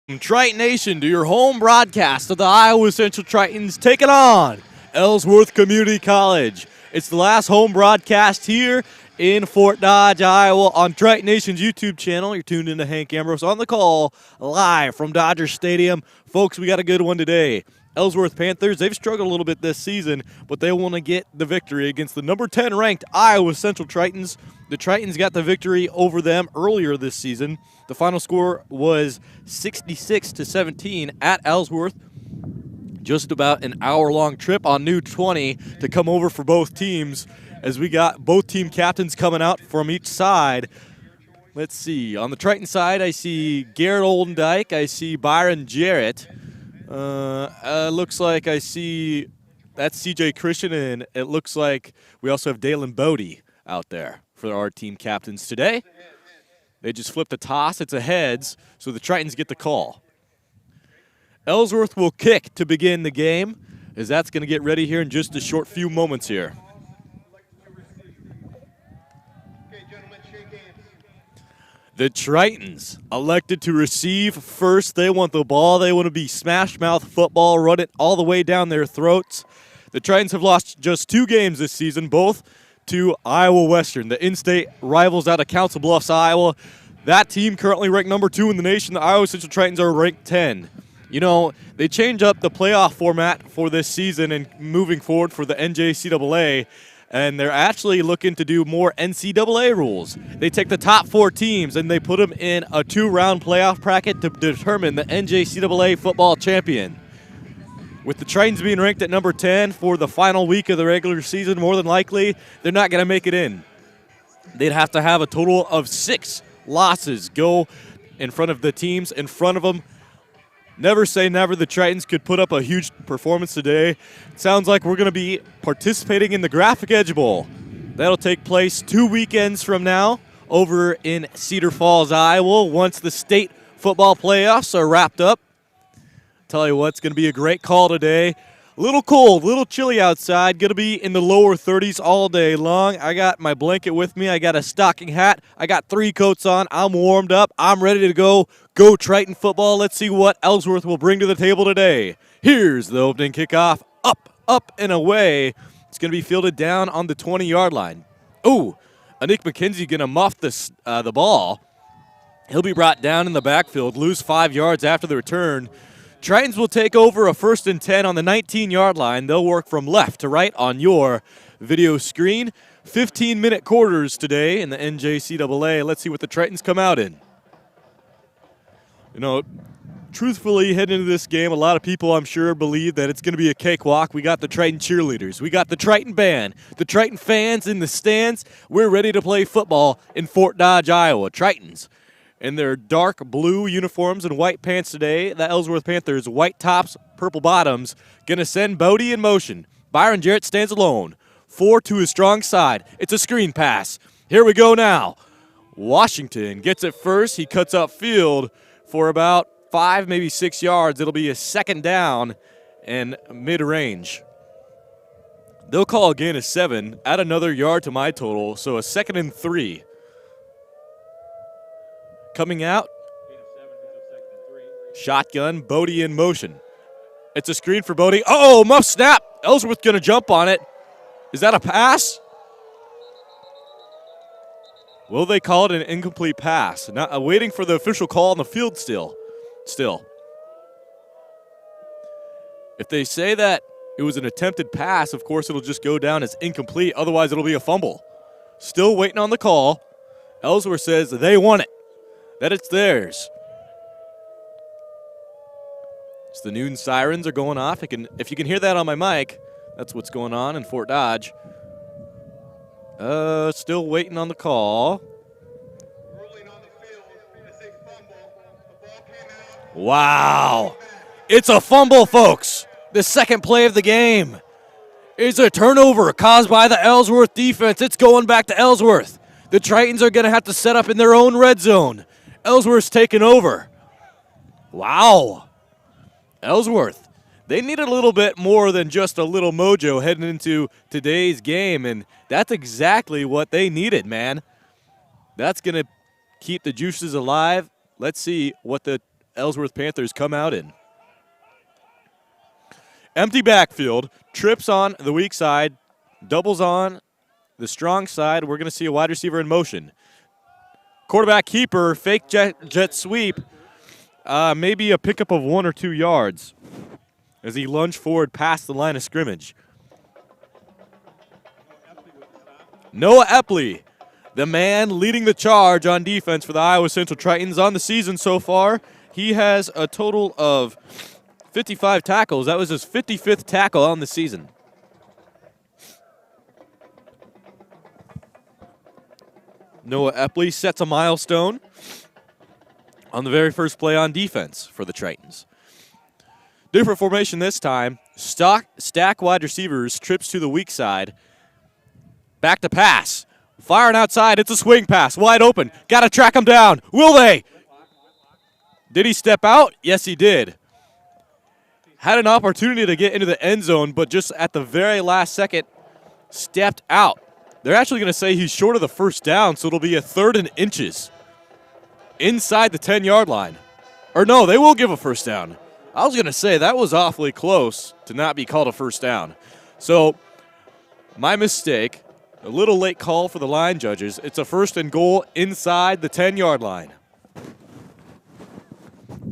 From Triton Nation to your home broadcast of the Iowa Central Tritons taking on Ellsworth Community College. It's the last home broadcast here in Fort Dodge, Iowa on Triton Nation's YouTube channel. You're tuned in to Hank Ambrose on the call live from Dodger Stadium. Folks, we got a good one today. Ellsworth Panthers, they've struggled a little bit this season, but they want to get the victory against the number 10 ranked Iowa Central Tritons. The Tritons got the victory over them earlier this season. The final score was 66-17 at Ellsworth. Just about an hour-long trip on New 20 to come over for both teams as we got both team captains coming out from each side. Let's see. On the Triton side, I see Garrett Oldendike. I see Byron Jarrett. Looks like I see that's CJ Christian, and it looks like we also have Dalen Bodie out there for our team captains today. They just flipped a toss. It's a heads, so the Tritons get the call. Ellsworth will kick to begin the game, as that's going to get ready here in just a short few moments here. The Tritons elected to receive first. They want the ball. They want to be smash-mouth football, run it all the way down their throats. The Tritons have lost just 2 games this season, both to Iowa Western, the in-state rivals out of Council Bluffs, Iowa. That team currently ranked number 2 in the nation. The Iowa Central Tritons are ranked 10. You know, they changed up the playoff format for this season and moving forward for the NJCAA, and they're actually looking to do more NCAA rules. They take the top 4 teams and they put them in a 2-round playoff bracket to determine the NJCAA football champion. With the Tritons being ranked at number 10 for the final week of the regular season, more than likely, they're not going to make it in. They'd have to have a total of 6 losses go in front of the teams in front of them. Never say never. The Tritons could put up a huge performance today. It sounds like we're going to be participating in the Graphic Edge Bowl. That'll take place 2 weekends from now over in Cedar Falls, Iowa, once the state football playoffs are wrapped up. Tell you what, it's going to be a great call today. A little cold, a little chilly outside. Going to be in the lower 30s all day long. I got my blanket with me. I got a stocking hat. I got 3 coats on. I'm warmed up. I'm ready to go. Go Triton football. Let's see what Ellsworth will bring to the table today. Here's the opening kickoff. Up, and away. It's going to be fielded down on the 20-yard line. Ooh, Anik McKenzie going to muff the ball. He'll be brought down in the backfield, lose 5 yards after the return. Tritons will take over a 1st and 10 on the 19-yard line. They'll work from left to right on your video screen. 15-minute quarters today in the NJCAA. Let's see what the Tritons come out in. You know, truthfully, heading into this game, a lot of people, I'm sure, believe that it's going to be a cakewalk. We got the Triton cheerleaders. We got the Triton band. The Triton fans in the stands. We're ready to play football in Fort Dodge, Iowa. Tritons in their dark blue uniforms and white pants today. The Ellsworth Panthers, white tops, purple bottoms, going to send Bodie in motion. Byron Jarrett stands alone. 4 to his strong side. It's a screen pass. Here we go now. Washington gets it first. He cuts upfield for about 5, maybe 6 yards. It'll be a 2nd down and mid-range. They'll call a gain of 7, add another yard to my total, so a 2nd and 3. Coming out, shotgun, Bodie in motion. It's a screen for Bodie. Oh, muff snap. Ellsworth going to jump on it. Is that a pass? Will they call it an incomplete pass? Not waiting for the official call on the field still. If they say that it was an attempted pass, of course it'll just go down as incomplete. Otherwise it'll be a fumble. Still waiting on the call. Ellsworth says they want it, that it's theirs. So the noon sirens are going off. If you can hear that on my mic, that's what's going on in Fort Dodge. Still waiting on the call. Wow. It's a fumble, folks. The 2nd play of the game is a turnover caused by the Ellsworth defense. It's going back to Ellsworth. The Tritons are going to have to set up in their own red zone. Ellsworth's taking over. Wow. Ellsworth, they need a little bit more than just a little mojo heading into today's game, and that's exactly what they needed, man. That's going to keep the juices alive. Let's see what the Ellsworth Panthers come out in. Empty backfield, trips on the weak side, doubles on the strong side. We're going to see a wide receiver in motion. Quarterback keeper, fake jet sweep, maybe a pickup of 1 or 2 yards as he lunged forward past the line of scrimmage. Noah Epley, the man leading the charge on defense for the Iowa Central Tritons on the season so far. He has a total of 55 tackles. That was his 55th tackle on the season. Noah Epley sets a milestone on the very first play on defense for the Tritons. Different formation this time. Stack wide receivers, trips to the weak side. Back to pass. Firing outside. It's a swing pass. Wide open. Got to track him down. Will they? Did he step out? Yes, he did. Had an opportunity to get into the end zone, but just at the very last second, stepped out. They're actually going to say he's short of the first down, so it'll be a 3rd and inches inside the 10-yard line. Or no, they will give a first down. I was going to say that was awfully close to not be called a first down. So my mistake. A little late call for the line judges. It's a 1st and goal inside the 10-yard line.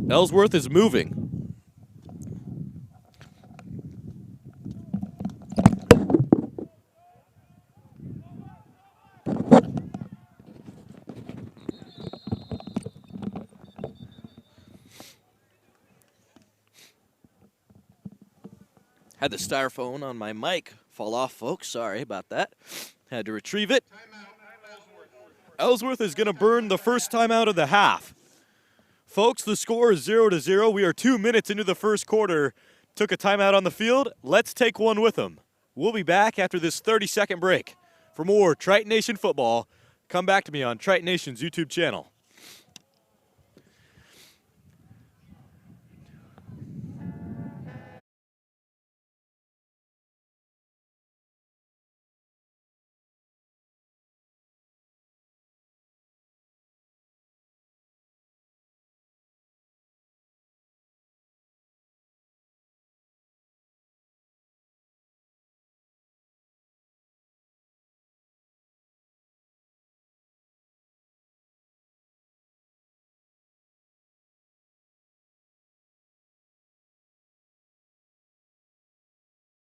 Ellsworth is moving. Had the styrofoam on my mic fall off, folks. Sorry about that. Had to retrieve it. Ellsworth is going to burn the first timeout of the half. Folks, the score is 0-0. We are 2 minutes into the first quarter. Took a timeout on the field. Let's take one with them. We'll be back after this 30-second break. For more Triton Nation football, come back to me on Triton Nation's YouTube channel.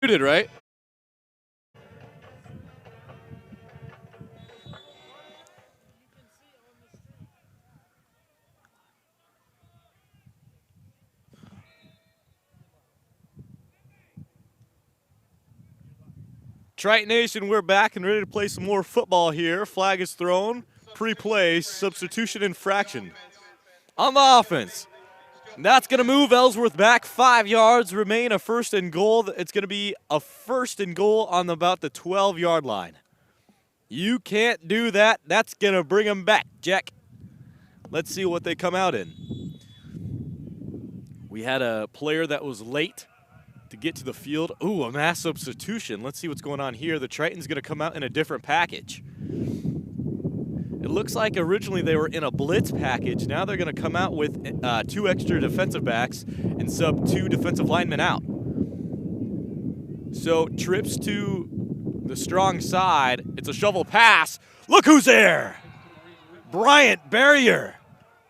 Muted, right? Triton Nation, we're back and ready to play some more football here. Flag is thrown. Pre-play, substitution infraction. On the offense. That's going to move Ellsworth back 5 yards, remain a 1st and goal. It's going to be a 1st and goal on about the 12-yard line. You can't do that. That's going to bring them back, Jack. Let's see what they come out in. We had a player that was late to get to the field. Ooh, a mass substitution. Let's see what's going on here. The Triton's going to come out in a different package. It looks like originally they were in a blitz package. Now they're going to come out with 2 extra defensive backs and sub 2 defensive linemen out. So trips to the strong side. It's a shovel pass. Look who's there. Bryant Barrier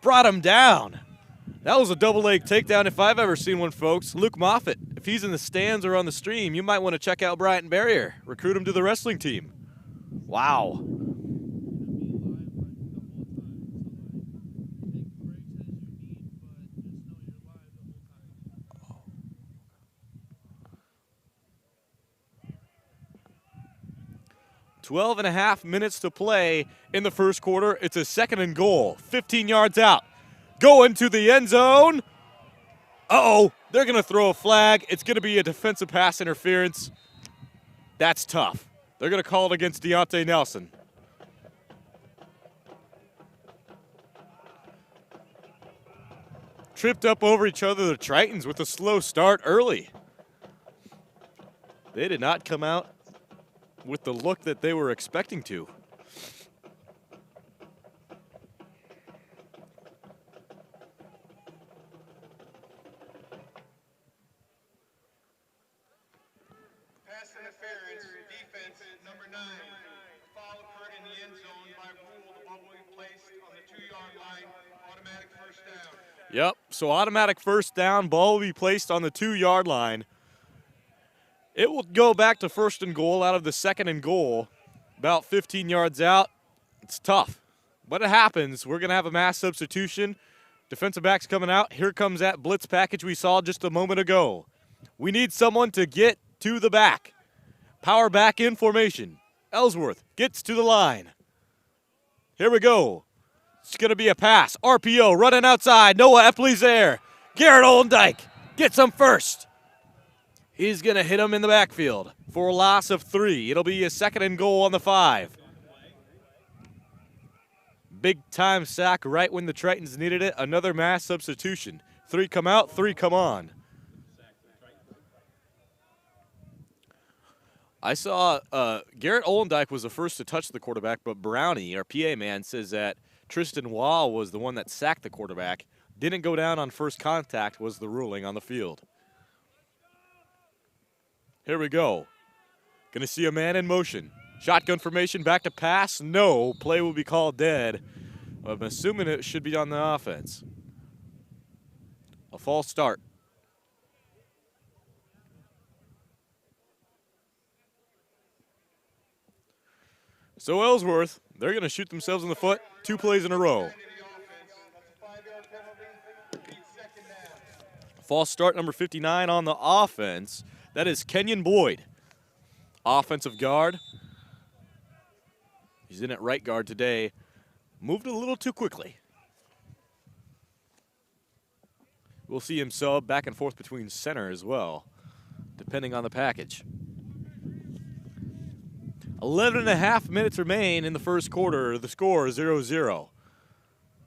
brought him down. That was a double leg takedown if I've ever seen one, folks. Luke Moffitt, if he's in the stands or on the stream, you might want to check out Bryant Barrier. Recruit him to the wrestling team. Wow. Twelve and a half minutes to play in the first quarter. It's a 2nd and goal, 15 yards out. Going to the end zone. Uh-oh, they're going to throw a flag. It's going to be a defensive pass interference. That's tough. They're going to call it against Deontay Nelson. Tripped up over each other, the Tritons, with a slow start early. They did not come out with the look that they were expecting to. interference, defense, number 9. The foul occurred in the end zone. By rule, the ball will be placed on the 2-yard line. Automatic first down. Yep, so automatic first down. Ball will be placed on the 2-yard line. It will go back to first and goal out of the second and goal. About 15 yards out. It's tough, but it happens. We're going to have a mass substitution. Defensive backs coming out. Here comes that blitz package we saw just a moment ago. We need someone to get to the back. Power back in formation. Ellsworth gets to the line. Here we go. It's going to be a pass. RPO running outside. Noah Epley's there. Garrett Oldendike gets him first. He's going to hit him in the backfield for a loss of 3. It'll be a second and goal on the 5. Big time sack right when the Tritons needed it. Another mass substitution. 3 come out, 3 come on. I saw Garrett Oldendike was the first to touch the quarterback, but Brownie, our PA man, says that Tristan Waugh was the one that sacked the quarterback. Didn't go down on first contact was the ruling on the field. Here we go. Gonna see a man in motion. Shotgun formation, back to pass. No, play will be called dead. I'm assuming it should be on the offense. A false start. So Ellsworth, they're gonna shoot themselves in the foot 2 plays in a row. False start number 59 on the offense. That is Kenyon Boyd, offensive guard. He's in at right guard today. Moved a little too quickly. We'll see him sub back and forth between center as well, depending on the package. 11.5 minutes remain in the first quarter. The score is 0-0.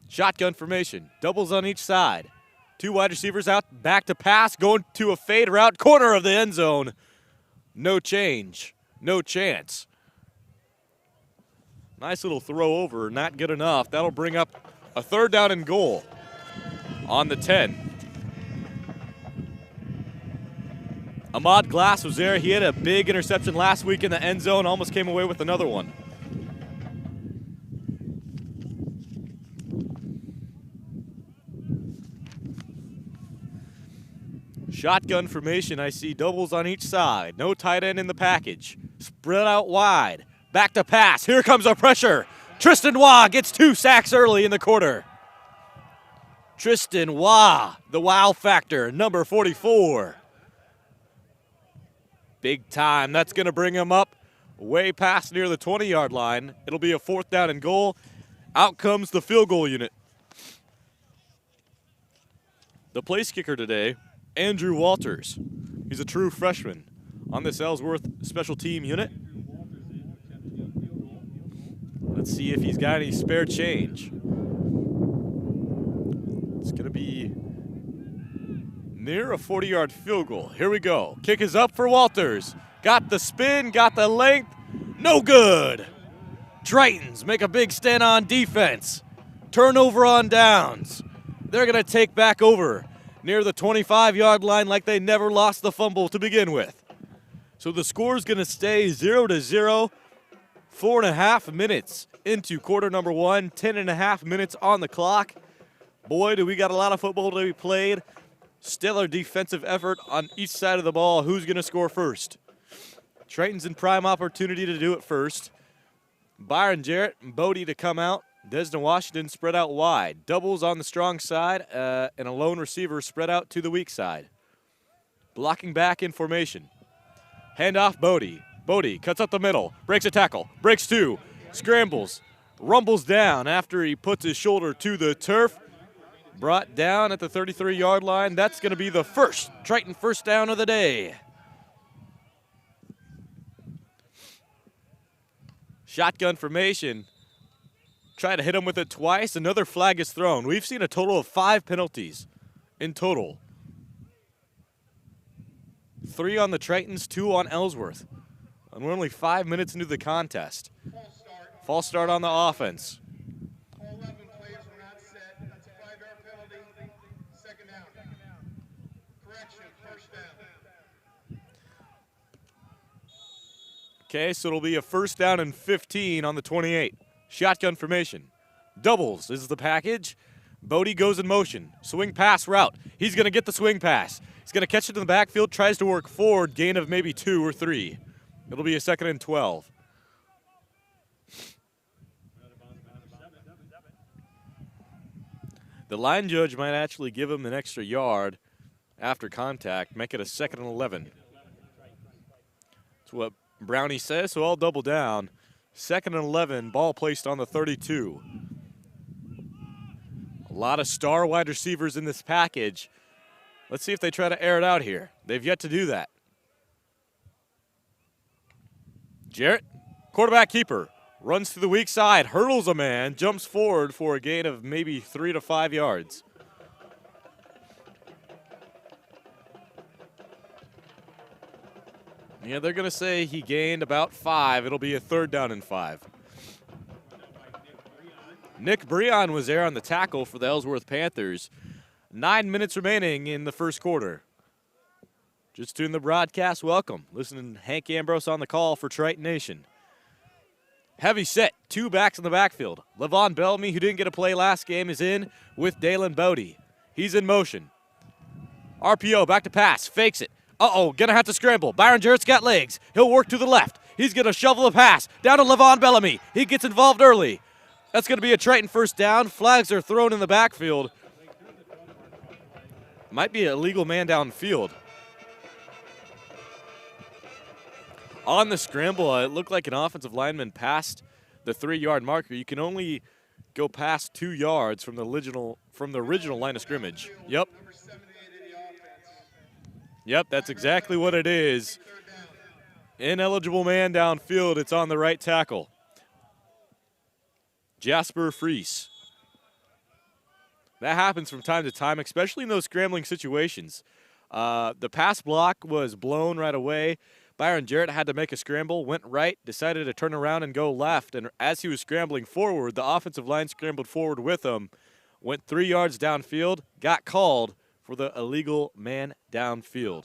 Shotgun formation, doubles on each side. 2 wide receivers out, back to pass, going to a fade route, corner of the end zone. No change, no chance. Nice little throw over, not good enough. That'll bring up a 3rd down and goal on the 10. Ahmad Glass was there. He had a big interception last week in the end zone, almost came away with another one. Shotgun formation, I see doubles on each side. No tight end in the package. Spread out wide. Back to pass. Here comes our pressure. Tristan Waugh gets 2 sacks early in the quarter. Tristan Waugh, the wow factor, number 44. Big time. That's going to bring him up way past near the 20-yard line. It'll be a 4th down and goal. Out comes the field goal unit. The place kicker today, Andrew Walters. He's a true freshman on this Ellsworth special team unit. Let's see if he's got any spare change. It's going to be near a 40-yard field goal. Here we go. Kick is up for Walters. Got the spin, got the length. No good. Tritons make a big stand on defense. Turnover on downs. They're going to take back over near the 25-yard line like they never lost the fumble to begin with. So the score is going to stay 0-0. 4.5 minutes into quarter number 1. 10.5 minutes on the clock. Boy, do we got a lot of football to be played. Stellar defensive effort on each side of the ball. Who's going to score first? Tritons in prime opportunity to do it first. Byron Jarrett and Bodie to come out. Desden Washington spread out wide. Doubles on the strong side and a lone receiver spread out to the weak side. Blocking back in formation. Handoff Bodie. Bodie cuts up the middle. Breaks a tackle. Breaks 2. Scrambles. Rumbles down after he puts his shoulder to the turf. Brought down at the 33-yard line. That's going to be the first Triton first down of the day. Shotgun formation. Try to hit him with it twice. Another flag is thrown. We've seen a total of 5 penalties in total. 3 on the Tritons, 2 on Ellsworth. And we're only 5 minutes into the contest. False start on the offense. All 11 players were not set. That's a 5-yard penalty. 2nd down. Correction, first down. Okay, so it'll be a first down and 15 on the 28. Shotgun formation. Doubles is the package. Bodie goes in motion. Swing pass route. He's going to get the swing pass. He's going to catch it in the backfield, tries to work forward, gain of maybe 2 or 3. It'll be a 2nd and 12. The line judge might actually give him an extra yard after contact, make it a 2nd and 11. That's what Brownie says, so I'll double down. 2nd and 11, ball placed on the 32. A lot of star wide receivers in this package. Let's see if they try to air it out here. They've yet to do that. Jarrett, quarterback keeper, runs to the weak side, hurdles a man, jumps forward for a gain of maybe 3 to 5 yards. Yeah, they're going to say he gained about 5. It'll be a 3rd down and 5. Nick Breon was there on the tackle for the Ellsworth Panthers. 9 minutes remaining in the first quarter. Just tuned the broadcast, welcome. Listening to Hank Ambrose on the call for Triton Nation. Heavy set, 2 backs in the backfield. Levon Bellamy, who didn't get a play last game, is in with Dalen Bodie. He's in motion. RPO, back to pass, fakes it. Uh-oh, gonna have to scramble. Byron Jarrett's got legs. He'll work to the left. He's gonna shovel the pass down to Levon Bellamy. He gets involved early. That's gonna be a Triton first down. Flags are thrown in the backfield. Might be a legal man downfield. On the scramble, it looked like an offensive lineman passed the 3-yard marker. You can only go past 2 yards from the original line of scrimmage. Yep. Yep, that's exactly what it is. Ineligible man downfield. It's on the right tackle. Jasper Freese. That happens from time to time, especially in those scrambling situations. The pass block was blown right away. Byron Jarrett had to make a scramble, went right, decided to turn around and go left. And as he was scrambling forward, the offensive line scrambled forward with him, went 3 yards downfield, got called for the illegal man downfield.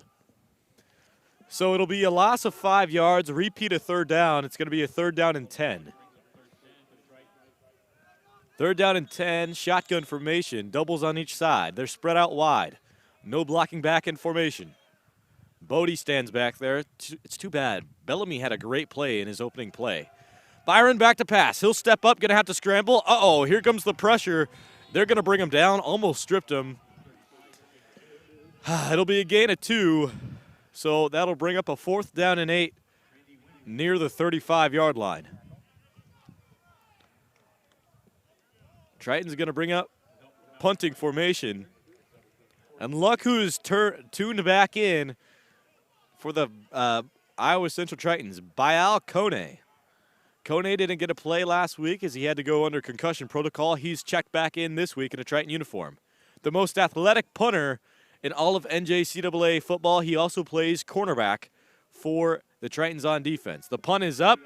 So it'll be a loss of 5 yards, repeat a 3rd down. It's going to be a 3rd down and 10. 3rd down and 10, shotgun formation, doubles on each side. They're spread out wide. No blocking back in formation. Bodie stands back there. It's too bad. Bellamy had a great play in his opening play. Byron back to pass. He'll step up, going to have to scramble. Uh-oh, here comes the pressure. They're going to bring him down, almost stripped him. It'll be a gain of 2, so that'll bring up a 4th down and 8 near the 35-yard line. Triton's going to bring up punting formation. And look who's tuned back in for the Iowa Central Tritons, Bayal Kone. Kone didn't get a play last week as he had to go under concussion protocol. He's checked back in this week in a Triton uniform. The most athletic punter in all of NJCAA football. He also plays cornerback for the Tritons on defense. The punt is up.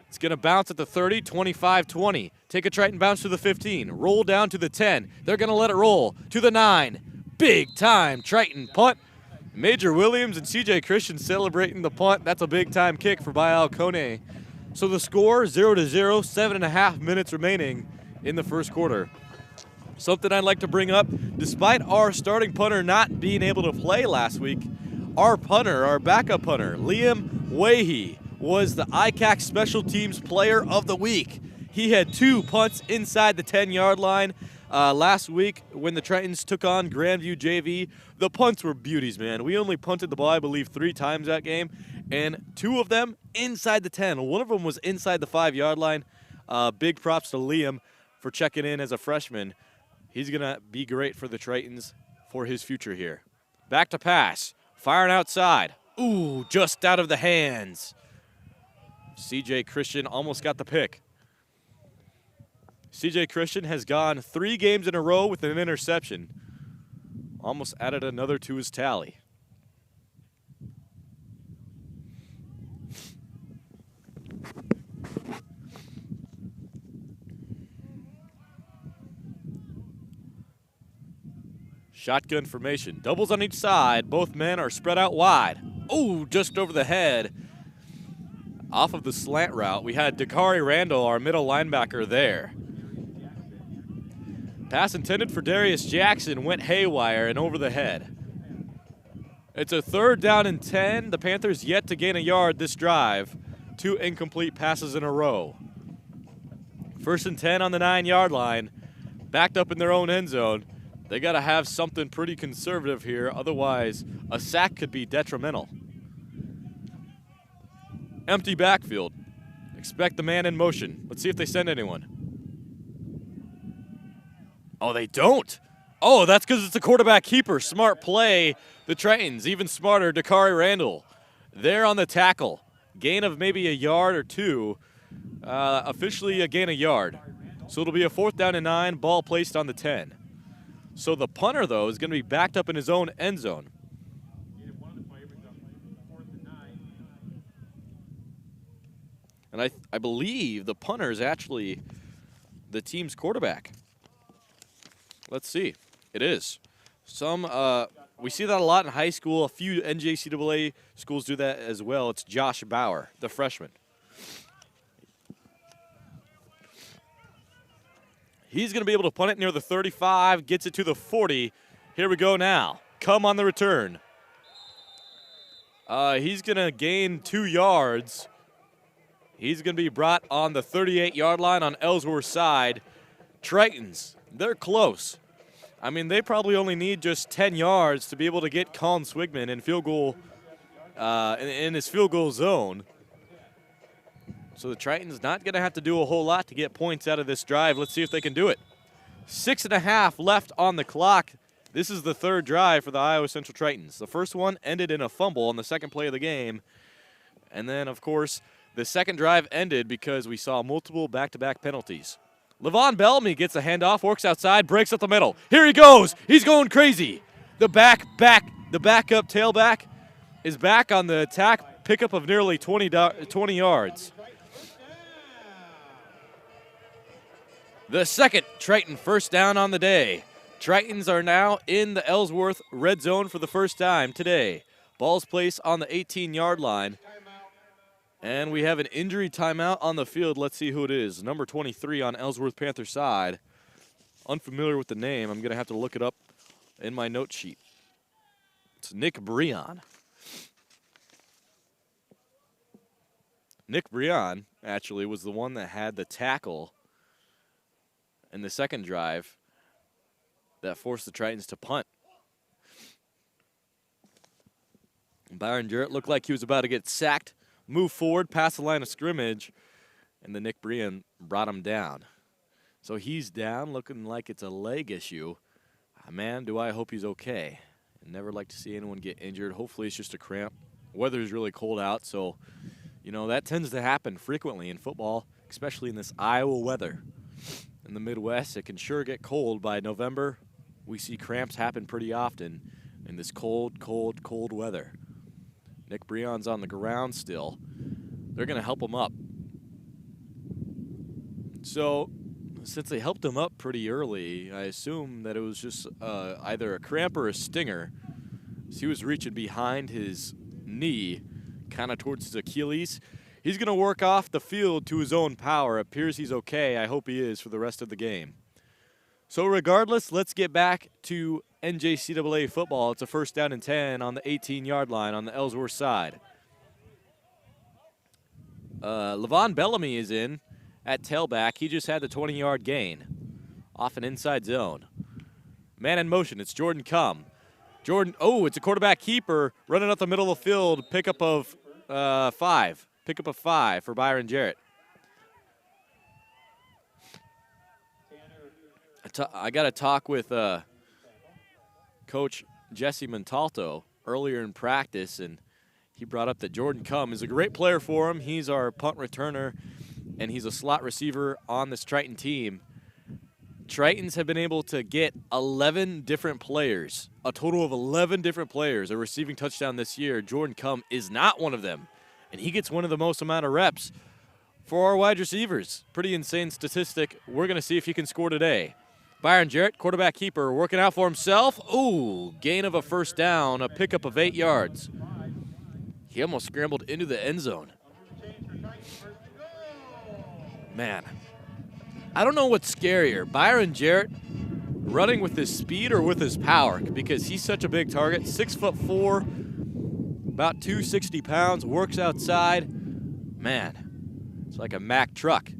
It's going to bounce at the 30, 25-20. Take a Triton bounce to the 15. Roll down to the 10. They're going to let it roll to the 9. Big time Triton punt. Major Williams and CJ Christian celebrating the punt. That's a big time kick for Bayal Kone. So the score 0-0, 7.5 minutes remaining in the first quarter. Something I'd like to bring up, despite our starting punter not being able to play last week, our backup punter, Liam Wahey, was the ICCC Special Teams Player of the Week. He had 2 punts inside the 10-yard line last week when the Tritons took on Grandview JV. The punts were beauties, man. We only punted the ball, I believe, 3 times that game, and 2 of them inside the 10. One of them was inside the 5-yard line. Big props to Liam for checking in as a freshman. He's going to be great for the Tritons for his future here. Back to pass. Firing outside. Ooh, just out of the hands. CJ Christian almost got the pick. CJ Christian has gone 3 games in a row with an interception. Almost added another to his tally. Shotgun formation. Doubles on each side. Both men are spread out wide. Oh, just over the head. off of the slant route. We had Dakari Randall, our middle linebacker, there. Pass intended for Darius Jackson went haywire and over the head. It's a 3rd down and 10. The Panthers yet to gain a yard this drive. 2 incomplete passes in a row. 1st and 10 on the 9-yard line. Backed up in their own end zone. They got to have something pretty conservative here. Otherwise, a sack could be detrimental. Empty backfield. Expect the man in motion. Let's see if they send anyone. Oh, they don't. Oh, that's because it's a quarterback keeper. Smart play. The Tritons, even smarter, Dakari Randall. There on the tackle. Gain of maybe a yard or 2. Officially a gain of yard. So it'll be a 4th down and 9, ball placed on the 10. So the punter, though, is going to be backed up in his own end zone. And I believe the punter is actually the team's quarterback. Let's see. It is. We see that a lot in high school. A few NJCAA schools do that as well. It's Josh Bauer, the freshman. He's going to be able to punt it near the 35, gets it to the 40. Here we go now. Come on the return. He's going to gain 2 yards. He's going to be brought on the 38-yard line on Ellsworth's side. Tritons, they're close. I mean, they probably only need just 10 yards to be able to get Colin Swigman in field goal, in his field goal zone. So the Tritons not going to have to do a whole lot to get points out of this drive. Let's see if they can do it. 6.5 left on the clock. This is the 3rd drive for the Iowa Central Tritons. The first one ended in a fumble on the 2nd play of the game. And then, of course, the 2nd drive ended because we saw multiple back-to-back penalties. Levon Bellamy gets a handoff, works outside, breaks up the middle. Here he goes. He's going crazy. The backup tailback is back on the attack, pickup of nearly 20 yards. The 2nd Triton first down on the day. Tritons are now in the Ellsworth red zone for the first time today. Ball's placed on the 18-yard line. And we have an injury timeout on the field. Let's see who it is. Number 23 on Ellsworth Panther side. Unfamiliar with the name. I'm going to have to look it up in my note sheet. It's Nick Breon. Nick Breon, actually, was the one that had the tackle in the 2nd drive that forced the Tritons to punt. Byron Jarrett looked like he was about to get sacked. Move forward past the line of scrimmage, and then Nick Breon brought him down. So he's down, looking like it's a leg issue. Man, do I hope he's okay. I never like to see anyone get injured. Hopefully it's just a cramp. Weather is really cold out, so, you know, that tends to happen frequently in football, especially in this Iowa weather. In the Midwest, it can sure get cold. By November, we see cramps happen pretty often in this cold, cold, cold weather. Nick Breon's on the ground still. They're going to help him up. So, since they helped him up pretty early, I assume that it was just either a cramp or a stinger. So he was reaching behind his knee, kind of towards his Achilles. He's going to work off the field to his own power. Appears he's okay. I hope he is for the rest of the game. So regardless, let's get back to NJCAA football. It's a 1st down and 10 on the 18-yard line on the Ellsworth side. Levon Bellamy is in at tailback. He just had the 20-yard gain off an inside zone. Man in motion. It's Jordan Cum. Jordan, it's a quarterback keeper running up the middle of the field. Pickup of 5. Pickup of 5 for Byron Jarrett. I got to talk with Coach Jesse Montalto earlier in practice, and he brought up that Jordan Cum is a great player for him. He's our punt returner, and he's a slot receiver on this Triton team. Tritons have been able to get 11 different players, a total of 11 different players, a receiving touchdown this year. Jordan Cum is not one of them, and he gets one of the most amount of reps for our wide receivers. Pretty insane statistic. We're going to see if he can score today. Byron Jarrett, quarterback keeper, working out for himself. Ooh, gain of a 1st down, a pickup of 8 yards. He almost scrambled into the end zone. Man, I don't know what's scarier, Byron Jarrett running with his speed or with his power, because he's such a big target. 6'4", about 260 pounds, works outside. Man, it's like a Mack truck.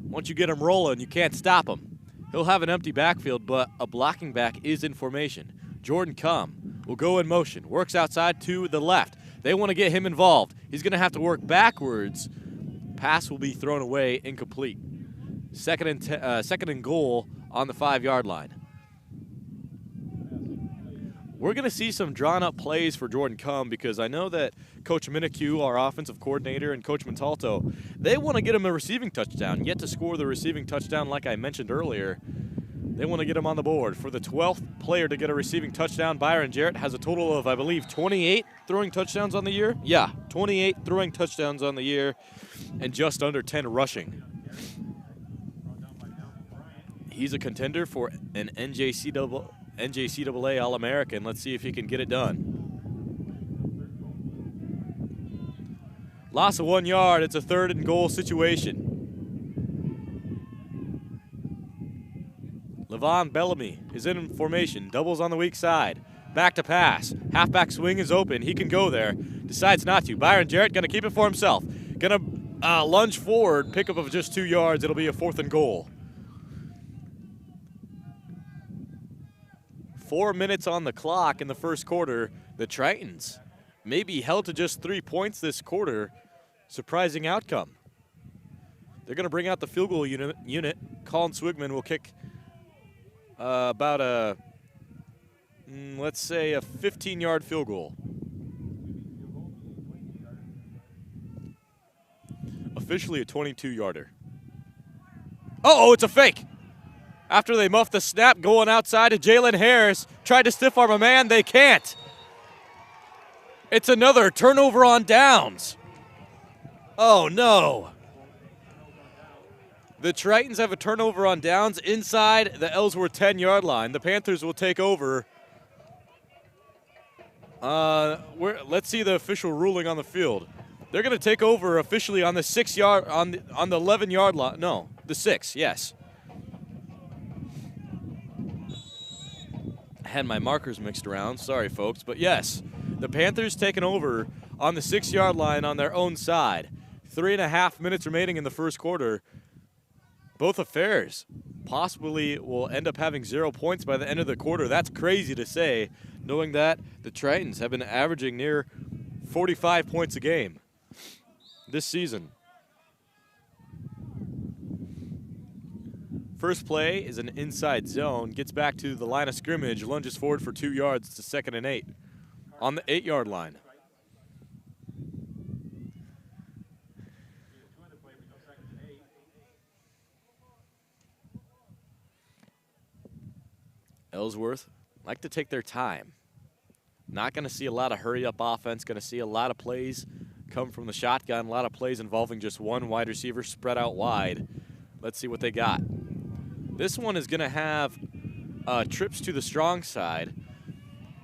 Once you get him rolling, you can't stop him. He'll have an empty backfield, but a blocking back is in formation. Jordan Cum will go in motion, works outside to the left. They want to get him involved. He's going to have to work backwards. Pass will be thrown away, incomplete. Second and goal on the 5-yard line. We're going to see some drawn-up plays for Jordan Cum, because I know that Coach Minicue, our offensive coordinator, and Coach Montalto, they want to get him a receiving touchdown. Yet to score the receiving touchdown, like I mentioned earlier, they want to get him on the board. For the 12th player to get a receiving touchdown, Byron Jarrett has a total of, I believe, 28 throwing touchdowns on the year. Yeah, 28 throwing touchdowns on the year and just under 10 rushing. He's a contender for an NJCAA All-American. Let's see if he can get it done. Loss of 1 yard. It's a 3rd and goal situation. Levon Bellamy is in formation. Doubles on the weak side. Back to pass. Halfback swing is open. He can go there. Decides not to. Byron Jarrett going to keep it for himself. Going to lunge forward. Pickup of just 2 yards. It'll be a 4th and goal. 4 minutes on the clock in the first quarter. The Tritons may be held to just 3 points this quarter. Surprising outcome. They're going to bring out the field goal unit. Colin Swigman will kick about a, let's say, a 15-yard field goal. Officially a 22-yarder. Uh-oh, it's a fake. After they muff the snap, going outside to Jalen Harris. Tried to stiff arm a man, they can't. It's another turnover on downs. Oh, no. The Tritons have a turnover on downs inside the Ellsworth 10-yard line. The Panthers will take over. Let's see the official ruling on the field. They're going to take over officially on the 6-yard, on the 11-yard line. No, the 6, yes. I had my markers mixed around. Sorry, folks. But, yes, the Panthers taking over on the 6-yard line on their own side. 3.5 minutes remaining in the first quarter. Both affairs possibly will end up having 0 points by the end of the quarter. That's crazy to say, knowing that the Tritons have been averaging near 45 points a game this season. First play is an inside zone, gets back to the line of scrimmage, lunges forward for 2 yards to 2nd and 8 on the 8-yard line. Ellsworth like to take their time. Not going to see a lot of hurry-up offense. Going to see a lot of plays come from the shotgun. A lot of plays involving just one wide receiver spread out wide. Let's see what they got. This one is going to have trips to the strong side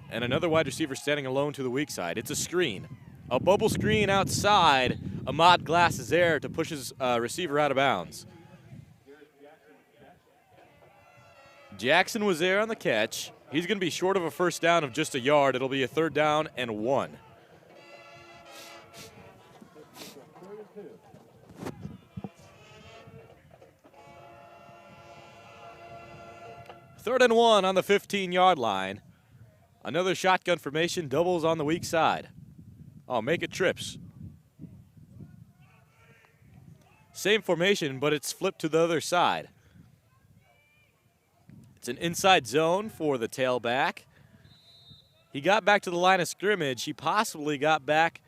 and another wide receiver standing alone to the weak side. It's a screen. A bubble screen outside. Ahmad Glass is there to push his receiver out of bounds. Jackson was there on the catch. He's going to be short of a first down of just a yard. It'll be a 3rd down and 1. Third and 1 on the 15-yard line. Another shotgun formation, doubles on the weak side. Oh, make it trips. Same formation, but it's flipped to the other side. It's an inside zone for the tailback. He got back to the line of scrimmage. He possibly got back.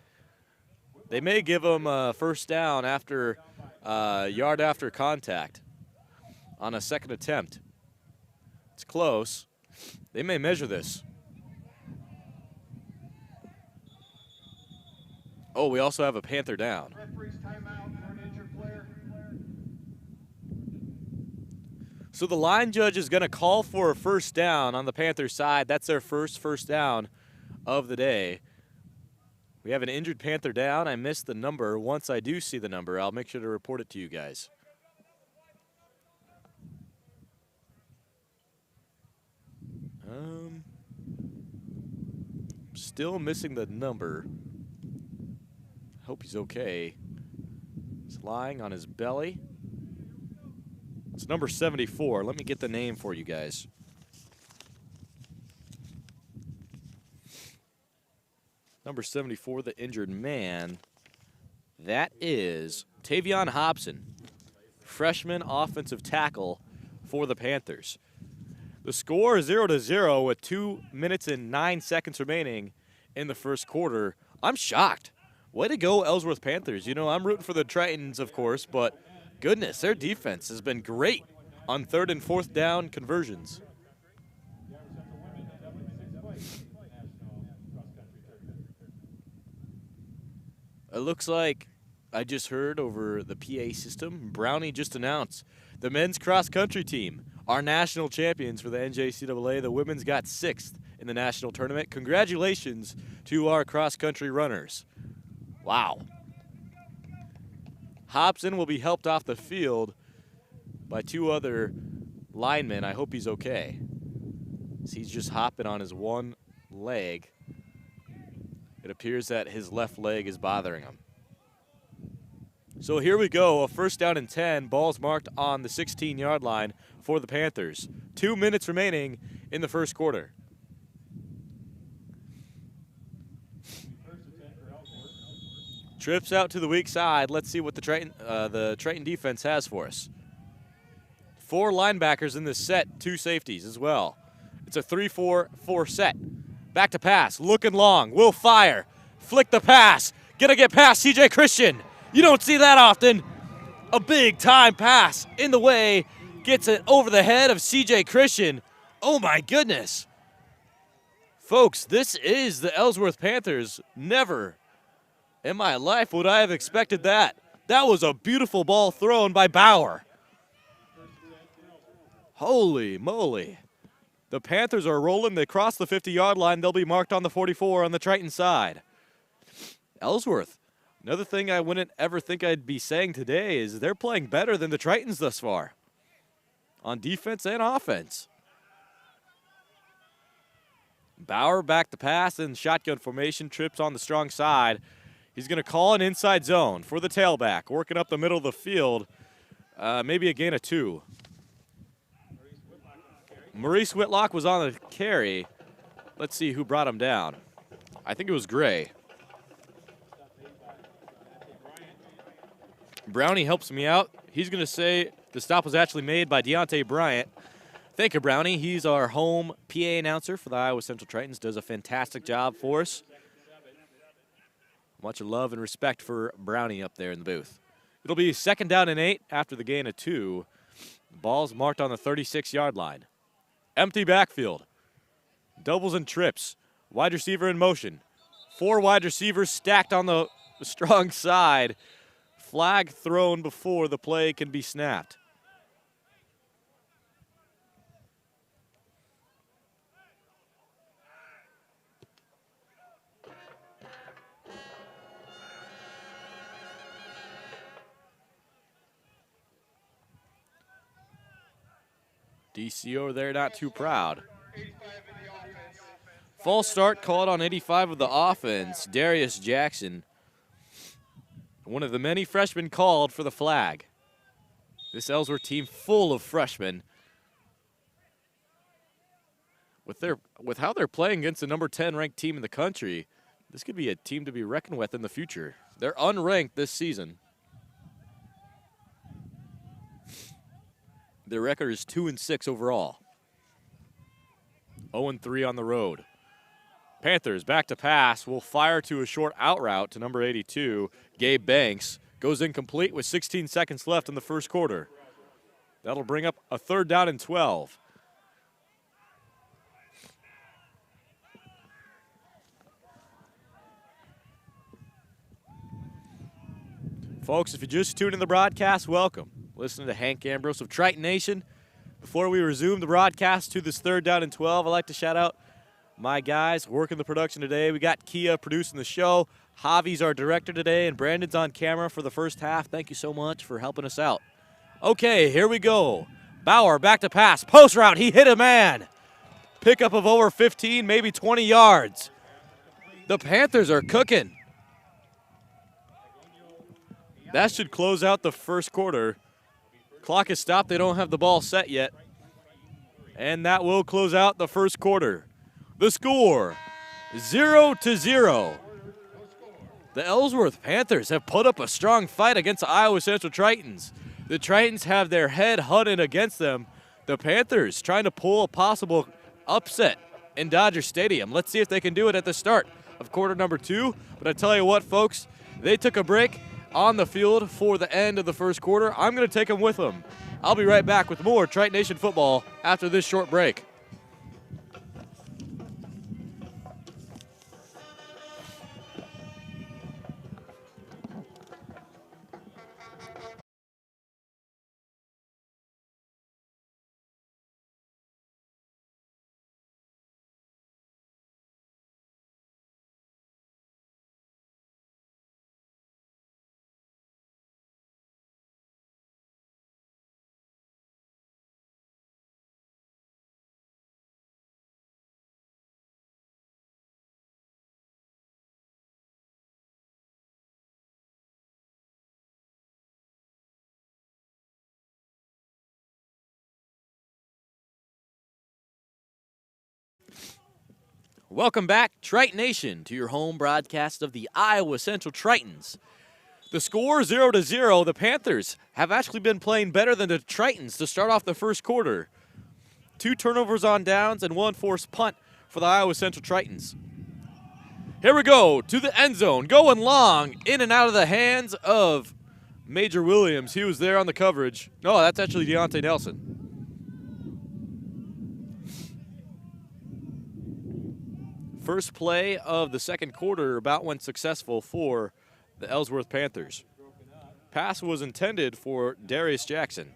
They may give him a first down after yard after contact on a 2nd attempt. It's close. They may measure this. Oh, we also have a Panther down. So the line judge is going to call for a first down on the Panther side. That's their first down of the day. We have an injured Panther down. I missed the number. Once I do see the number, I'll make sure to report it to you guys. Still missing the number. Hope he's okay. He's lying on his belly. It's number 74. Let me get the name for you guys. Number 74, the injured man. That is Tavion Hobson, freshman offensive tackle for the Panthers. The score is 0-0 with 2 minutes and 9 seconds remaining in the first quarter. I'm shocked. Way to go, Ellsworth Panthers. You know, I'm rooting for the Tritons, of course, but goodness, their defense has been great on 3rd and 4th down conversions. It looks like I just heard over the PA system, Brownie just announced the men's cross-country team are national champions for the NJCAA. The women's got 6th in the national tournament. Congratulations to our cross-country runners. Wow. Hobson will be helped off the field by 2 other linemen. I hope he's okay. He's just hopping on his one leg. It appears that his left leg is bothering him. So here we go, a 1st down and 10. Ball's marked on the 16-yard line for the Panthers. 2 minutes remaining in the first quarter. Trips out to the weak side. Let's see what the Triton defense has for us. 4 linebackers in this set, 2 safeties as well. It's a 3-4-4 set. Back to pass, looking long, will fire, flick the pass, gonna get past CJ Christian. You don't see that often. A big time pass in the way, gets it over the head of CJ Christian. Oh my goodness. Folks, this is the Ellsworth Panthers. Never in my life would I have expected that. That was a beautiful ball thrown by Bauer. Holy moly. The Panthers are rolling. They cross the 50-yard line. They'll be marked on the 44 on the Triton side. Ellsworth, another thing I wouldn't ever think I'd be saying today is they're playing better than the Tritons thus far on defense and offense. Bauer back to pass in shotgun formation, trips on the strong side. He's going to call an inside zone for the tailback, working up the middle of the field, maybe a gain of 2. Maurice Whitlock was on the carry. Let's see who brought him down. I think it was Gray. Brownie helps me out. He's going to say the stop was actually made by Deontay Bryant. Thank you, Brownie. He's our home PA announcer for the Iowa Central Tritons. Does a fantastic job for us. Much love and respect for Brownie up there in the booth. It'll be 2nd down and 8 after the gain of 2. Ball's marked on the 36-yard line. Empty backfield. Doubles and trips. Wide receiver in motion. 4 wide receivers stacked on the strong side. Flag thrown before the play can be snapped. DC over there not too proud. False start called on 85 of the offense. Darius Jackson, one of the many freshmen called for the flag. This Ellsworth team full of freshmen. With how they're playing against the number 10 ranked team in the country, this could be a team to be reckoned with in the future. They're unranked this season. Their record is 2-6 overall. 0-3 on the road. Panthers back to pass. Will fire to a short out route to number 82. Gabe Banks goes incomplete with 16 seconds left in the first quarter. That'll bring up a 3rd down and 12. Folks, if you just tuned in the broadcast, welcome. Listening to Hank Ambrose of Triton Nation. Before we resume the broadcast to this 3rd down and 12, I'd like to shout out my guys working the production today. We got Kia producing the show. Javi's our director today, and Brandon's on camera for the first half. Thank you so much for helping us out. Okay, here we go. Bauer back to pass. Post route. He hit a man. Pickup of over 15, maybe 20 yards. The Panthers are cooking. That should close out the first quarter. Clock is stopped. They don't have the ball set yet. And that will close out the first quarter. The score, 0-0. The Ellsworth Panthers have put up a strong fight against the Iowa Central Tritons. The Tritons have their head hunted against them. The Panthers trying to pull a possible upset in Dodger Stadium. Let's see if they can do it at the start of quarter number 2. But I tell you what, folks, they took a break on the field for the end of the first quarter. I'm going to take them with them. I'll be right back with more Triton Nation football after this short break. Welcome back, Triton Nation, to your home broadcast of the Iowa Central Tritons. The score, 0-0. The Panthers have actually been playing better than the Tritons to start off the first quarter. 2 turnovers on downs and 1 forced punt for the Iowa Central Tritons. Here we go to the end zone, going long, in and out of the hands of Major Williams. He was there on the coverage. No, that's actually Deontay Nelson. First play of the second quarter about went successful for the Ellsworth Panthers. Pass was intended for Darius Jackson.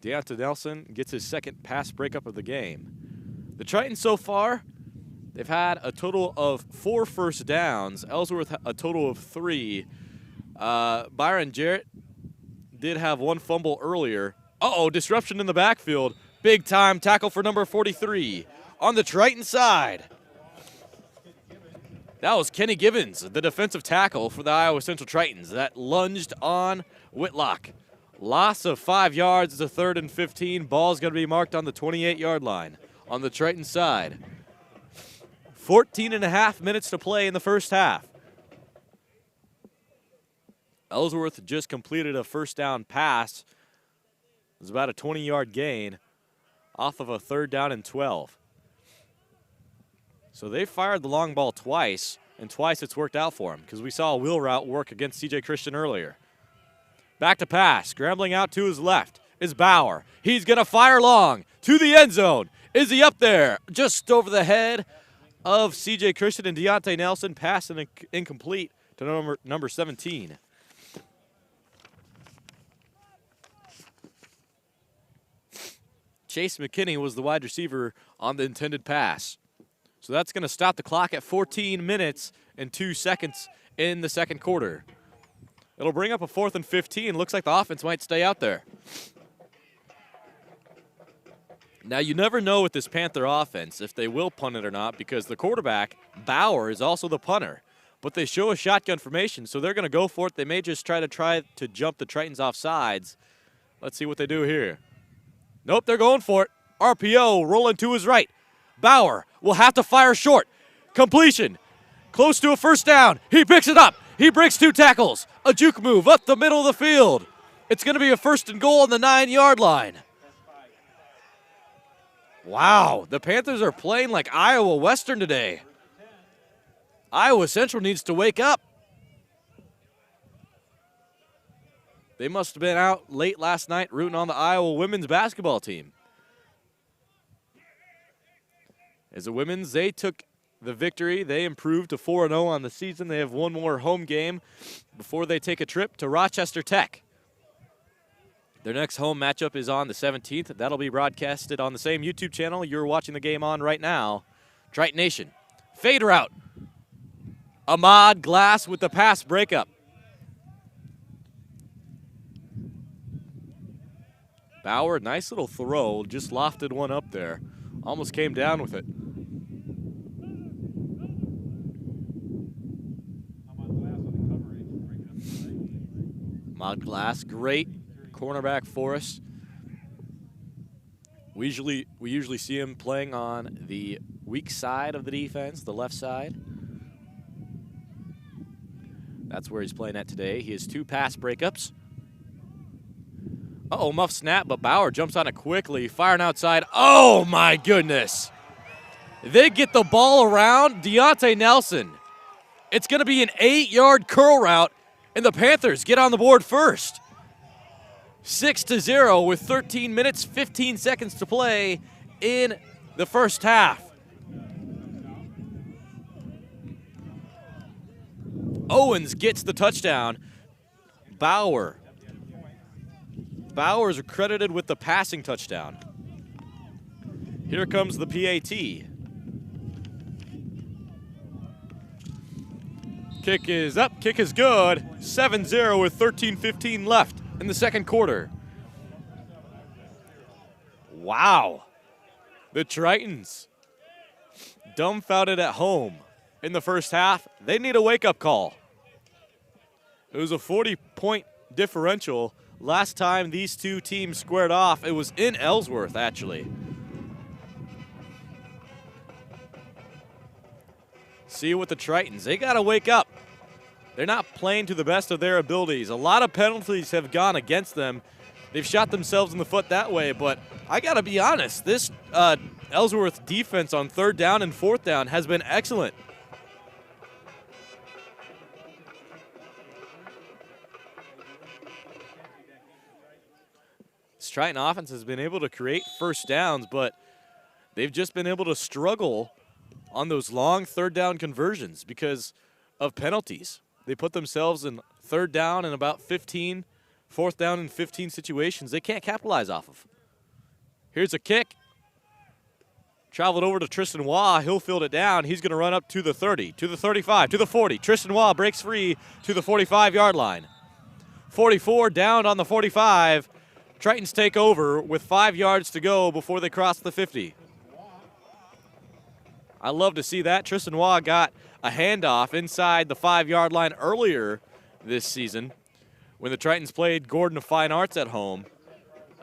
Deontay Nelson gets his second pass breakup of the game. The Tritons so far, they've had a total of 4 first downs. Ellsworth a total of 3. Byron Jarrett did have 1 fumble earlier. Uh-oh, disruption in the backfield. Big time tackle for number 43 on the Triton side. That was Kenny Givens, the defensive tackle for the Iowa Central Tritons, that lunged on Whitlock. Loss of 5 yards. It's a 3rd and 15. Ball's going to be marked on the 28-yard line on the Triton side. 14.5 minutes to play in the first half. Ellsworth just completed a first down pass. It was about a 20-yard gain off of a 3rd down and 12. So they fired the long ball twice, and twice it's worked out for him because we saw a wheel route work against C.J. Christian earlier. Back to pass, scrambling out to his left is Bauer. He's going to fire long to the end zone. Is he up there? Just over the head of C.J. Christian and Deontay Nelson. Pass and incomplete to number 17. Chase McKinney was the wide receiver on the intended pass. So that's going to stop the clock at 14 minutes and 2 seconds in the second quarter. It'll bring up a 4th and 15. Looks like the offense might stay out there. Now, you never know with this Panther offense if they will punt it or not because the quarterback, Bauer, is also the punter. But they show a shotgun formation, so they're going to go for it. They may just try to jump the Tritons off sides. Let's see what they do here. Nope, they're going for it. RPO rolling to his right. Bauer will have to fire short. Completion. Close to a first down. He picks it up. He breaks 2 tackles. A juke move up the middle of the field. It's going to be a 1st and goal on the 9-yard line. Wow, the Panthers are playing like Iowa Western today. Iowa Central needs to wake up. They must have been out late last night rooting on the Iowa women's basketball team. As the women's, they took the victory. They improved to 4-0 on the season. They have 1 more home game before they take a trip to Rochester Tech. Their next home matchup is on the 17th. That'll be broadcasted on the same YouTube channel you're watching the game on right now, Triton Nation. Fade route. Ahmad Glass with the pass breakup. Bauer, nice little throw, just lofted one up there. Almost came down with it. Ahmad Glass, great cornerback for us. We usually see him playing on the weak side of the defense, the left side. That's where he's playing at today. He has 2 pass breakups. Uh-oh, muff snap, but Bauer jumps on it quickly, firing outside. Oh, my goodness. They get the ball around Deontay Nelson. It's going to be an 8-yard curl route, and the Panthers get on the board first. 6-0 with 13 minutes, 15 seconds to play in the first half. Owens gets the touchdown. Bauer is credited with the passing touchdown. Here comes the PAT. Kick is up, kick is good. 7-0 with 13:15 left in the second quarter. Wow. The Tritons dumbfounded at home in the first half. They need a wake-up call. It was a 40-point differential. Last time these two teams squared off, it was in Ellsworth, actually. See with the Tritons, they got to wake up. They're not playing to the best of their abilities. A lot of penalties have gone against them. They've shot themselves in the foot that way, but I got to be honest, this Ellsworth defense on 3rd down and 4th down has been excellent. This Triton offense has been able to create first downs, but they've just been able to struggle on those long 3rd down conversions because of penalties. They put themselves in 3rd down and about 15, 4th down and 15 situations they can't capitalize off of. Here's a kick. Traveled over to Tristan Waugh. He'll field it down. He's going to run up to the 30, to the 35, to the 40. Tristan Waugh breaks free to the 45-yard line. 44 down on the 45. Tritons take over with 5 yards to go before they cross the 50. I love to see that. Tristan Waugh got a handoff inside the 5-yard line earlier this season when the Tritons played Gordon of Fine Arts at home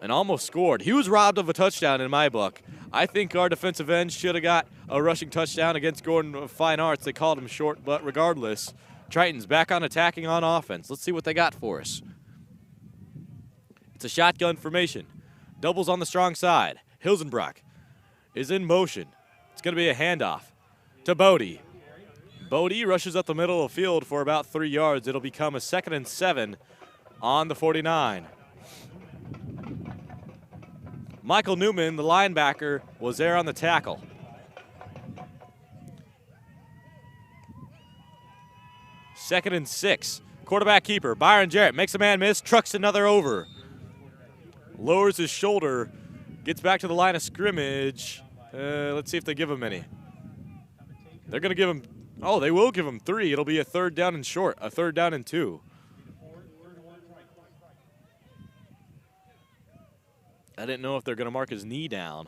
and almost scored. He was robbed of a touchdown in my book. I think our defensive end should have got a rushing touchdown against Gordon of Fine Arts. They called him short, but regardless, Tritons back on attacking on offense. Let's see what they got for us. It's a shotgun formation. Doubles on the strong side. Hilsenbrock is in motion. It's going to be a handoff to Bodie. Bodie rushes up the middle of the field for about 3 yards. It'll become a 2nd and 7 on the 49. Michael Newman, the linebacker, was there on the tackle. Second and 6. Quarterback keeper, Byron Jarrett, makes a man miss, trucks another over. Lowers his shoulder, gets back to the line of scrimmage. Let's see if they give him any. They're going to give him, oh, they will give him 3. It'll be a 3rd down and short, a 3rd down and 2. I didn't know if they're going to mark his knee down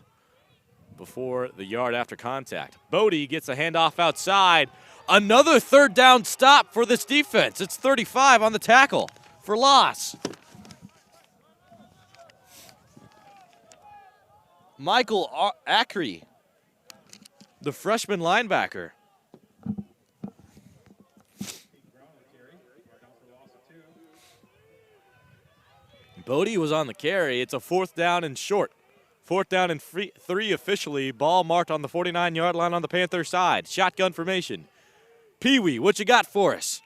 before the yard after contact. Bodie gets a handoff outside. Another 3rd down stop for this defense. It's 35 on the tackle for loss. Michael Ackrey, the freshman linebacker. Bodie was on the carry. It's a 4th down and short. 4th down and 3 officially. Ball marked on the 49-yard line on the Panther side. Shotgun formation. Pee-wee, what you got for us?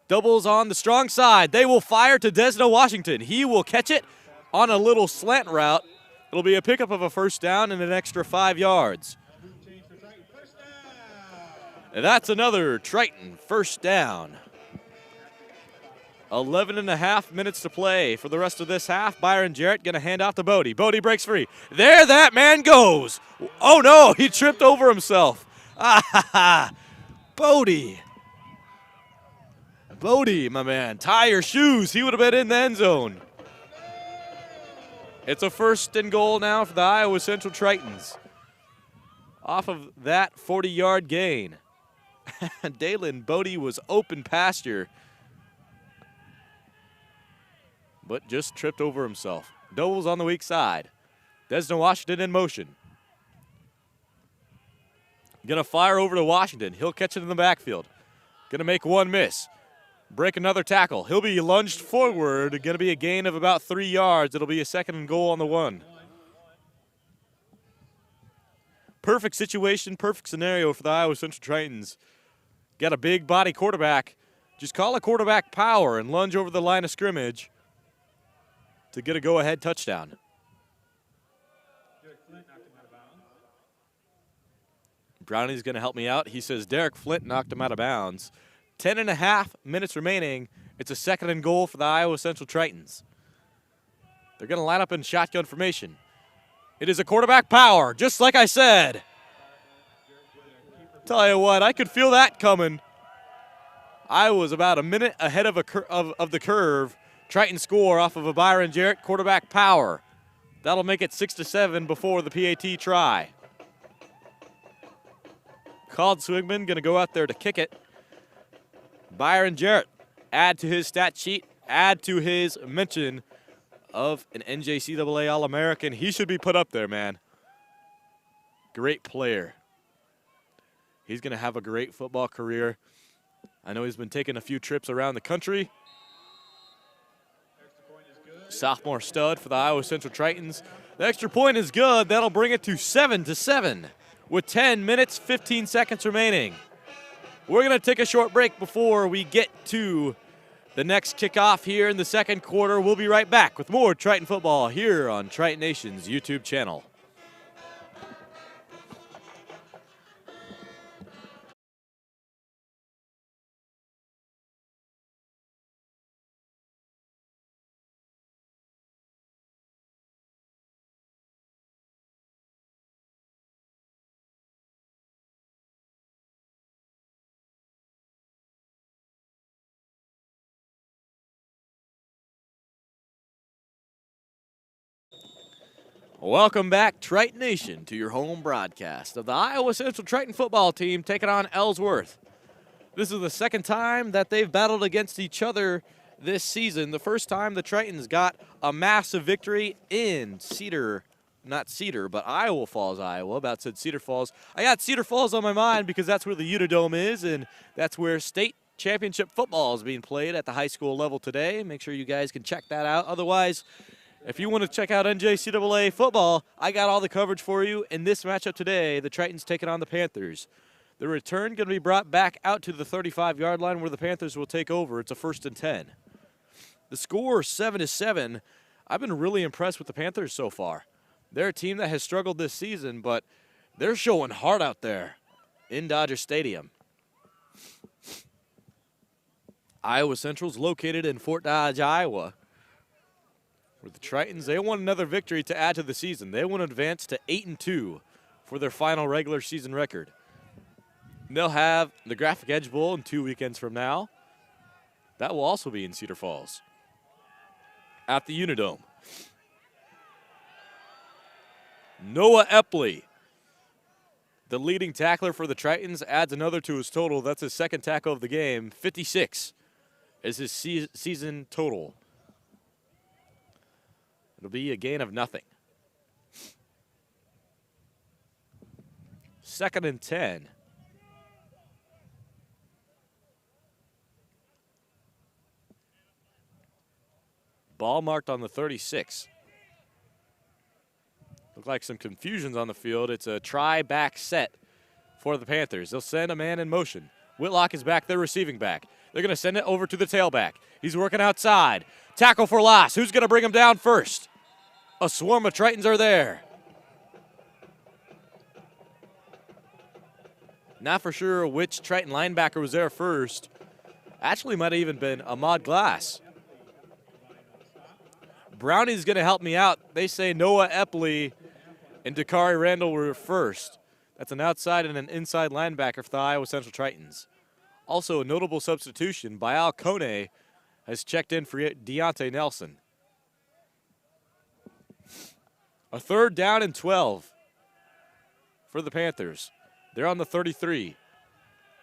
Doubles on the strong side. They will fire to Desno Washington. He will catch it on a little slant route. It'll be a pickup of a 1st down and an extra 5 yards. And that's another Triton 1st down. 11.5 minutes to play for the rest of this half. Byron Jarrett going to hand off to Bodie. Bodie breaks free. There that man goes. Oh, no, he tripped over himself. Bodie. Bodie, my man, tie your shoes. He would have been in the end zone. It's a 1st and goal now for the Iowa Central Tritons. Off of that 40-yard gain. Dalen Bodie was open pasture, but just tripped over himself. Dobles on the weak side. Desna Washington in motion. Gonna fire over to Washington. He'll catch it in the backfield. Gonna make one miss. Break another tackle. He'll be lunged forward. Gonna be a gain of about 3 yards. It'll be a 2nd and goal on the 1. Perfect situation, perfect scenario for the Iowa Central Tritons. Got a big body quarterback. Just call a quarterback power and lunge over the line of scrimmage to get a go-ahead touchdown. Brownie's going to help me out. He says Derek Flint knocked him out of bounds. 10.5 minutes remaining. It's a 2nd and goal for the Iowa Central Tritons. They're going to line up in shotgun formation. It is a quarterback power, just like I said. Tell you what, I could feel that coming. I was about a minute ahead of the curve. Triton score off of a Byron Jarrett quarterback power. That'll make it 6-7 before the PAT try. Called Swigman going to go out there to kick it. Byron Jarrett, add to his stat sheet, add to his mention of an NJCAA All-American. He should be put up there, man. Great player. He's going to have a great football career. I know he's been taking a few trips around the country. Sophomore stud for the Iowa Central Tritons. The extra point is good. That'll bring it to 7-7 with 10 minutes, 15 seconds remaining. We're going to take a short break before we get to the next kickoff here in the 2nd quarter. We'll be right back with more Triton football here on Triton Nation's YouTube channel. Welcome back, Triton Nation, to your home broadcast of the Iowa Central Triton football team taking on Ellsworth. This is the 2nd time that they've battled against each other this season. The first time the Tritons got a massive victory in Iowa Falls, Iowa. About said Cedar Falls. I got Cedar Falls on my mind because that's where the Unidome is, and that's where state championship football is being played at the high school level today. Make sure you guys can check that out. Otherwise, if you want to check out NJCAA football, I got all the coverage for you. In this matchup today, the Tritons taking on the Panthers. The return going to be brought back out to the 35-yard line where the Panthers will take over. It's a 1st and 10. The score 7-7. I've been really impressed with the Panthers so far. They're a team that has struggled this season, but they're showing heart out there in Dodger Stadium. Iowa Central's located in Fort Dodge, Iowa. For the Tritons, they want another victory to add to the season. They want to advance to 8-2 for their final regular season record. They'll have the Graphic Edge Bowl in 2 weekends from now. That will also be in Cedar Falls at the Unidome. Noah Epley, the leading tackler for the Tritons, adds another to his total. That's his 2nd tackle of the game. 56 is his season total. It'll be a gain of nothing. 2nd and 10. Ball marked on the 36. Look like some confusions on the field. It's a try-back set for the Panthers. They'll send a man in motion. Whitlock is back, their receiving back. They're going to send it over to the tailback. He's working outside. Tackle for loss. Who's going to bring him down first? A swarm of Tritons are there. Not for sure which Triton linebacker was there first. Actually, might have even been Ahmad Glass. Brownie's going to help me out. They say Noah Epley and Dakari Randall were first. That's an outside and an inside linebacker for the Iowa Central Tritons. Also, a notable substitution, Bayal Kone has checked in for Deontay Nelson. A 3rd down and 12 for the Panthers. They're on the 33.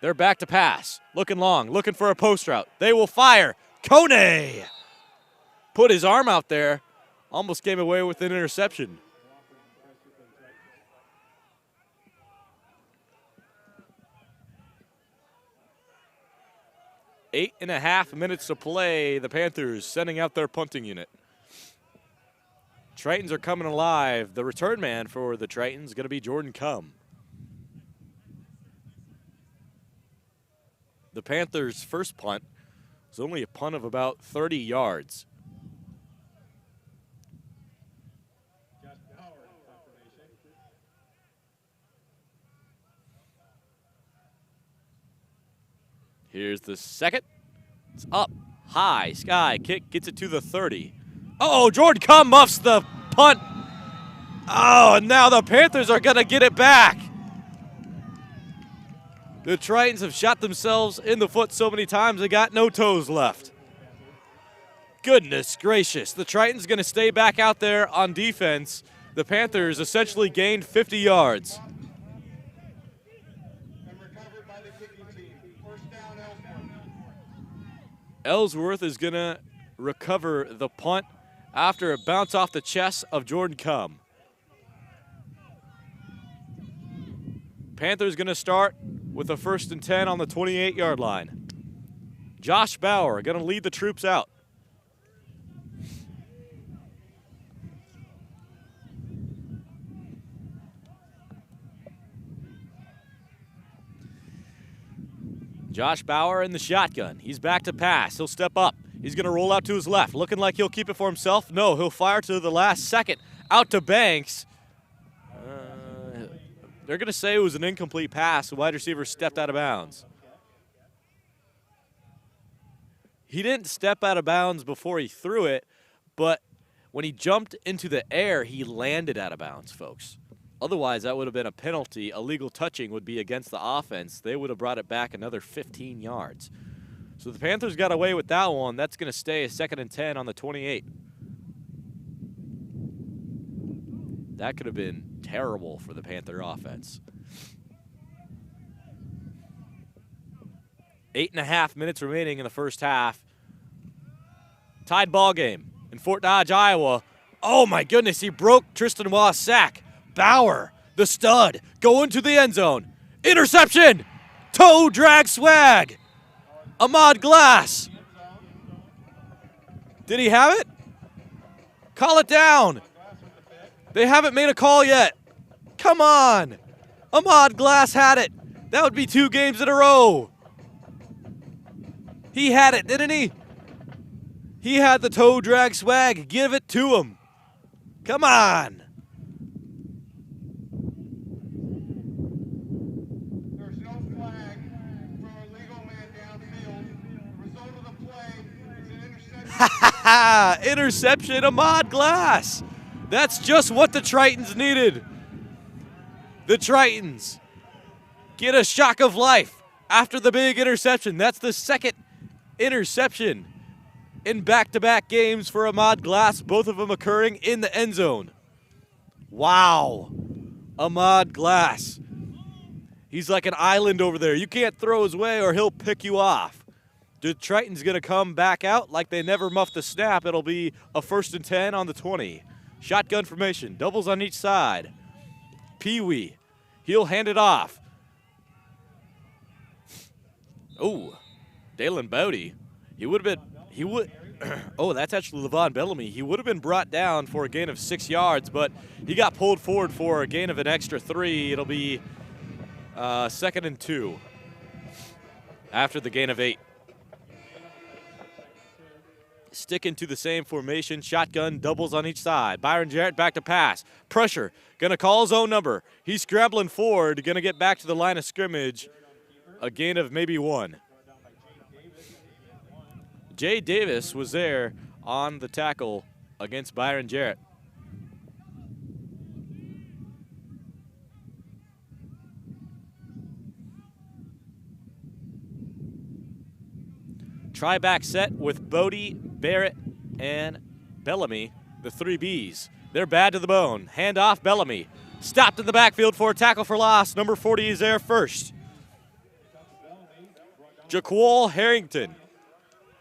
They're back to pass. Looking long, looking for a post route. They will fire. Kone put his arm out there. Almost came away with an interception. Eight and a half minutes to play. The Panthers sending out their punting unit. Tritons are coming alive. The return man for the Tritons is going to be Jordan Cum. The Panthers' first punt was only a punt of about 30 yards. Here's the second. It's up, high, sky, kick, gets it to the 30. Oh, Jordan Cum muffs the punt. Oh, and now the Panthers are going to get it back. The Tritons have shot themselves in the foot so many times they got no toes left. Goodness gracious. The Tritons going to stay back out there on defense. The Panthers essentially gained 50 yards. And recovered by the kicking team. First down, Ellsworth. Ellsworth is going to recover the punt after a bounce off the chest of Jordan Cum. Panthers going to start with a 1st and 10 on the 28-yard line. Josh Bauer going to lead the troops out. Josh Bauer in the shotgun. He's back to pass. He'll step up. He's going to roll out to his left, looking like he'll keep it for himself. No, he'll fire to the last second. Out to Banks. They're going to say it was an incomplete pass. The wide receiver stepped out of bounds. He didn't step out of bounds before he threw it, but when he jumped into the air, he landed out of bounds, folks. Otherwise, that would have been a penalty. Illegal touching would be against the offense. They would have brought it back another 15 yards. So the Panthers got away with that one. That's going to stay a 2nd and 10 on the 28. That could have been terrible for the Panther offense. 8.5 minutes remaining in the first half. Tied ball game in Fort Dodge, Iowa. Oh my goodness, he broke Tristan Wa's sack. Bauer, the stud, going to the end zone. Interception! Toe drag swag! Ahmad Glass. Did he have it? Call it down. They haven't made a call yet. Come on. Ahmad Glass had it. That would be 2 games in a row. He had it, didn't he? He had the toe drag swag. Give it to him. Come on. There's no flag for a legal man downfield. The result of the play is an interception. Interception, Ahmad Glass. That's just what the Tritons needed. The Tritons get a shock of life after the big interception. That's the 2nd interception in back-to-back games for Ahmad Glass, both of them occurring in the end zone. Wow. Ahmad Glass. He's like an island over there. You can't throw his way or he'll pick you off. The Tritons going to come back out like they never muffed the snap. It'll be a 1st and 10 on the 20. Shotgun formation, doubles on each side. Pee-wee, he'll hand it off. Oh, Dalen Bowdy. Oh, that's actually Levon Bellamy. He would have been brought down for a gain of 6 yards, but he got pulled forward for a gain of an extra 3. It'll be 2nd and 2 after the gain of 8. Sticking to the same formation, shotgun, doubles on each side. Byron Jarrett back to pass. Pressure, gonna call his own number. He's scrambling forward, gonna get back to the line of scrimmage. A gain of maybe 1. Jay Davis was there on the tackle against Byron Jarrett. Try back set with Bodie, Barrett, and Bellamy, the 3Bs. They're bad to the bone. Hand off Bellamy. Stopped in the backfield for a tackle for loss. Number 40 is there first. Jaqual Harrington.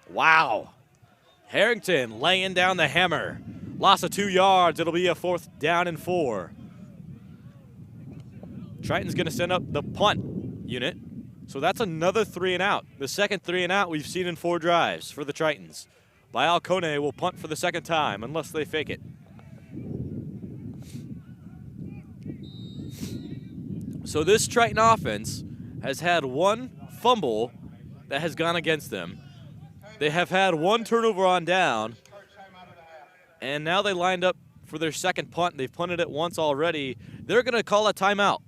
Wow. Harrington laying down the hammer. Loss of 2 yards. It'll be a 4th down and 4. Triton's going to send up the punt unit. So that's another 3 and out. The second 3 and out we've seen in 4 drives for the Tritons. Bayal Kone will punt for the second time unless they fake it. So this Triton offense has had 1 fumble that has gone against them. They have had 1 turnover on down. And now they lined up for their second punt. They've punted it once already. They're going to call a timeout.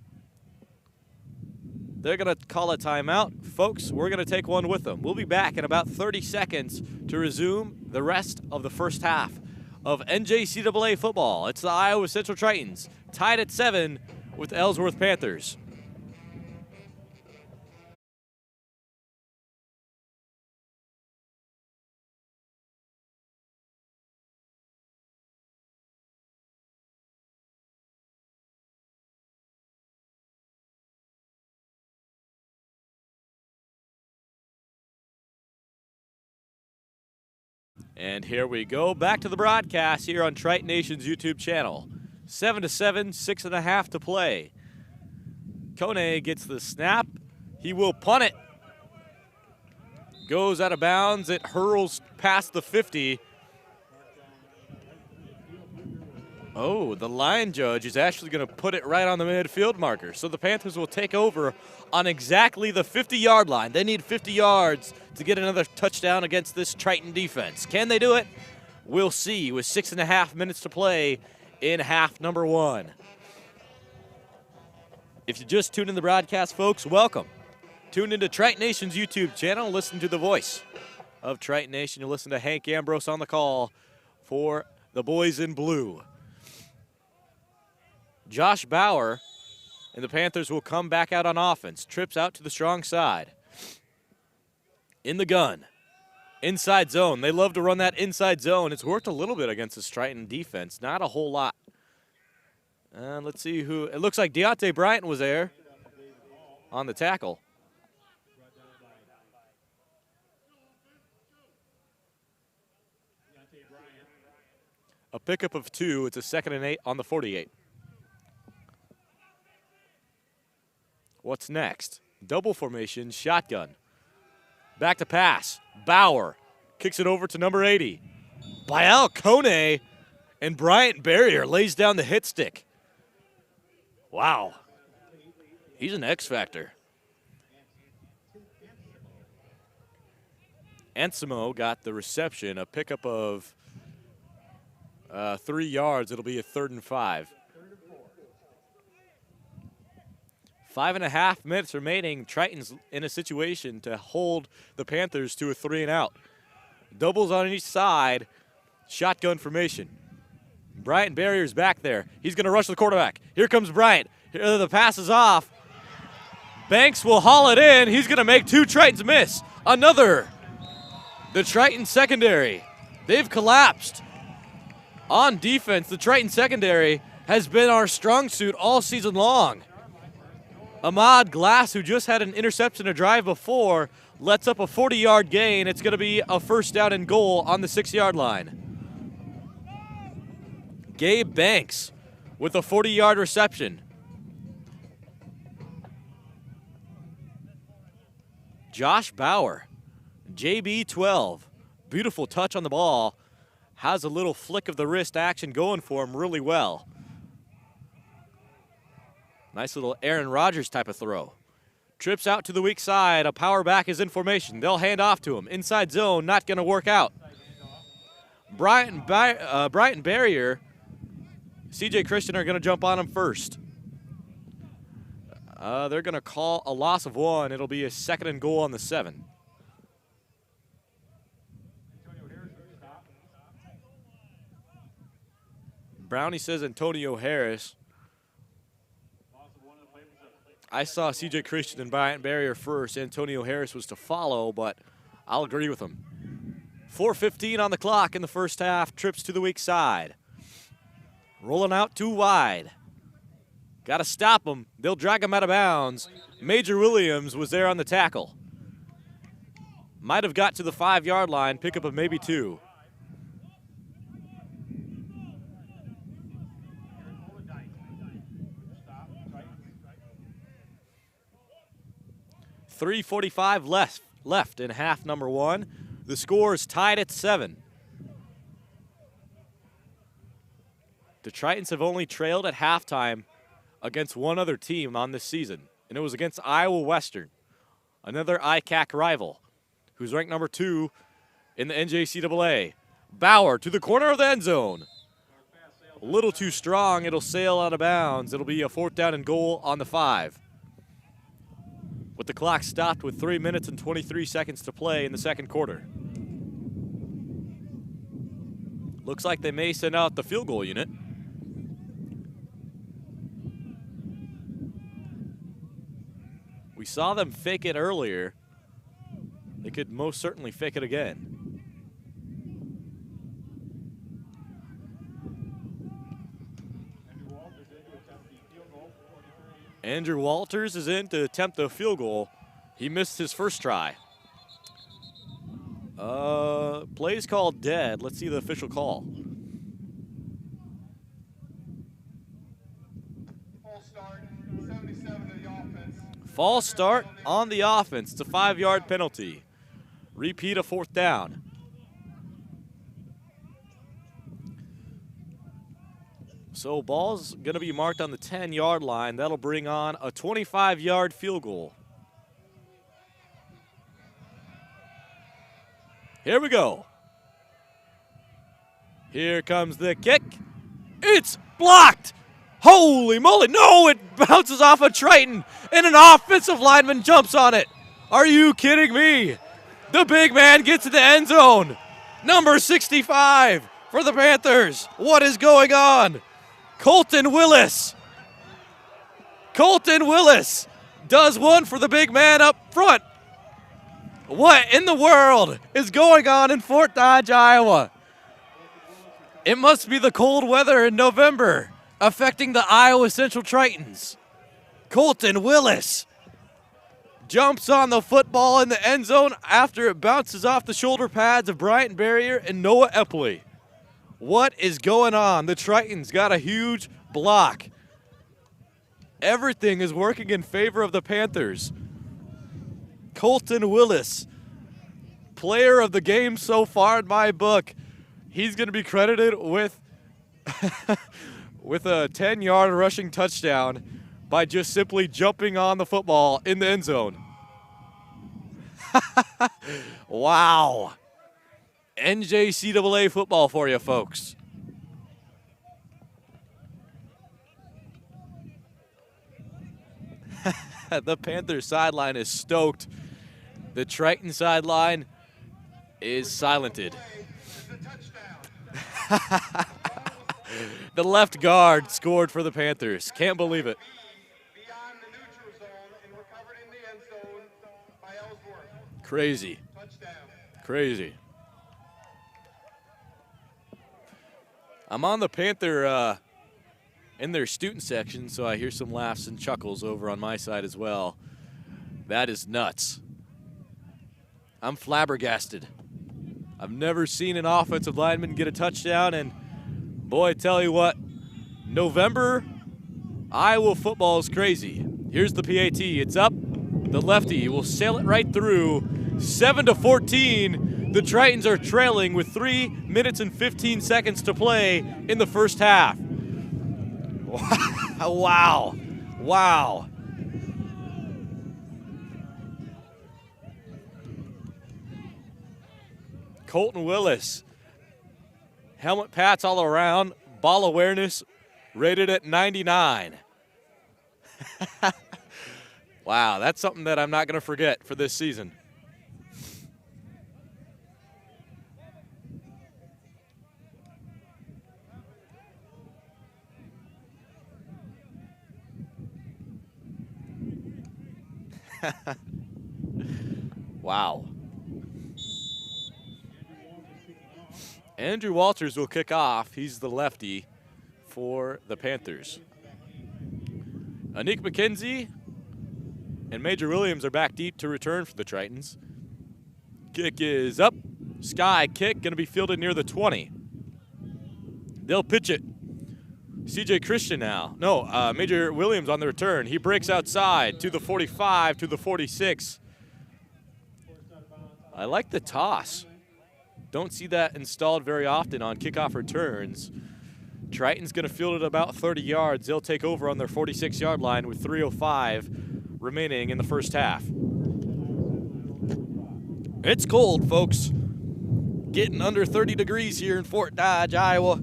They're going to call a timeout. Folks, we're going to take one with them. We'll be back in about 30 seconds to resume the rest of the first half of NJCAA football. It's the Iowa Central Tritons, tied at 7 with Ellsworth Panthers. And here we go, back to the broadcast here on Triton Nation's YouTube channel. 7-7, 6.5 to play. Kone gets the snap. He will punt it. Goes out of bounds. It hurls past the 50. Oh, the line judge is actually going to put it right on the midfield marker. So the Panthers will take over on exactly the 50-yard line. They need 50 yards to get another touchdown against this Triton defense. Can they do it? We'll see with 6.5 minutes to play in half number 1. If you just tuned in the broadcast, folks, welcome. Tune into Triton Nation's YouTube channel. Listen to the voice of Triton Nation. You'll listen to Hank Ambrose on the call for the boys in blue. Josh Bauer and the Panthers will come back out on offense. Trips out to the strong side. In the gun. Inside zone. They love to run that inside zone. It's worked a little bit against this Triton defense. Not a whole lot. Let's see who. It looks like Deontay Bryant was there on the tackle. A pickup of 2. It's a 2nd and 8 on the 48. What's next? Double formation, shotgun. Back to pass. Bauer kicks it over to number 80. Bayal Kone and Bryant Barrier lays down the hit stick. Wow. He's an X factor. Ansimo got the reception, a pickup of 3 yards. It'll be a 3rd and 5. 5.5 minutes remaining. Triton's in a situation to hold the Panthers to a 3 and out. Doubles on each side. Shotgun formation. Bryant Barrier's back there. He's going to rush the quarterback. Here comes Bryant. Here the pass is off. Banks will haul it in. He's going to make 2 Tritons miss. Another. The Triton secondary. They've collapsed. On defense, the Triton secondary has been our strong suit all season long. Ahmad Glass, who just had an interception a drive before, lets up a 40-yard gain. It's going to be a 1st down and goal on the 6-yard line. Gabe Banks with a 40-yard reception. Josh Bauer, JB12, beautiful touch on the ball. Has a little flick of the wrist action going for him really well. Nice little Aaron Rodgers type of throw. Trips out to the weak side. A power back is in formation. They'll hand off to him. Inside zone, not going to work out. Bryant Barrier, CJ Christian are going to jump on him first. They're going to call a loss of 1. It'll be a 2nd and goal on the 7. Brownie says Antonio Harris. I saw C.J. Christian and Bryant Barrier first. Antonio Harris was to follow, but I'll agree with him. 4:15 on the clock in the first half. Trips to the weak side. Rolling out too wide. Got to stop them. They'll drag him out of bounds. Major Williams was there on the tackle. Might have got to the 5-yard line. Pick up a maybe 2. .345 left in half number 1. The score is tied at 7. The Tritons have only trailed at halftime against one other team on this season, and it was against Iowa Western, another ICCC rival, who's ranked number 2 in the NJCAA. Bauer to the corner of the end zone. A little too strong. It'll sail out of bounds. It'll be a 4th down and goal on the 5. With the clock stopped with 3 minutes and 23 seconds to play in the second quarter. Looks like they may send out the field goal unit. We saw them fake it earlier. They could most certainly fake it again. Andrew Walters is in to attempt the field goal. He missed his first try. Play's called dead. Let's see the official call. False start, 77 to the offense. False start on the offense. It's a 5-yard penalty. Repeat a 4th down. So ball's going to be marked on the 10-yard line. That'll bring on a 25-yard field goal. Here we go. Here comes the kick. It's blocked. Holy moly. No, it bounces off a Triton, and an offensive lineman jumps on it. Are you kidding me? The big man gets to the end zone. Number 65 for the Panthers. What is going on? Colton Willis. Colton Willis does one for the big man up front. What in the world is going on in Fort Dodge, Iowa? It must be the cold weather in November affecting the Iowa Central Tritons. Colton Willis jumps on the football in the end zone after it bounces off the shoulder pads of Bryant Barrier and Noah Epley. What is going on? The Tritons got a huge block. Everything is working in favor of the Panthers. Colton Willis, player of the game so far in my book. He's going to be credited with, with a 10-yard rushing touchdown by just simply jumping on the football in the end zone. Wow. NJCAA football for you folks. The Panthers sideline is stoked. The Triton sideline is silented. The left guard scored for the Panthers. Can't believe it. Beyond the neutral zone and recovered in the end zone by Ellsworth. Crazy. Touchdown. Crazy. I'm on the Panther in their student section, so I hear some laughs and chuckles over on my side as well. That is nuts. I'm flabbergasted. I've never seen an offensive lineman get a touchdown, and boy, tell you what, November, Iowa football is crazy. Here's the PAT. It's up. The lefty will sail it right through. 7-14. The Tritons are trailing with 3 minutes and 15 seconds to play in the first half. Wow. Wow. Colton Willis. Helmet pats all around. Ball awareness rated at 99. Wow, that's something that I'm not going to forget for this season. Wow. Andrew Walters will kick off. He's the lefty for the Panthers. Anik McKenzie and Major Williams are back deep to return for the Tritons. Kick is up. Sky kick, going to be fielded near the 20. They'll pitch it. CJ Christian now. No, Major Williams on the return. He breaks outside to the 45, to the 46. I like the toss. Don't see that installed very often on kickoff returns. Triton's going to field it about 30 yards. They'll take over on their 46-yard line with 3:05 remaining in the first half. It's cold, folks. Getting under 30 degrees here in Fort Dodge, Iowa.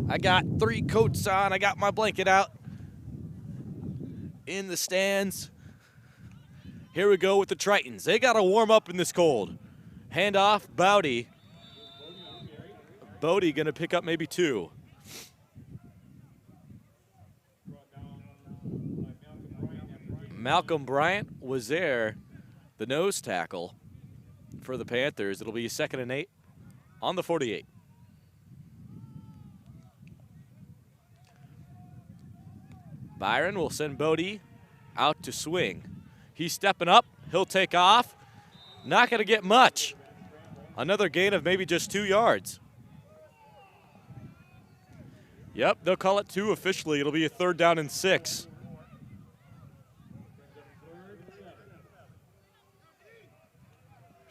I got 3 coats on. I got my blanket out in the stands. Here we go with the Tritons. They got to warm up in this cold. Handoff, Bowdy. Bodie going to pick up maybe 2. Malcolm Bryant was there, the nose tackle for the Panthers. It'll be a 2nd and 8 on the 48. Byron will send Bodie out to swing. He's stepping up. He'll take off. Not going to get much. Another gain of maybe just 2 yards. Yep, they'll call it 2 officially. It'll be a 3rd down and 6.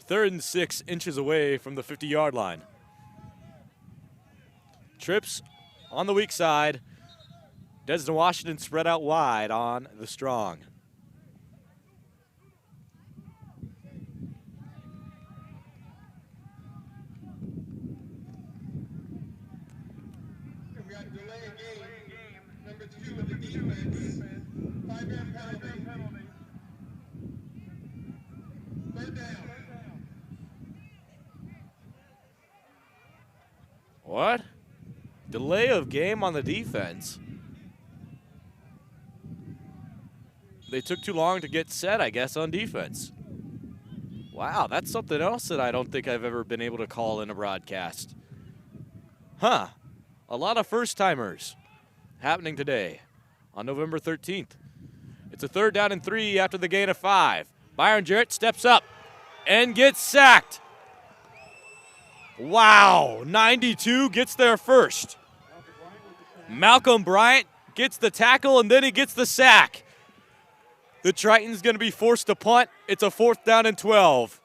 Third and 6 inches away from the 50-yard line. Trips on the weak side. Desmond Washington spread out wide on the strong. We got delay of game. Number 2 of the defense. 5-yard penalty. 3rd down. What? Delay of game on the defense. They took too long to get set, I guess, on defense. Wow, that's something else that I don't think I've ever been able to call in a broadcast. Huh. A lot of first-timers happening today on November 13th. It's a 3rd down and 3 after the gain of 5. Byron Jarrett steps up and gets sacked. Wow, 92 gets there first. Malcolm Bryant gets the tackle, and then he gets the sack. The Tritons going to be forced to punt. It's a 4th down and 12.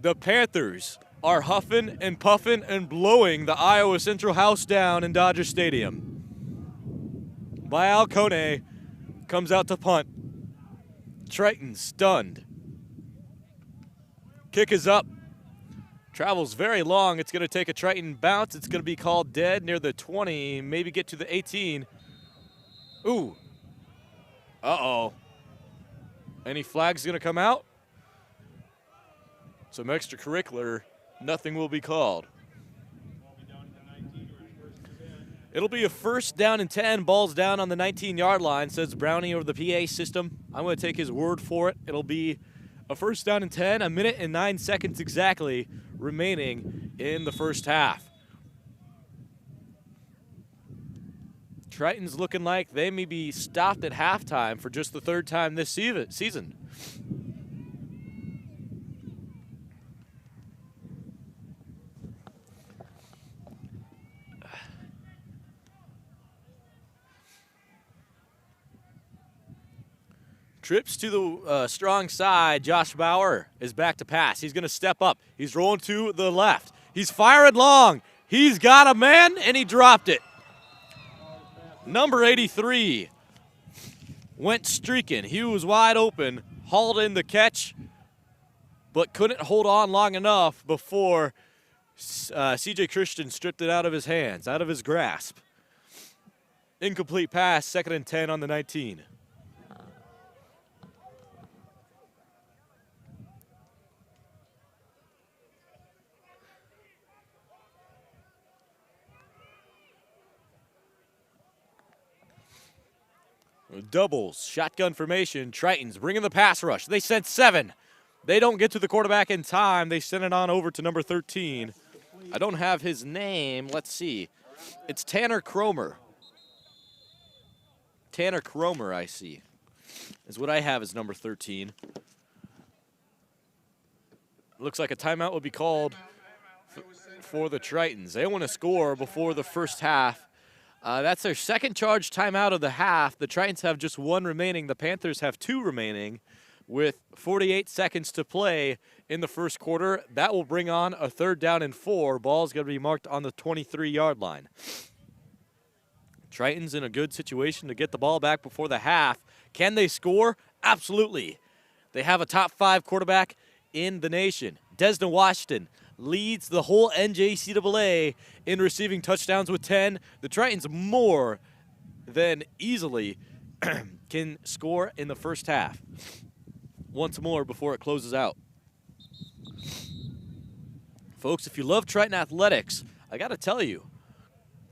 The Panthers are huffing and puffing and blowing the Iowa Central house down in Dodger Stadium. Bayal Kone comes out to punt. Triton stunned. Kick is up. Travels very long. It's going to take a Triton bounce. It's going to be called dead near the 20, maybe get to the 18. Ooh. Uh-oh. Any flags going to come out? Some extracurricular. Nothing will be called. It'll be a 1st down and 10. Ball's down on the 19-yard line, says Brownie over the PA system. I'm going to take his word for it. It'll be a 1st down and 10, 1 minute and 9 seconds exactly remaining in the first half. Tritons looking like they may be stopped at halftime for just the 3rd time this season. Trips to the strong side. Josh Bauer is back to pass. He's going to step up. He's rolling to the left. He's firing long. He's got a man, and he dropped it. Number 83 went streaking. He was wide open, hauled in the catch, but couldn't hold on long enough before CJ Christian stripped it out of his hands, out of his grasp. Incomplete pass, 2nd and 10 on the 19. Doubles, shotgun formation, Tritons bringing the pass rush. They sent 7. They don't get to the quarterback in time. They send it on over to number 13. I don't have his name. Let's see. It's Tanner Cromer. Tanner Cromer, I see, is what I have as number 13. Looks like a timeout will be called for the Tritons. They want to score before the first half. That's their second charge timeout of the half. The Tritons have just 1 remaining. The Panthers have 2 remaining with 48 seconds to play in the first quarter. That will bring on a 3rd down and 4. Ball's going to be marked on the 23-yard line. Tritons in a good situation to get the ball back before the half. Can they score? Absolutely. They have a top 5 quarterback in the nation. Desna Washington leads the whole NJCAA in receiving touchdowns with 10. The Tritons more than easily can score in the first half. Once more before it closes out. Folks, if you love Triton athletics, I got to tell you,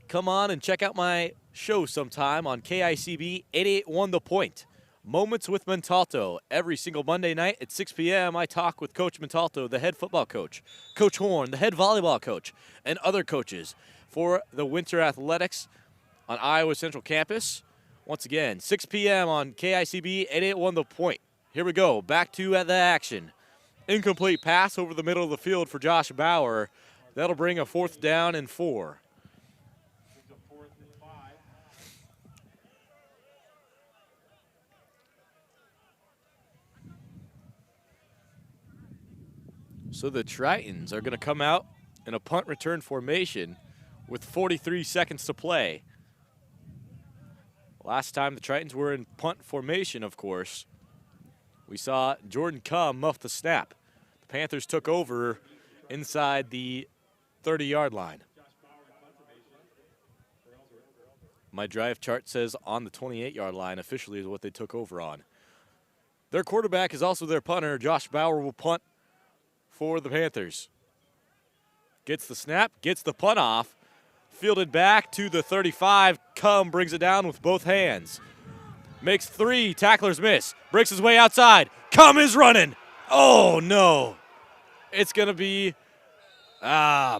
come on and check out my show sometime on KICB 88.1 The Point. Moments with Montalto. Every single Monday night at 6 p.m., I talk with Coach Montalto, the head football coach, Coach Horn, the head volleyball coach, and other coaches for the winter athletics on Iowa Central Campus. Once again, 6 p.m. on KICB 88.1 The Point. Here we go. Back to the action. Incomplete pass over the middle of the field for Josh Bauer. That'll bring a 4th down and 4. So the Tritons are going to come out in a punt return formation with 43 seconds to play. Last time the Tritons were in punt formation, of course, we saw Jordan Cum muff the snap. The Panthers took over inside the 30-yard line. My drive chart says on the 28-yard line officially is what they took over on. Their quarterback is also their punter. Josh Bauer will punt for the Panthers. Gets the snap, gets the punt off, fielded back to the 35. Cum brings it down with both hands. Makes 3, tacklers miss, breaks his way outside. Cum is running. Oh, no. It's going to be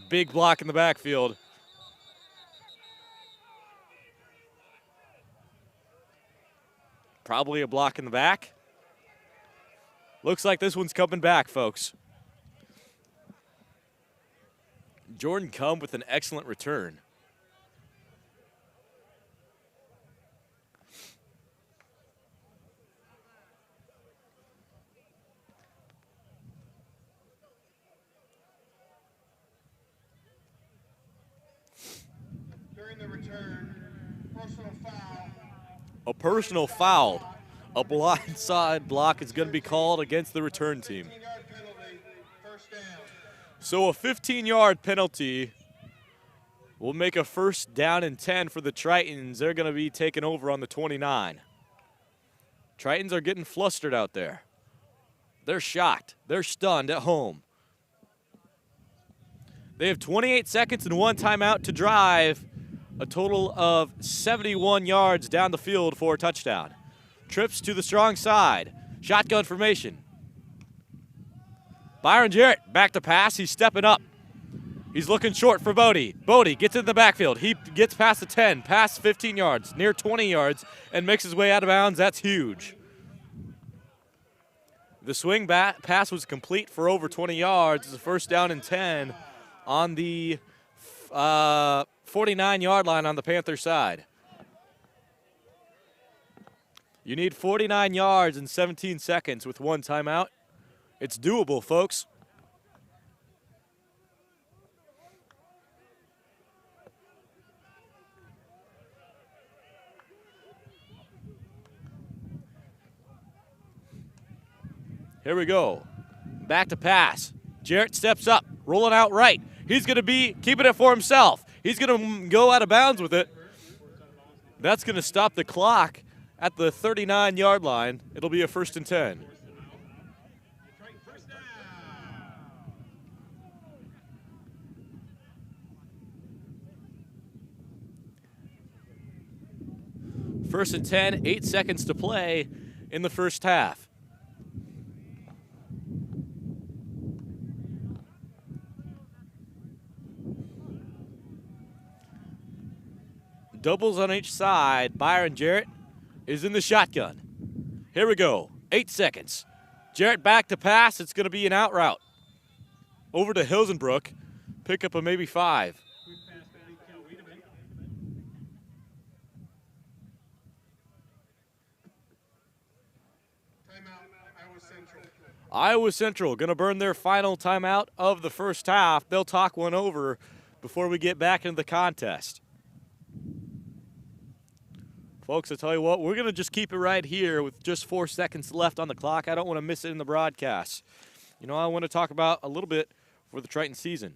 big block in the backfield. Probably a block in the back. Looks like this one's coming back, folks. Jordan Cum with an excellent return. During the return, personal foul. A personal foul. A blindside block is going to be called against the return team. 15-yard penalty, 1st down. So a 15-yard penalty will make a 1st down and 10 for the Tritons. They're going to be taken over on the 29. Tritons are getting flustered out there. They're shocked. They're stunned at home. They have 28 seconds and 1 timeout to drive a total of 71 yards down the field for a touchdown. Trips to the strong side. Shotgun formation. Byron Jarrett back to pass. He's stepping up. He's looking short for Bodie. Bodie gets in the backfield. He gets past the 10, past 15 yards, near 20 yards, and makes his way out of bounds. That's huge. The swing pass was complete for over 20 yards. It's a 1st down and 10 on the 49-yard line on the Panther side. You need 49 yards in 17 seconds with 1 timeout. It's doable, folks. Here we go. Back to pass. Jarrett steps up, rolling out right. He's going to be keeping it for himself. He's going to go out of bounds with it. That's going to stop the clock at the 39-yard line. It'll be a 1st and 10. First and 10, 8 seconds to play in the first half. Doubles on each side. Byron Jarrett is in the shotgun. Here we go. 8 seconds. Jarrett back to pass. It's going to be an out route. Over to Hilsenbrook. Pick up a maybe 5. Iowa Central going to burn their final timeout of the first half. They'll talk one over before we get back into the contest. Folks, I tell you what, we're going to just keep it right here with just 4 seconds left on the clock. I don't want to miss it in the broadcast. You know, I want to talk about a little bit for the Triton season.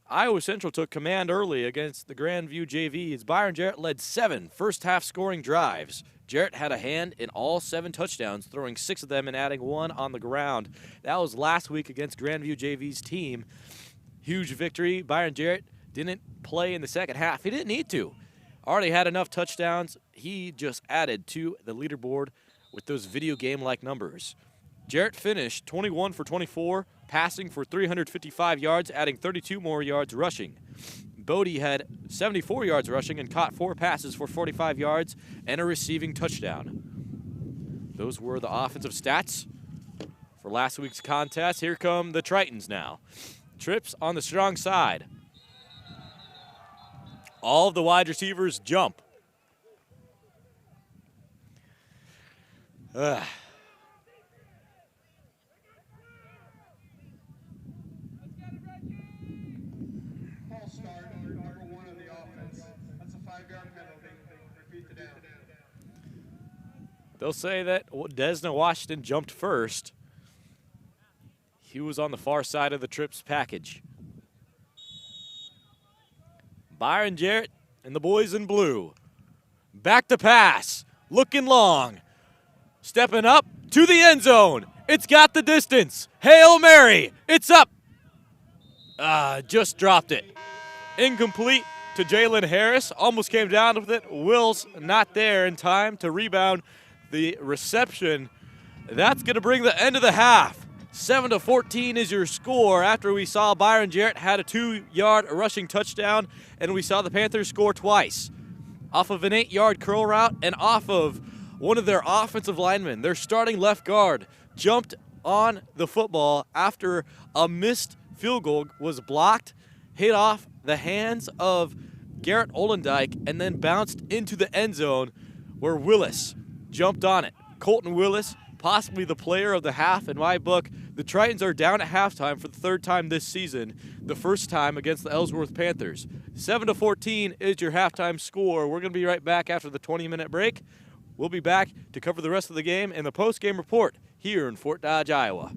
Iowa Central took command early against the Grandview JVs. Byron Jarrett led 7 first-half scoring drives. Jarrett had a hand in all 7 touchdowns, throwing 6 of them and adding 1 on the ground. That was last week against Grandview JV's team. Huge victory. Byron Jarrett didn't play in the second half. He didn't need to. Already had enough touchdowns. He just added to the leaderboard with those video game-like numbers. Jarrett finished 21 for 24, passing for 355 yards, adding 32 more yards rushing. Bodie had 74 yards rushing and caught 4 passes for 45 yards and a receiving touchdown. Those were the offensive stats for last week's contest. Here come the Tritons now. Trips on the strong side. All of the wide receivers jump. False start, number 1 on the offense. That's a 5-yard penalty. Repeat the down. They'll say that Desna Washington jumped first. He was on the far side of the trips package. Byron Jarrett and the boys in blue. Back to pass. Looking long. Stepping up to the end zone. It's got the distance. Hail Mary. It's up. Just dropped it. Incomplete to Jalen Harris. Almost came down with it. Will's not there in time to rebound the reception. That's going to bring the end of the half. 7-14 is your score after we saw Byron Jarrett had a 2-yard rushing touchdown, and we saw the Panthers score twice. Off of an 8-yard curl route and off of one of their offensive linemen. Their starting left guard jumped on the football after a missed field goal was blocked, hit off the hands of Garrett Olendike, and then bounced into the end zone where Willis jumped on it. Colton Willis, possibly the player of the half in my book. The Tritons are down at halftime for the 3rd time this season, the first time against the Ellsworth Panthers. 7-14 is your halftime score. We're going to be right back after the 20-minute break. We'll be back to cover the rest of the game and the post-game report here in Fort Dodge, Iowa.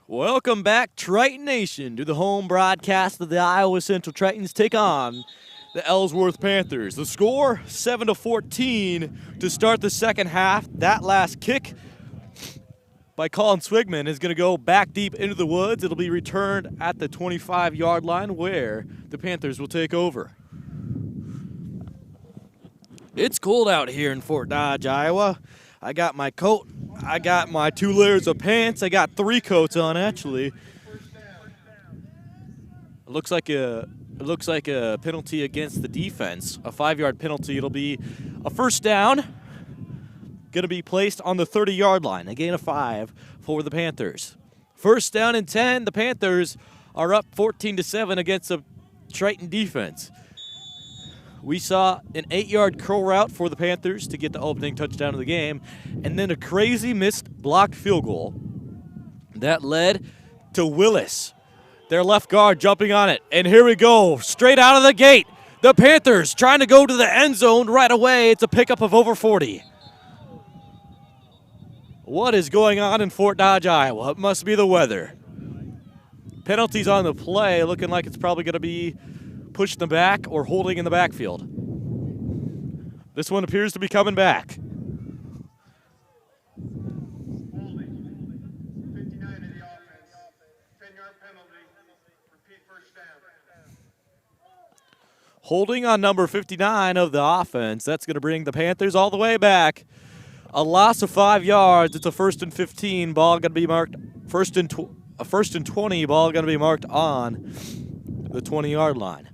Welcome back, Triton Nation, to the home broadcast of the Iowa Central Tritons take on the Ellsworth Panthers. The score, 7-14 to start the second half. That last kick by Colin Swigman is going to go back deep into the woods. It'll be returned at the 25-yard line where the Panthers will take over. It's cold out here in Fort Dodge, Iowa. I got my coat. I got my 2 layers of pants. I got 3 coats on, actually. It looks like a penalty against the defense, a 5-yard penalty. It'll be a first down. Going to be placed on the 30-yard line. A gain of 5 for the Panthers. First down and 10. The Panthers are up 14-7 against the Triton defense. We saw an 8-yard curl route for the Panthers to get the opening touchdown of the game, and then a crazy missed blocked field goal that led to Willis, their left guard, jumping on it. And here we go, straight out of the gate. The Panthers trying to go to the end zone right away. It's a pickup of over 40. What is going on in Fort Dodge, Iowa? It must be the weather. Penalties on the play, looking like it's probably going to be push in the back or holding in the backfield. This one appears to be coming back. Holding. 59 of the offense. 10-yard penalty. Repeat first down. Holding on number 59 of the offense. That's going to bring the Panthers all the way back. A loss of 5 yards. It's a 1st and 15. Ball going to be marked. A 1st and 20. Ball going to be marked on the 20-yard line.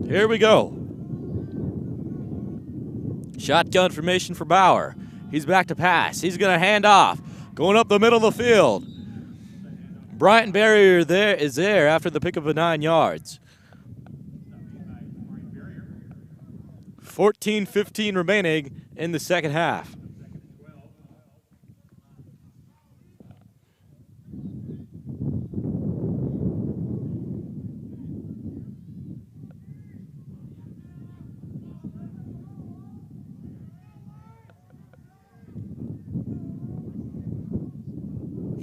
Here we go. Shotgun formation for Bauer. He's back to pass. He's going to hand off. Going up the middle of the field. Bryant Barrier is there after the pickup of 9 yards. 14-15 remaining in the second half.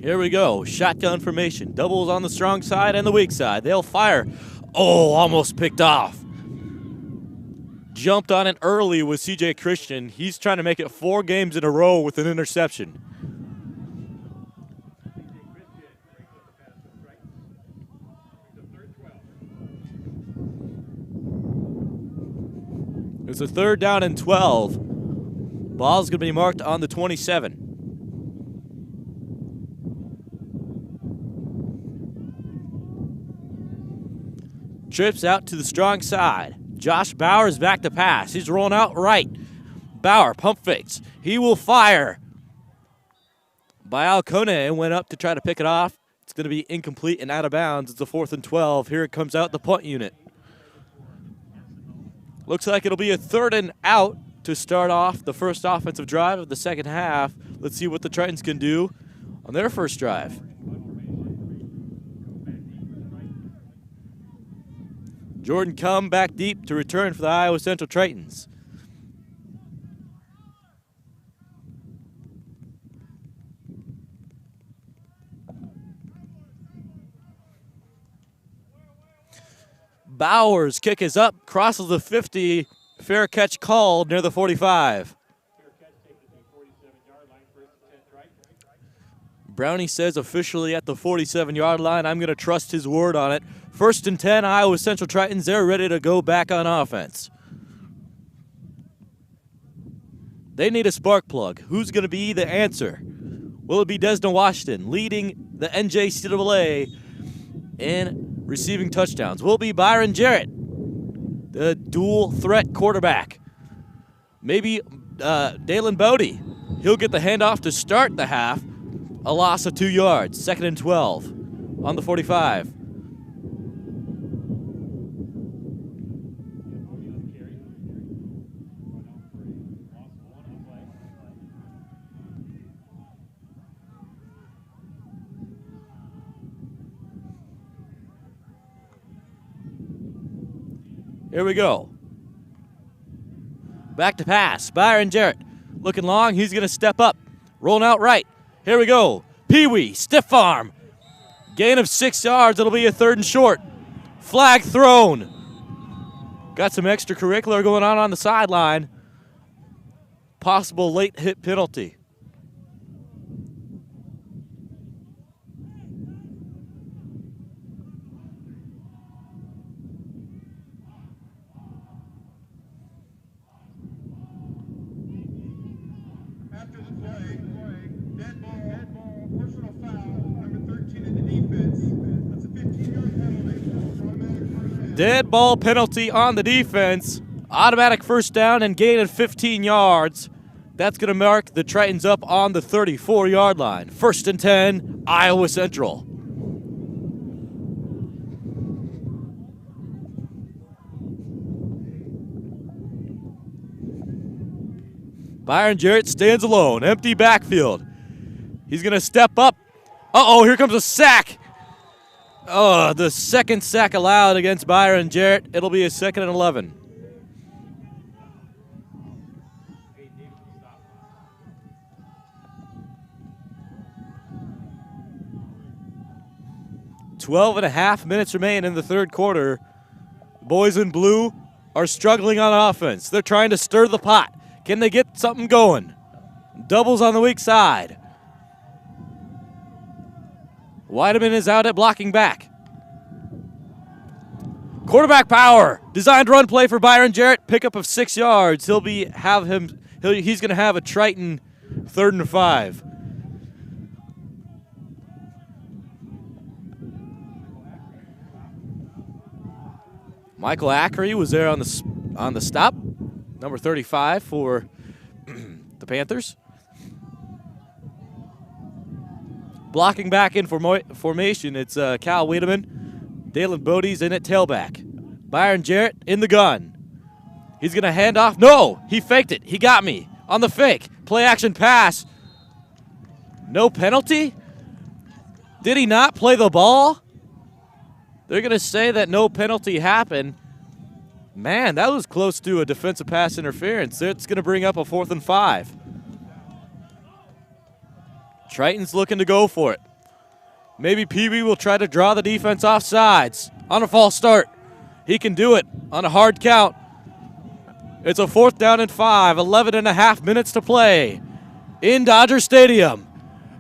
Here we go. Shotgun formation. Doubles on the strong side and the weak side. They'll fire. Oh, almost picked off. Jumped on it early with C.J. Christian. He's trying to make it 4 games in a row with an interception. It's a 3rd down and 12. Ball's going to be marked on the 27. Trips out to the strong side. Josh Bauer is back to pass. He's rolling out right. Bauer pump fakes. He will fire. Bialcone went up to try to pick it off. It's going to be incomplete and out of bounds. It's a 4th and 12. Here it comes out the punt unit. Looks like it'll be a 3rd and out to start off the first offensive drive of the second half. Let's see what the Tritons can do on their first drive. Jordan come back deep to return for the Iowa Central Tritons. Bauer's kick is up, crosses the 50, fair catch called near the 45. Brownie says officially at the 47-yard line. I'm going to trust his word on it. 1st and 10, Iowa Central Tritons. They're ready to go back on offense. They need a spark plug. Who's going to be the answer? Will it be Desna Washington leading the NJCAA in receiving touchdowns? Will it be Byron Jarrett, the dual threat quarterback? Maybe Dalen Bodie. He'll get the handoff to start the half. A loss of 2 yards. 2nd and 12 on the 45. Here we go. Back to pass. Byron Jarrett looking long. He's going to step up. Rolling out right. Here we go. Pee-wee, stiff arm. Gain of 6 yards. It'll be a 3rd and short. Flag thrown. Got some extracurricular going on the sideline. Possible late hit penalty. After the play, dead ball, personal foul, number 13 in the defense. That's a 15-yard penalty. Automatic first down. Dead ball penalty on the defense. Automatic first down and gain of 15 yards. That's going to mark the Tritons up on the 34-yard line. 1st and 10, Iowa Central. Byron Jarrett stands alone. Empty backfield. He's going to step up. Uh-oh, here comes a sack. Oh, the 2nd sack allowed against Byron Jarrett. It'll be a 2nd and 11. Twelve and a half minutes remain in the 3rd quarter. The boys in blue are struggling on offense. They're trying to stir the pot. Can they get something going? Doubles on the weak side. Weideman is out at blocking back. Quarterback power. Designed run play for Byron Jarrett. Pickup of 6 yards. He's going to have a Triton 3rd and 5. Michael Ackery was there on the stop. Number 35 for the Panthers. Blocking back in formation, it's Cal Wiedemann. Dalen Bodie's in at tailback. Byron Jarrett in the gun. He's going to hand off. No, he faked it. He got me on the fake. Play action pass. No penalty? Did he not play the ball? They're going to say that no penalty happened. Man, that was close to a defensive pass interference. It's going to bring up a 4th and 5. Tritons looking to go for it. Maybe Pee-wee will try to draw the defense off sides on a false start. He can do it on a hard count. It's a 4th down and 5, 11 and a half minutes to play in Dodger Stadium.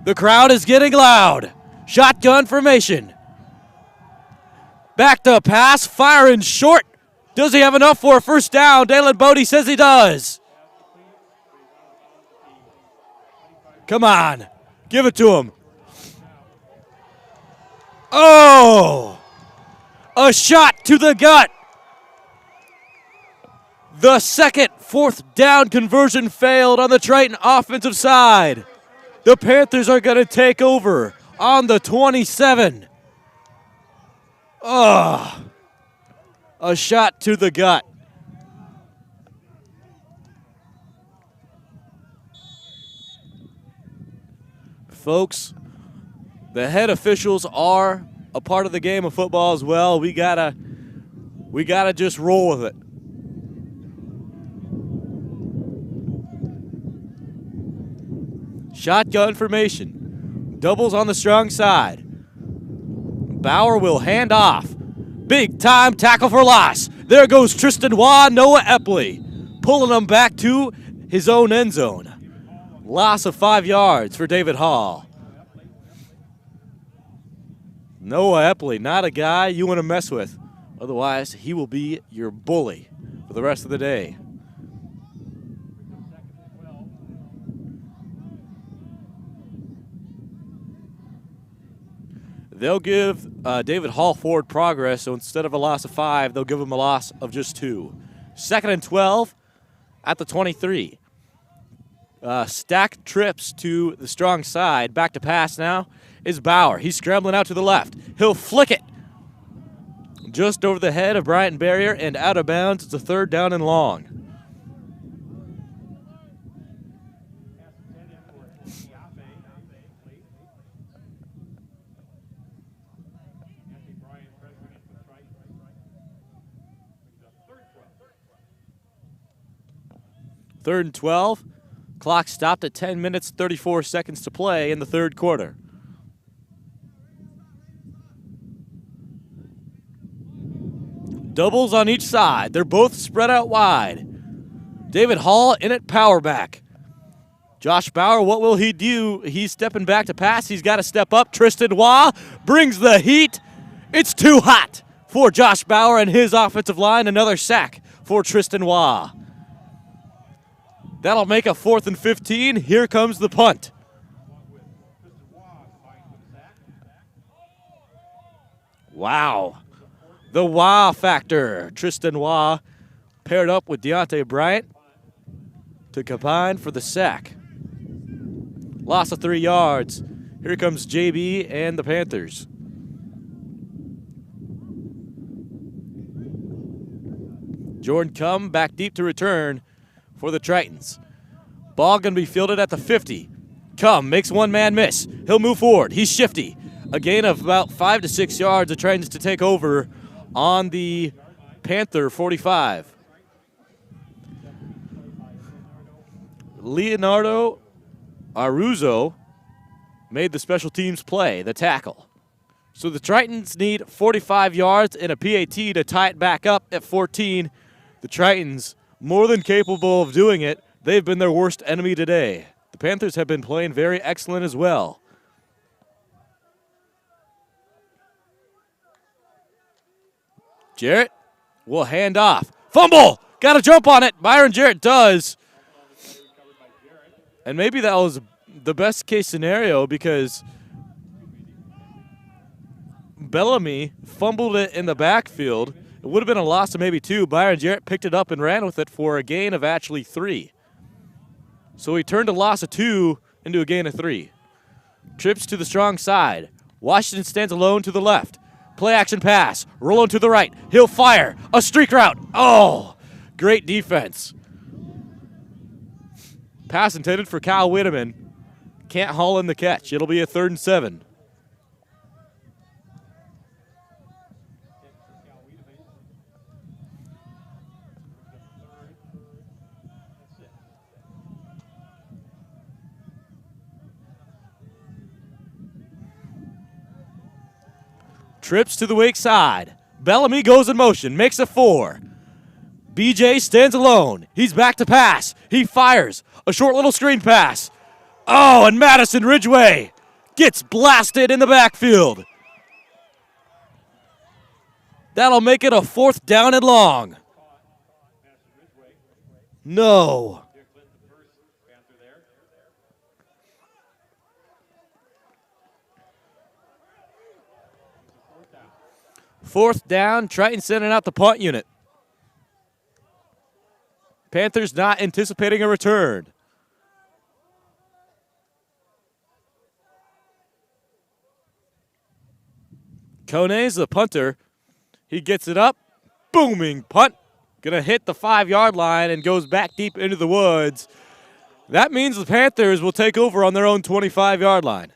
The crowd is getting loud. Shotgun formation. Back to pass, firing short. Does he have enough for a 1st down? Dalen Bodie says he does. Come on, give it to him. Oh, a shot to the gut. The 2nd 4th down conversion failed on the Triton offensive side. The Panthers are going to take over on the 27. Oh, a shot to the gut. Folks, the head officials are a part of the game of football as well. We gotta just roll with it. Shotgun formation. Doubles on the strong side. Bauer will hand off. Big time tackle for loss. There goes Tristan Waugh, Noah Epley, pulling him back to his own end zone. Loss of 5 yards for David Hall. Noah Epley, not a guy you want to mess with. Otherwise, he will be your bully for the rest of the day. They'll give David Hall forward progress, so instead of a loss of 5, they'll give him a loss of just 2. 2nd and 12 at the 23. Stacked trips to the strong side. Back to pass now is Bauer. He's scrambling out to the left. He'll flick it just over the head of Bryant Barrier and out of bounds. It's a 3rd down and long. 3rd and 12. Clock stopped at 10 minutes, 34 seconds to play in the third quarter. Doubles on each side. They're both spread out wide. David Hall in at power back. Josh Bauer, what will he do? He's stepping back to pass. He's got to step up. Tristan Waugh brings the heat. It's too hot for Josh Bauer and his offensive line. Another sack for Tristan Waugh. That'll make a 4th and 15. Here comes the punt. Wow. The Waugh factor. Tristan Waugh paired up with Deontay Bryant to combine for the sack. Loss of 3 yards. Here comes JB and the Panthers. Jordan Cum back deep to return for the Tritons. Ball going to be fielded at the 50. Cum makes one man miss. He'll move forward. He's shifty. A gain of about 5 to 6 yards. The Tritons to take over on the Panther 45. Leonardo Aruzzo made the special teams play, the tackle. So the Tritons need 45 yards and a PAT to tie it back up at 14. The Tritons, more than capable of doing it. They've been their worst enemy today. The Panthers have been playing very excellent as well. Jarrett will hand off. Fumble! Got to jump on it. Byron Jarrett does. And maybe that was the best case scenario because Bellamy fumbled it in the backfield. It would have been a loss of maybe 2. Byron Jarrett picked it up and ran with it for a gain of actually 3. So he turned a loss of 2 into a gain of 3. Trips to the strong side. Washington stands alone to the left. Play action pass. Rolling to the right. He'll fire. A streak route. Oh, great defense. Pass intended for Kyle Whitteman. Can't haul in the catch. It'll be a 3rd and 7. Trips to the weak side. Bellamy goes in motion, makes a 4. BJ stands alone. He's back to pass. He fires. A short little screen pass. Oh, and Madison Ridgway gets blasted in the backfield. That'll make it a 4th down and long. No. 4th down, Triton sending out the punt unit. Panthers not anticipating a return. Kone's the punter. He gets it up. Booming punt. Gonna hit the 5-yard line and goes back deep into the woods. That means the Panthers will take over on their own 25-yard line.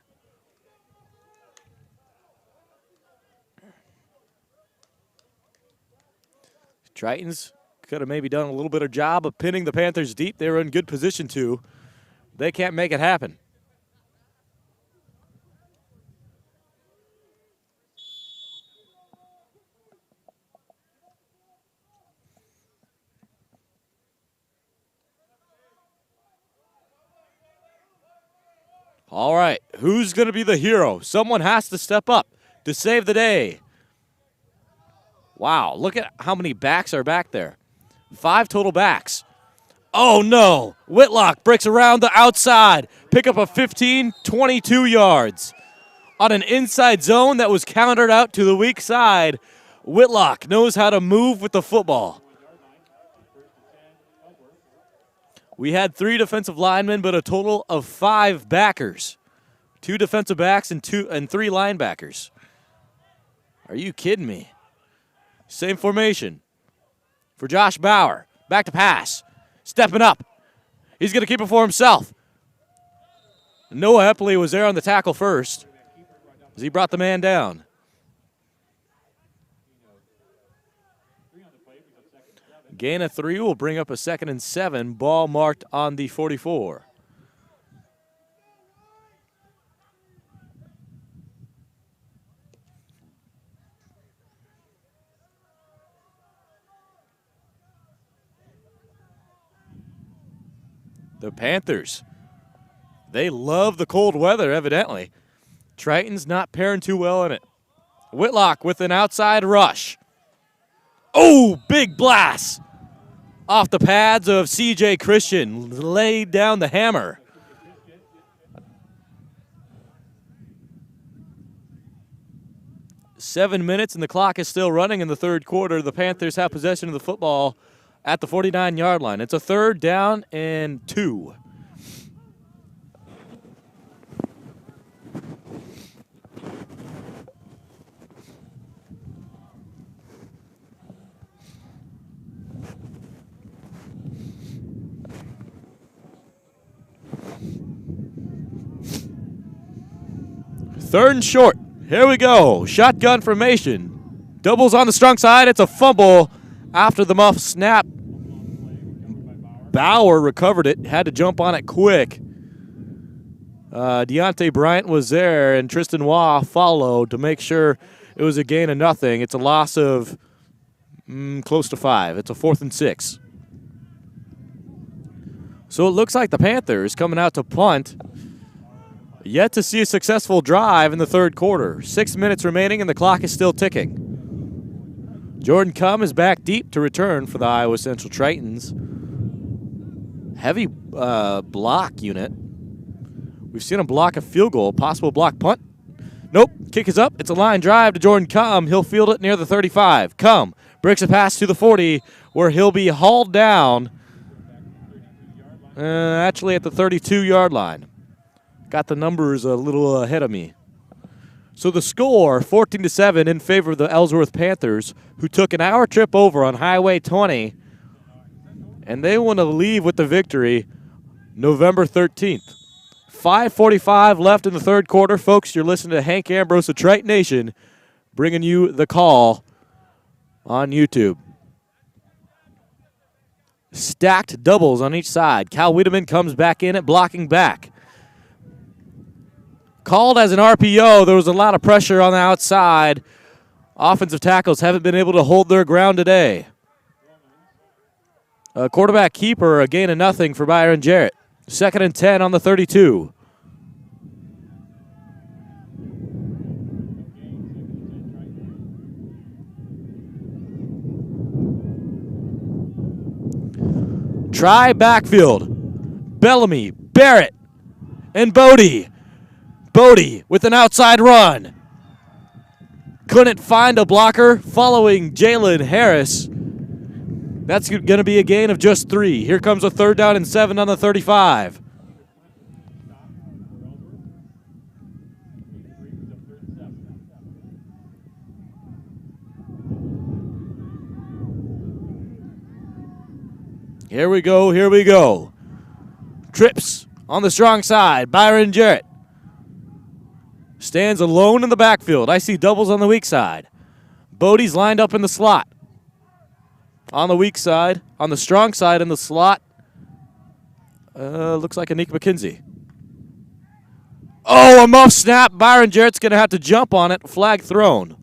Tritons could have maybe done a little bit of job of pinning the Panthers deep. They were in good position to. They can't make it happen. All right, who's going to be the hero? Someone has to step up to save the day. Wow, look at how many backs are back there. 5 total backs. Oh, no. Whitlock breaks around the outside. Pick up a 15, 22 yards. On an inside zone that was countered out to the weak side, Whitlock knows how to move with the football. We had 3 defensive linemen, but a total of 5 backers. 2 defensive backs and 3 linebackers. Are you kidding me? Same formation for Josh Bauer. Back to pass. Stepping up. He's going to keep it for himself. Noah Epley was there on the tackle first as he brought the man down. Gain of 3 will bring up a 2nd and 7. Ball marked on the 44. The Panthers, they love the cold weather, evidently. Tritons not pairing too well in it. Whitlock with an outside rush. Oh, big blast off the pads of C.J. Christian. Laid down the hammer. Seven minutes and the clock is still running in the third quarter. The Panthers have possession of the football at the 49-yard line. It's a 3rd down and 2. Third and short. Here we go. Shotgun formation. Doubles on the strong side. It's a fumble after the muff snap. Bauer recovered it. Had to jump on it quick. Deontay Bryant was there, and Tristan Waugh followed to make sure it was a gain of nothing. It's a loss of close to 5. It's a 4th and 6. So it looks like the Panthers coming out to punt. Yet to see a successful drive in the third quarter. 6 minutes remaining, and the clock is still ticking. Jordan Cum is back deep to return for the Iowa Central Tritons. Heavy block unit. We've seen him block a field goal, possible block punt. Nope, kick is up. It's a line drive to Jordan Cum. He'll field it near the 35. Cum breaks a pass to the 40, where he'll be hauled down actually at the 32-yard line. Got the numbers a little ahead of me. So the score, 14-7 in favor of the Ellsworth Panthers, who took an hour trip over on Highway 20, and they want to leave with the victory November 13th. 5:45 left in the third quarter. Folks, you're listening to Hank Ambrose of Triton Nation, bringing you the call on YouTube. Stacked doubles on each side. Cal Wiedemann comes back in at blocking back. Called as an RPO. There was a lot of pressure on the outside. Offensive tackles haven't been able to hold their ground today. A quarterback keeper, a gain of nothing for Byron Jarrett. 2nd and 10 on the 32. Try backfield. Bellamy, Barrett, and Bodie. Bodie with an outside run. Couldn't find a blocker following Jalen Harris. That's going to be a gain of just 3. Here comes a 3rd down and 7 on the 35. Here we go, here we go. Trips on the strong side. Byron Jarrett stands alone in the backfield. I see doubles on the weak side. Bodie's lined up in the slot. On the weak side, on the strong side in the slot, looks like Anik McKenzie. Oh, a muff snap. Byron Jarrett's going to have to jump on it. Flag thrown.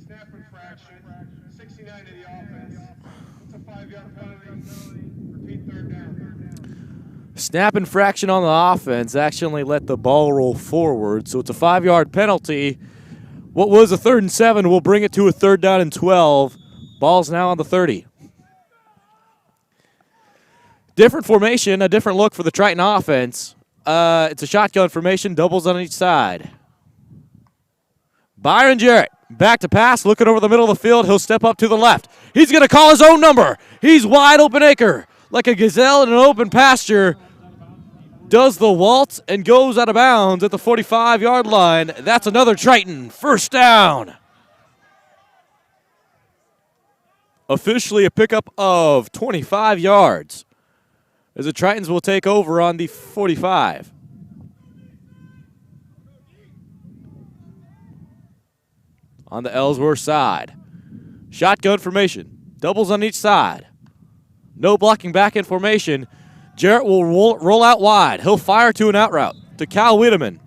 Snap infraction, 69 to the offense. It's a 5-yard penalty. Repeat 3rd down. Snap infraction on the offense actually let the ball roll forward, so it's a 5-yard penalty. What was a 3rd and 7 will bring it to a 3rd down and 12. Ball's now on the 30. Different formation, a different look for the Triton offense. It's a shotgun formation, doubles on each side. Byron Jarrett, back to pass, looking over the middle of the field. He'll step up to the left. He's going to call his own number. He's wide open acre. Like a gazelle in an open pasture. Does the waltz and goes out of bounds at the 45-yard line. That's another Triton. 1st down. Officially a pickup of 25 yards as the Tritons will take over on the 45. on the Ellsworth side. Shotgun formation. Doubles on each side. No blocking back in formation. Jarrett will roll out wide. He'll fire to an out route to Cal Wiedemann.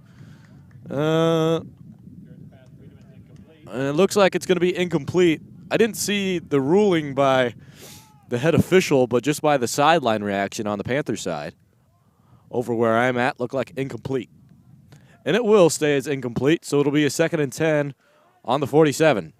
It looks like it's going to be incomplete. I didn't see the ruling by the head official, but just by the sideline reaction on the Panthers side. Over where I'm at, looked like incomplete. And it will stay as incomplete, so it'll be a 2nd and 10 on the 47.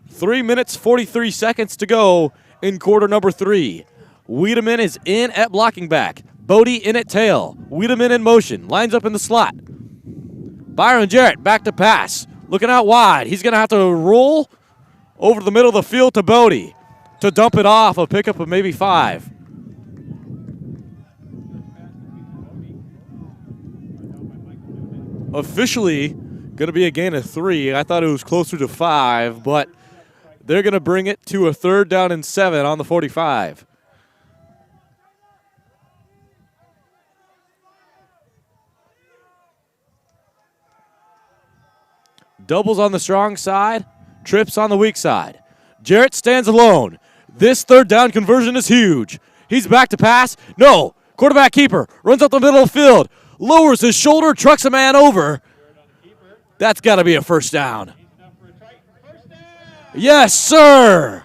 Three minutes, 43 seconds to go in quarter number 3. Wiedemann is in at blocking back. Bodie in at tail. Wiedemann in motion. Lines up in the slot. Byron Jarrett back to pass. Looking out wide. He's going to have to roll over the middle of the field to Bodie to dump it off, a pickup of maybe 5. Officially going to be a gain of 3. I thought it was closer to 5, but they're going to bring it to a 3rd down and 7 on the 45. Doubles on the strong side, trips on the weak side. Jarrett stands alone. This 3rd down conversion is huge. He's back to pass. No. Quarterback keeper runs up the middle of the field, lowers his shoulder, trucks a man over. That's got to be a 1st down. Yes, sir.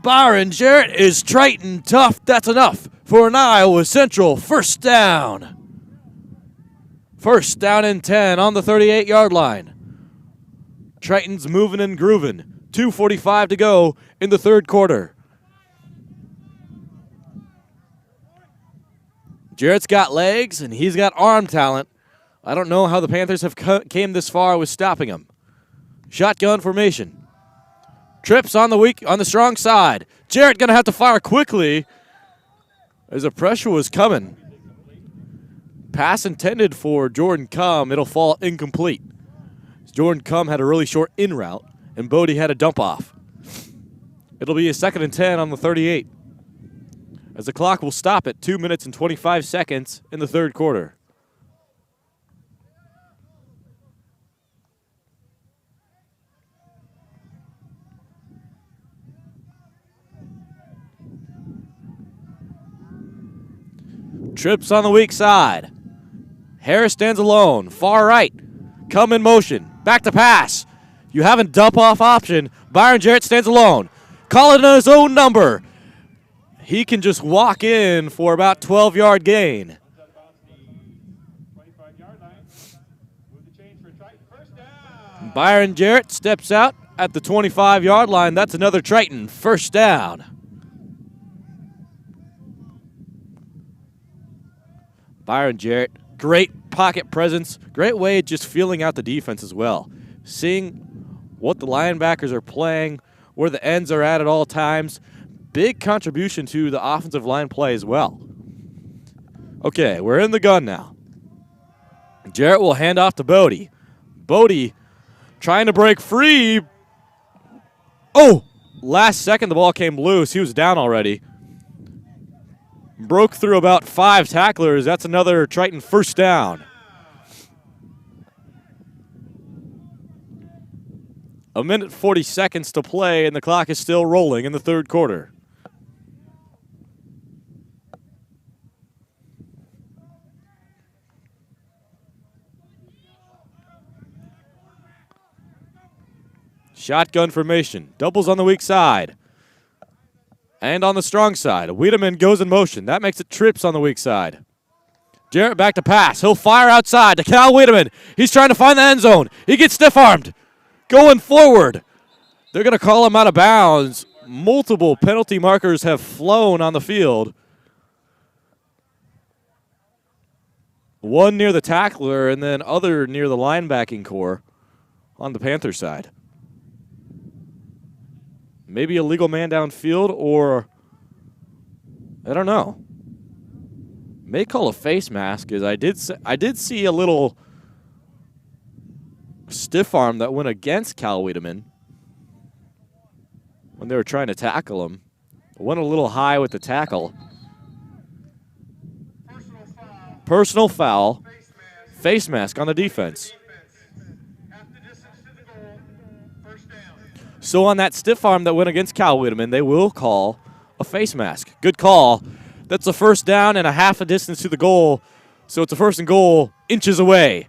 Byron Jarrett is Triton tough. That's enough for an Iowa Central 1st down. 1st down and 10 on the 38-yard line. Tritons moving and grooving. 2:45 to go in the 3rd quarter. Jarrett's got legs and he's got arm talent. I don't know how the Panthers have came this far with stopping him. Shotgun formation. Trips on the strong side. Jarrett going to have to fire quickly as the pressure was coming. Pass intended for Jordan Cum. It'll fall incomplete. Jordan Cum had a really short in route, and Bodie had a dump off. It'll be a 2nd and 10 on the 38. As the clock will stop at 2 minutes and 25 seconds in the 3rd quarter. Trips on the weak side. Harris stands alone. Far right. Come in motion. Back to pass. You have a dump off option. Byron Jarrett stands alone. Calling on his own number. He can just walk in for about 12-yard gain. Byron Jarrett steps out at the 25-yard line. That's another Triton 1st down. Byron Jarrett, great pocket presence, great way of just feeling out the defense as well. Seeing what the linebackers are playing, where the ends are at all times. Big contribution to the offensive line play as well. Okay, we're in the gun now. Jarrett will hand off to Bodie. Bodie trying to break free. Oh, last second the ball came loose. He was down already. Broke through about 5 tacklers. That's another Triton 1st down. A minute 40 seconds to play, and the clock is still rolling in the 3rd quarter. Shotgun formation. Doubles on the weak side. And on the strong side, Wiedemann goes in motion. That makes it trips on the weak side. Jarrett back to pass. He'll fire outside to Cal Wiedemann. He's trying to find the end zone. He gets stiff-armed. Going forward. They're going to call him out of bounds. Multiple penalty markers have flown on the field. One near the tackler and then other near the linebacking core on the Panther side. Maybe a legal man downfield, or I don't know. May call a face mask, as I did see a little stiff arm that went against Cal Wiedemann when they were trying to tackle him. Went a little high with the tackle. Personal foul. face mask on the defense. Half the distance to the goal. First down. So on that stiff arm that went against Cal Whitman, they will call a face mask. Good call. That's a first down and a half a distance to the goal. So it's a first and goal, inches away.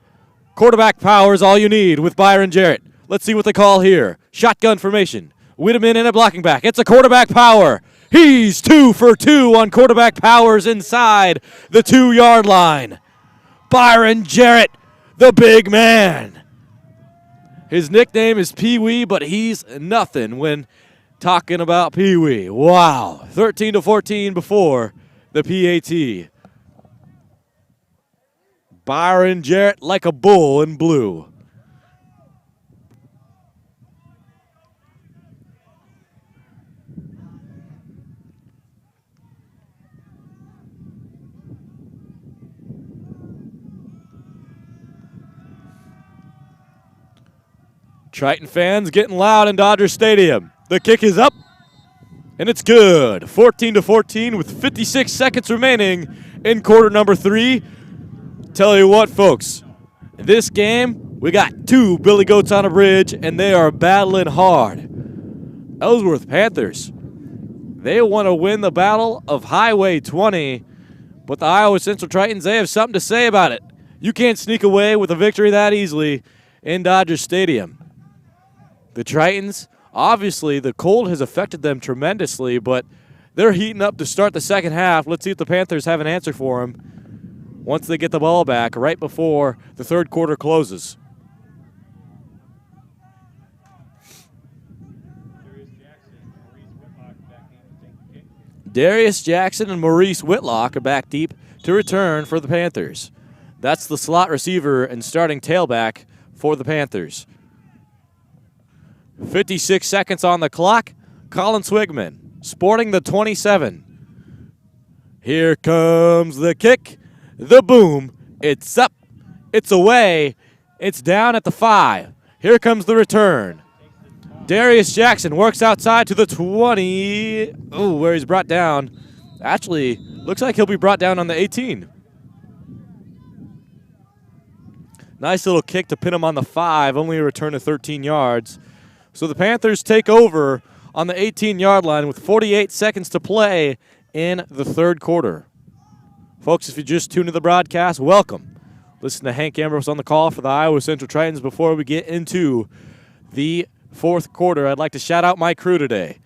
Quarterback power is all you need with Byron Jarrett. Let's see what they call here. Shotgun formation. Whitman in a blocking back. It's a quarterback power. He's 2 for 2 on quarterback powers inside the 2-yard line. Byron Jarrett, the big man. His nickname is Pee Wee, but he's nothing when talking about Pee Wee. Wow. 13-14 before the PAT. Byron Jarrett like a bull in blue. Triton fans getting loud in Dodger Stadium. The kick is up, and it's good. 14-14 with 56 seconds remaining in quarter number 3. Tell you what, folks, this game, we got 2 Billy Goats on a bridge, and they are battling hard. Ellsworth Panthers, they want to win the battle of Highway 20, but the Iowa Central Tritons, they have something to say about it. You can't sneak away with a victory that easily in Dodger Stadium. The Tritons, obviously, the cold has affected them tremendously, but they're heating up to start the second half. Let's see if the Panthers have an answer for them once they get the ball back right before the third quarter closes. Darius Jackson and Maurice Whitlock are back deep to return for the Panthers. That's the slot receiver and starting tailback for the Panthers. 56 seconds on the clock. Colin Swigman sporting the 27. Here comes the kick. The boom. It's up. It's away. It's down at the 5. Here comes the return. Darius Jackson works outside to the 20. Oh, where he's brought down. Actually, looks like he'll be brought down on the 18. Nice little kick to pin him on the 5. Only a return of 13 yards. So the Panthers take over on the 18-yard line with 48 seconds to play in the third quarter. Folks, if you just tuned to the broadcast, welcome. Listen to Hank Ambrose on the call for the Iowa Central Tritons before we get into the fourth quarter. I'd like to shout out my crew today.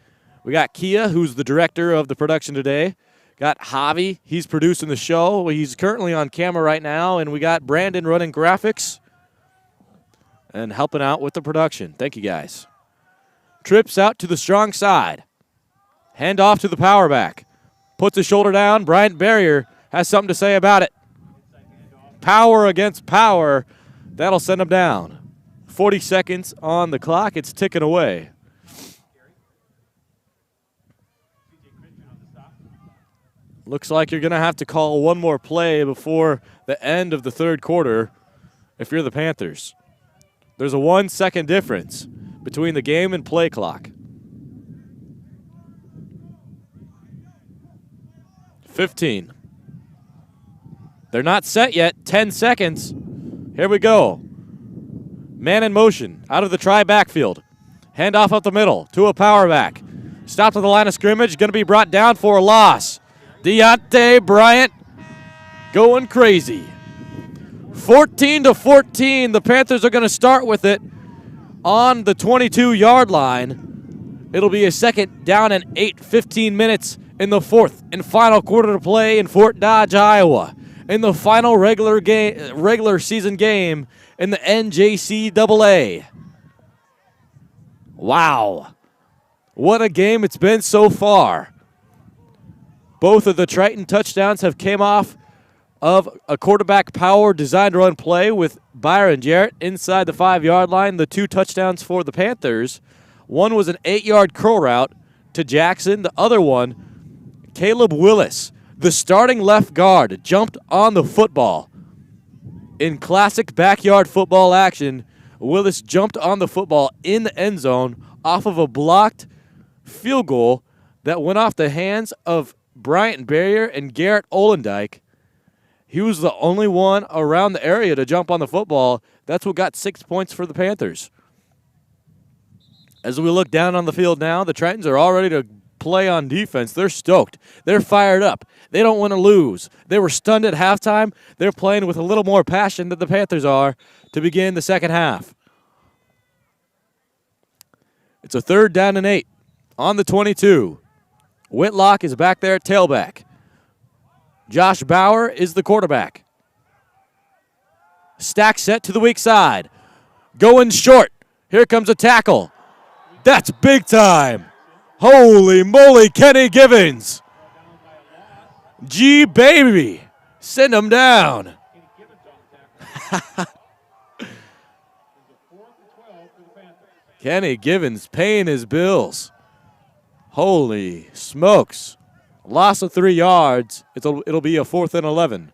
We got Kia, who's the director of the production today. Got Javi, he's producing the show. He's currently on camera right now. And we got Brandon running graphics and helping out with the production. Thank you, guys. Trips out to the strong side. Hand off to the power back. Puts his shoulder down. Bryant Barrier has something to say about it. Power against power. That'll send him down. 40 seconds on the clock. It's ticking away. Looks like you're going to have to call one more play before the end of the third quarter if you're the Panthers. There's a 1-second difference between the game and play clock. 15. They're not set yet. 10 seconds. Here we go. Man in motion out of the try backfield. Handoff up the middle to a power back. Stopped at the line of scrimmage. Going to be brought down for a loss. Deontay Bryant going crazy. 14-14. The Panthers are going to start with it on the 22-yard line. It'll be a second down and 15 minutes in the fourth and final quarter to play in Fort Dodge, Iowa. In the final regular season game in the NJCAA. Wow. What a game it's been so far. Both of the Triton touchdowns have came off of a quarterback power designed run play with Byron Jarrett inside the 5-yard line. The 2 touchdowns for the Panthers. One was an 8-yard curl route to Jackson. The other one, Caleb Willis, the starting left guard, jumped on the football. In classic backyard football action, Willis jumped on the football in the end zone off of a blocked field goal that went off the hands of Bryant Barrier and Garrett Olendike. He was the only one around the area to jump on the football. That's what got 6 points for the Panthers. As we look down on the field now, the Tritons are all ready to play on defense. They're stoked. They're fired up. They don't want to lose. They were stunned at halftime. They're playing with a little more passion than the Panthers are to begin the second half. It's a 3rd down and 8 on the 22. Whitlock is back there at tailback. Josh Bauer is the quarterback. Stack set to the weak side. Going short. Here comes a tackle. That's big time. Holy moly, Kenny Givens. G baby. Send him down. Kenny Givens paying his bills. Holy smokes. Loss of 3 yards. It'll be a 4th and 11.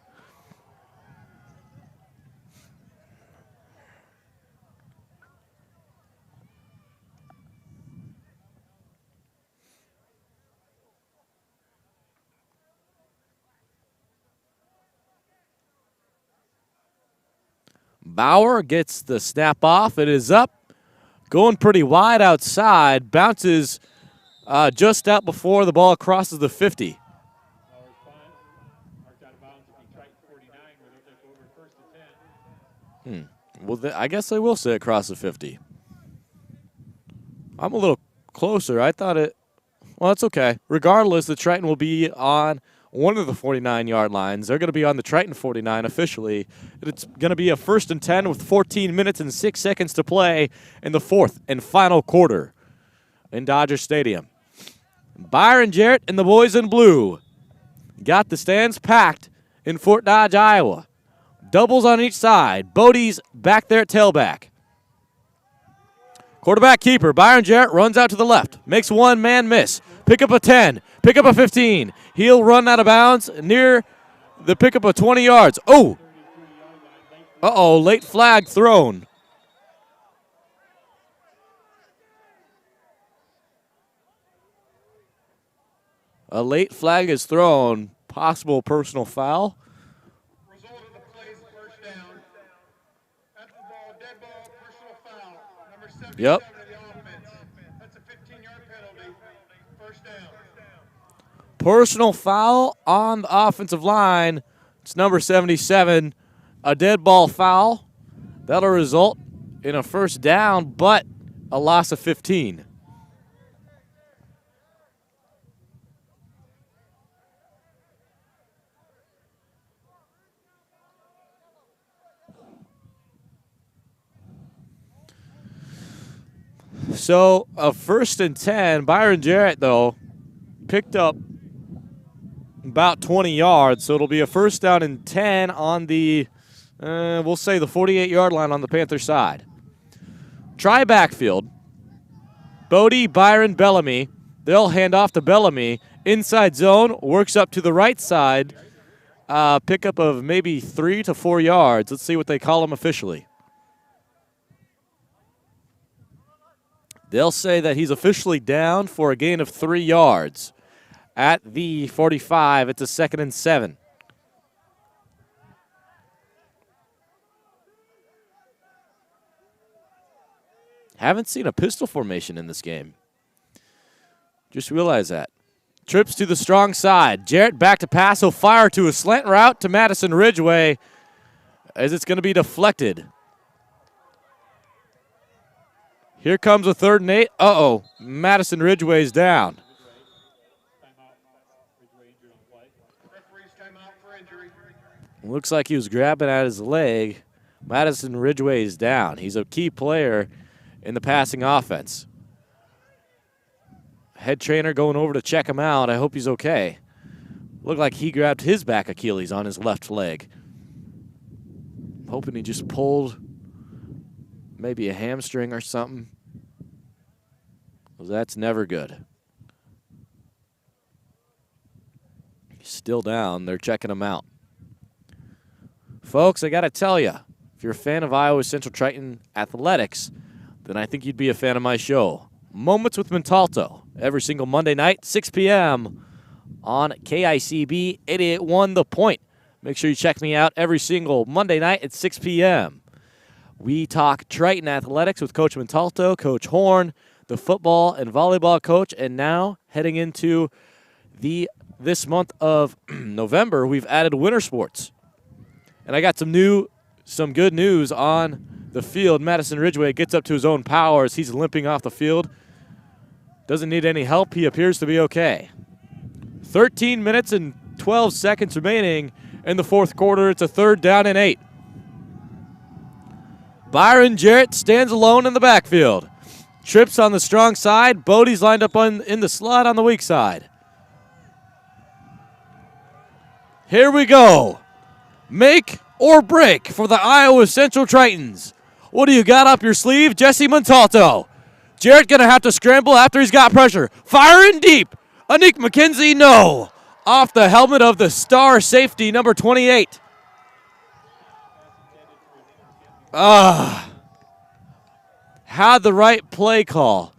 Bauer gets the snap off. It is up. Going pretty wide outside. Bounces just out before the ball crosses the 50. Well, I guess I will say it crossed the 50. I'm a little closer. I thought it. Well, it's okay. Regardless, the Triton will be on one of the 49-yard lines. They're going to be on the Triton 49 officially. It's going to be a 1st and 10 with 14 minutes and 6 seconds to play in the 4th and final quarter in Dodger Stadium. Byron Jarrett and the boys in blue got the stands packed in Fort Dodge, Iowa. Doubles on each side. Bodie's back there at tailback. Quarterback keeper, Byron Jarrett runs out to the left. Makes one man miss. Pick up a 10. Pick up a 15. He'll run out of bounds near the pickup of 20 yards. Oh! Uh-oh, late flag thrown. A late flag is thrown. Possible personal foul. Result of the play is 1st down. At the ball, dead ball, personal foul. Number 77 Yep. of the offense. That's a 15-yard penalty. 1st down. Personal foul on the offensive line. It's number 77. A dead ball foul. That'll result in a 1st down, but a loss of 15. So a 1st and 10. Byron Jarrett, though, picked up about 20 yards. So it'll be a 1st down and 10 on the, we'll say the 48-yard line on the Panther side. Try backfield. Bodie, Byron, Bellamy. They'll hand off to Bellamy. Inside zone, works up to the right side. Pickup of maybe 3 to 4 yards. Let's see what they call him officially. They'll say that he's officially down for a gain of 3 yards. At the 45, it's a 2nd and 7. Haven't seen a pistol formation in this game. Just realize that. Trips to the strong side. Jarrett back to pass. He'll fire to a slant route to Madison Ridgeway as it's going to be deflected. Here comes a 3rd and 8. Uh-oh. Madison Ridgeway's down. Looks like he was grabbing at his leg. Madison Ridgeway is down. He's a key player in the passing offense. Head trainer going over to check him out. I hope he's okay. Looked like he grabbed his back Achilles on his left leg. I'm hoping he just pulled maybe a hamstring or something. Well, that's never good. He's still down. They're checking him out. Folks, I got to tell you, if you're a fan of Iowa Central Triton athletics, then I think you'd be a fan of my show. Moments with Montalto, every single Monday night, 6 p.m. on KICB 88.1 The Point. Make sure you check me out every single Monday night at 6 p.m. We talk Triton athletics with Coach Montalto, Coach Horn, the football and volleyball coach, and now heading into this month of November, we've added winter sports. And I got some good news on the field. Madison Ridgway gets up to his own power as he's limping off the field. Doesn't need any help. He appears to be okay. 13 minutes and 12 seconds remaining in the fourth quarter. It's a 3rd down and 8. Byron Jarrett stands alone in the backfield. Trips on the strong side. Bodie's lined up in the slot on the weak side. Here we go. Make or break for the Iowa Central Tritons. What do you got up your sleeve? Jesse Montalto. Jarrett going to have to scramble after he's got pressure. Firing deep. Anik McKenzie, no. Off the helmet of the star safety, number 28. Had the right play call.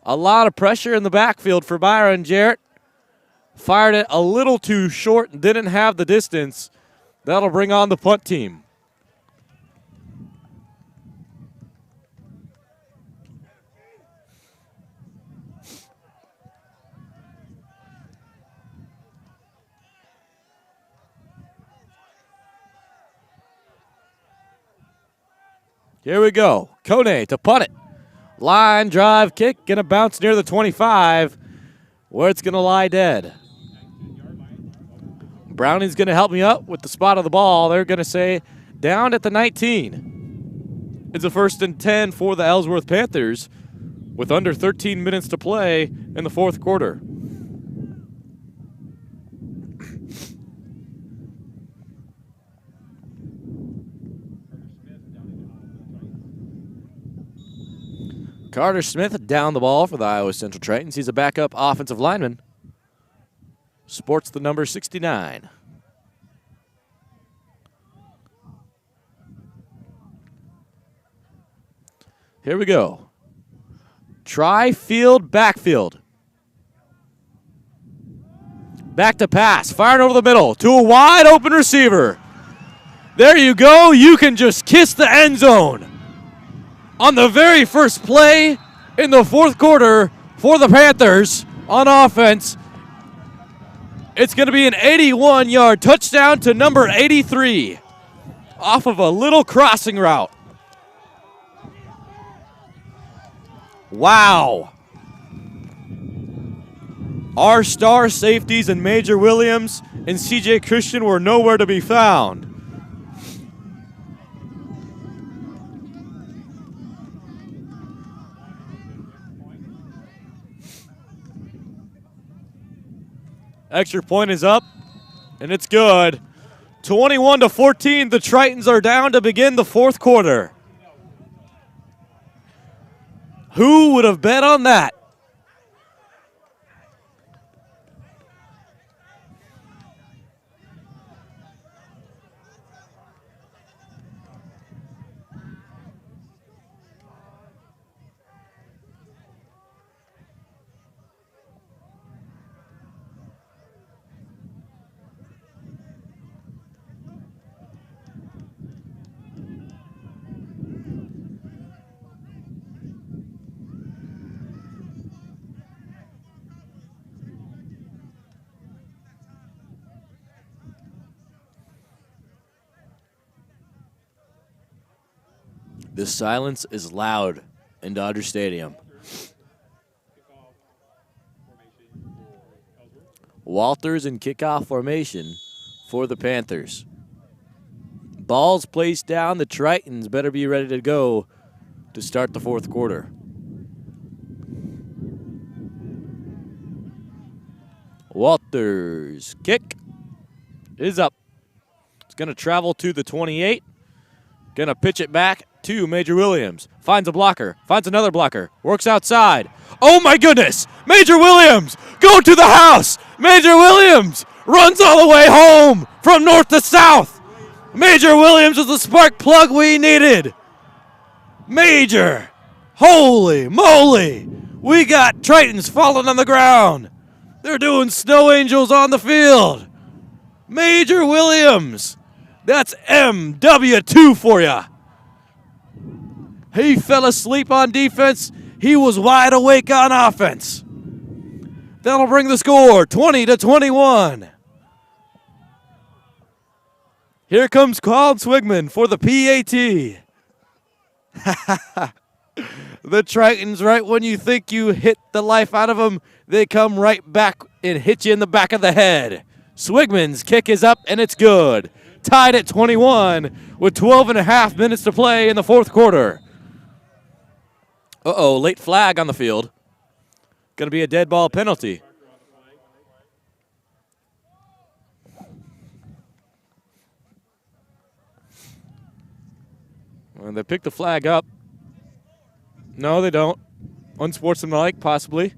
A lot of pressure in the backfield for Byron Jarrett. Fired it a little too short and didn't have the distance. That'll bring on the punt team. Here we go. Kone to punt it. Line drive kick. Going to bounce near the 25 where it's going to lie dead. Browning's going to help me up with the spot of the ball. They're going to say down at the 19. It's a 1st and 10 for the Ellsworth Panthers with under 13 minutes to play in the fourth quarter. Carter Smith down the ball for the Iowa Central Tritons. He's a backup offensive lineman. Sports the number 69. Here we go. Tri-field backfield. Back to pass. Firing over the middle to a wide open receiver. There you go. You can just kiss the end zone. On the very first play in the fourth quarter for the Panthers on offense, it's going to be an 81-yard touchdown to number 83 off of a little crossing route. Wow. Our star safeties and Major Williams and CJ Christian were nowhere to be found. Extra point is up, and it's good. 21-14, the Tritons are down to begin the fourth quarter. Who would have bet on that? The silence is loud in Dodger Stadium. Walters in kickoff formation for the Panthers. Ball's placed down. The Tritons better be ready to go to start the fourth quarter. Walters' kick is up. It's going to travel to the 28. Going to pitch it back to Major Williams. Finds a blocker. Finds another blocker. Works outside. Oh, my goodness. Major Williams. Go to the house. Major Williams runs all the way home from north to south. Major Williams was the spark plug we needed. Major. Holy moly. We got Tritons falling on the ground. They're doing snow angels on the field. Major Williams. That's MW2 for you. He fell asleep on defense. He was wide awake on offense. That'll bring the score 20-21. Here comes Colin Swigman for the PAT. The Tritons, right when you think you hit the life out of them, they come right back and hit you in the back of the head. Swigman's kick is up, and it's good. Tied at 21 with 12 and a half minutes to play in the fourth quarter. Uh-oh, late flag on the field. Going to be a dead ball penalty. And they pick the flag up. No, they don't. Unsportsmanlike, possibly.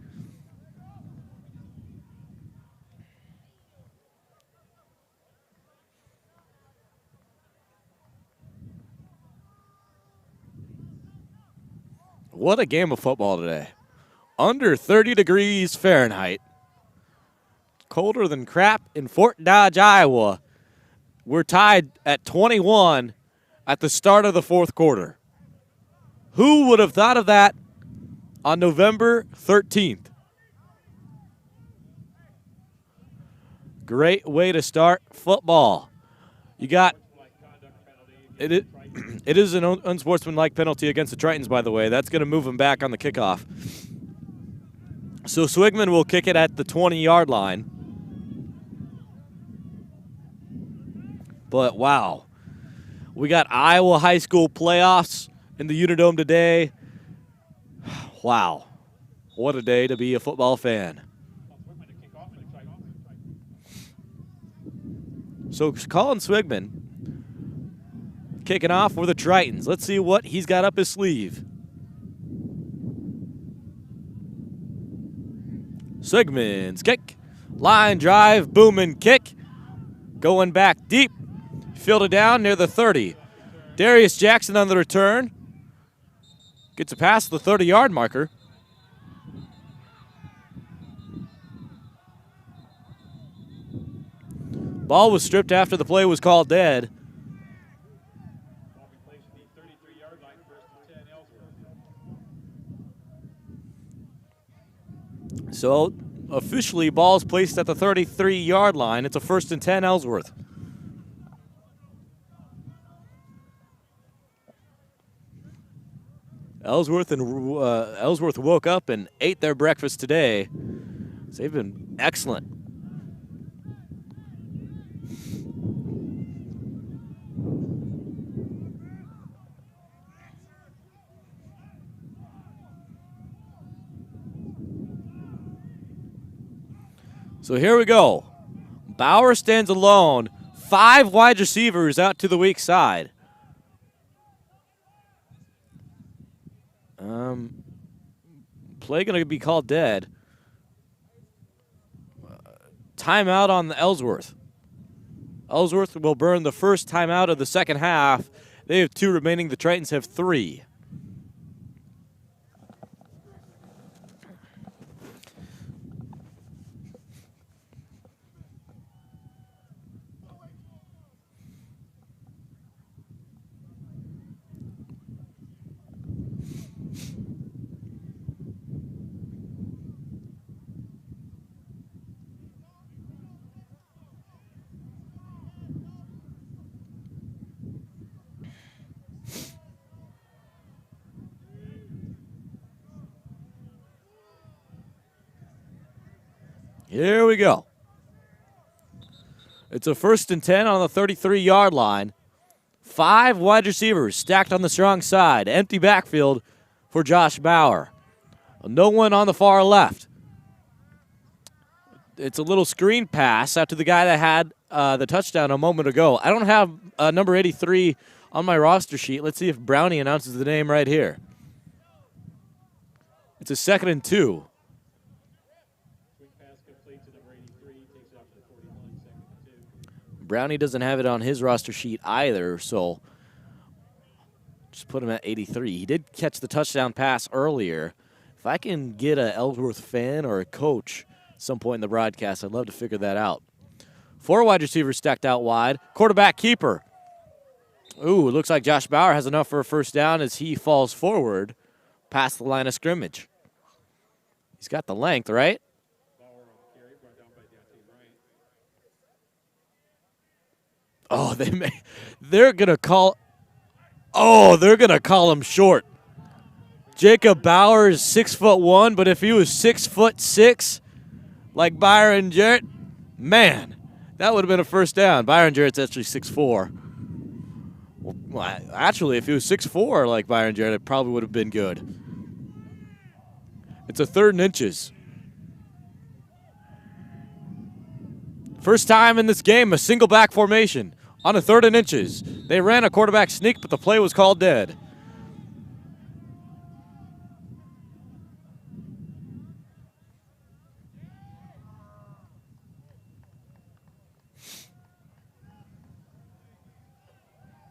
What a game of football today. Under 30 degrees Fahrenheit. Colder than crap in Fort Dodge, Iowa. We're tied at 21 at the start of the fourth quarter. Who would have thought of that on November 13th? Great way to start football. You got it is an unsportsmanlike penalty against the Tritons, by the way. That's going to move them back on the kickoff. So Swigman will kick it at the 20-yard line. But, wow. We got Iowa high school playoffs in the Unidome today. Wow. What a day to be a football fan. So Colin Swigman kicking off for the Tritons. Let's see what he's got up his sleeve. Swigman's kick. Line drive, boom and kick. Going back deep. Fielded down near the 30. Darius Jackson on the return. Gets a pass to the 30-yard marker. Ball was stripped after the play was called dead. So officially, ball's placed at the 33-yard line. It's a 1st and 10 Ellsworth. Ellsworth woke up and ate their breakfast today. So they've been excellent. So here we go. Bauer stands alone. 5 wide receivers out to the weak side. Play going to be called dead. Timeout on the Ellsworth. Ellsworth will burn the first timeout of the second half. They have 2 remaining. The Tritons have 3. Here we go. It's a 1st and 10 on the 33-yard line. 5 wide receivers stacked on the strong side. Empty backfield for Josh Bauer. No one on the far left. It's a little screen pass out to the guy that had the touchdown a moment ago. I don't have number 83 on my roster sheet. Let's see if Brownie announces the name right here. It's a 2nd and 2. Brownie doesn't have it on his roster sheet either, so just put him at 83. He did catch the touchdown pass earlier. If I can get an Ellsworth fan or a coach at some point in the broadcast, I'd love to figure that out. 4 wide receivers stacked out wide. Quarterback keeper. Ooh, it looks like Josh Bauer has enough for a first down as he falls forward past the line of scrimmage. He's got the length, right? Oh, they're gonna call him short. Jacob Bauer is 6'1", but if he was 6'6", like Byron Jarrett, man, that would have been a first down. Byron Jarrett's actually 6'4". Well, actually, if he was 6'4", like Byron Jarrett, it probably would have been good. It's a 3rd and inches. First time in this game, a single back formation on a 3rd and inches. They ran a quarterback sneak, but the play was called dead.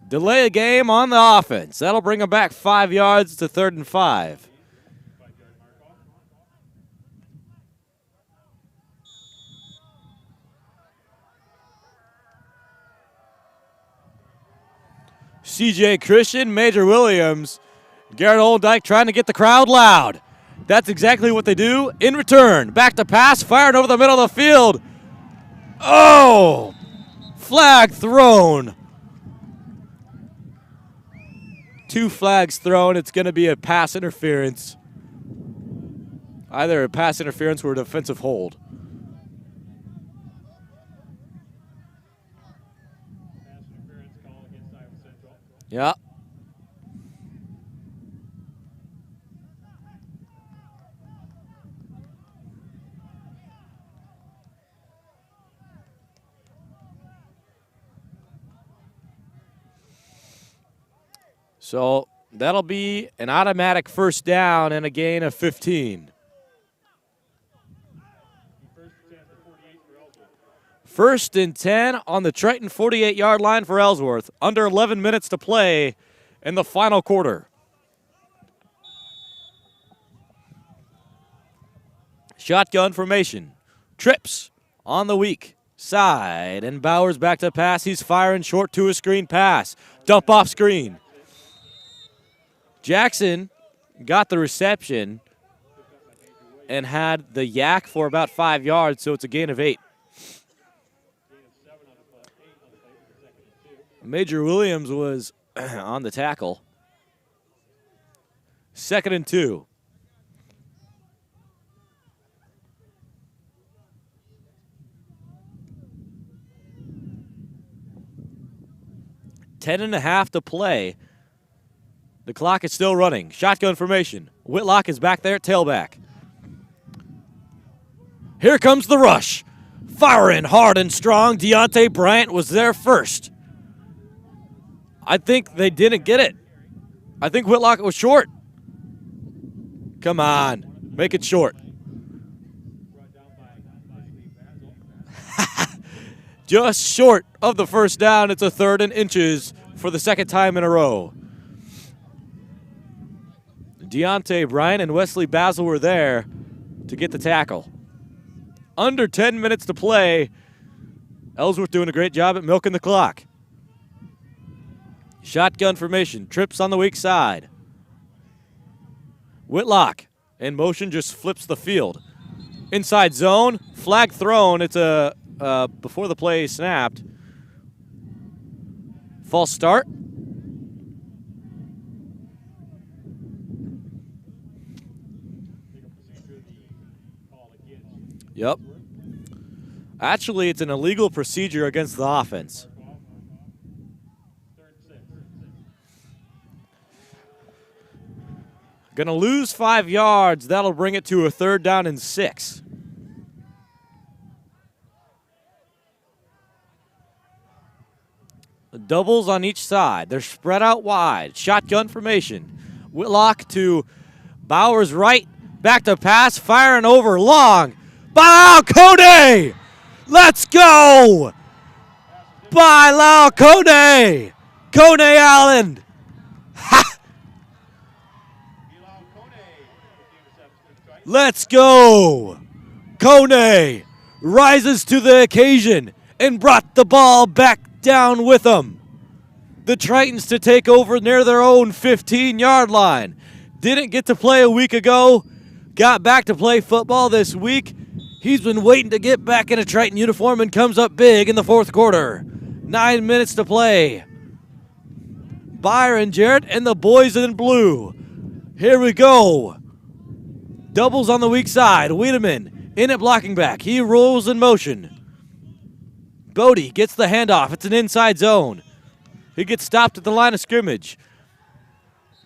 Delay a game on the offense. That'll bring them back 5 yards to 3rd and 5. CJ Christian, Major Williams, Garrett Oldyke trying to get the crowd loud. That's exactly what they do. In return, back to pass, fired over the middle of the field. Oh! Flag thrown. 2 flags thrown. It's going to be a pass interference. Either a pass interference or a defensive hold. Yeah. So that'll be an automatic first down and a gain of 15. First and 10 on the Triton 48-yard line for Ellsworth. Under 11 minutes to play in the final quarter. Shotgun formation. Trips on the weak side. And Bowers back to pass. He's firing short to a screen pass. Dump off screen. Jackson got the reception and had the yak for about 5 yards, so it's a gain of 8. Major Williams was on the tackle. 2nd and 2. Ten and a half to play. The clock is still running. Shotgun formation. Whitlock is back there at tailback. Here comes the rush. Firing hard and strong. Deontay Bryant was there first. I think they didn't get it. I think Whitlock was short. Come on. Make it short. Just short of the first down. It's a 3rd and inches for the 2nd time in a row. Deontay Bryant and Wesley Basil were there to get the tackle. Under 10 minutes to play. Ellsworth doing a great job at milking the clock. Shotgun formation. Trips on the weak side. Whitlock in motion just flips the field. Inside zone. Flag thrown. It's a before the play snapped. False start. Yep. Actually, it's an illegal procedure against the offense. Going to lose 5 yards. That'll bring it to a 3rd down and 6. The doubles on each side. They're spread out wide. Shotgun formation. Whitlock to Bowers right. Back to pass. Firing over long. By Cody! Let's go! By Lau Cody! Cody Allen! Ha! Let's go! Cody rises to the occasion and brought the ball back down with them. The Tritons to take over near their own 15-yard line. Didn't get to play a week ago. Got back to play football this week. He's been waiting to get back in a Triton uniform and comes up big in the fourth quarter. 9 minutes to play. Byron Jarrett and the boys in blue. Here we go. Doubles on the weak side. Wiedemann in at blocking back. He rolls in motion. Bodie gets the handoff. It's an inside zone. He gets stopped at the line of scrimmage.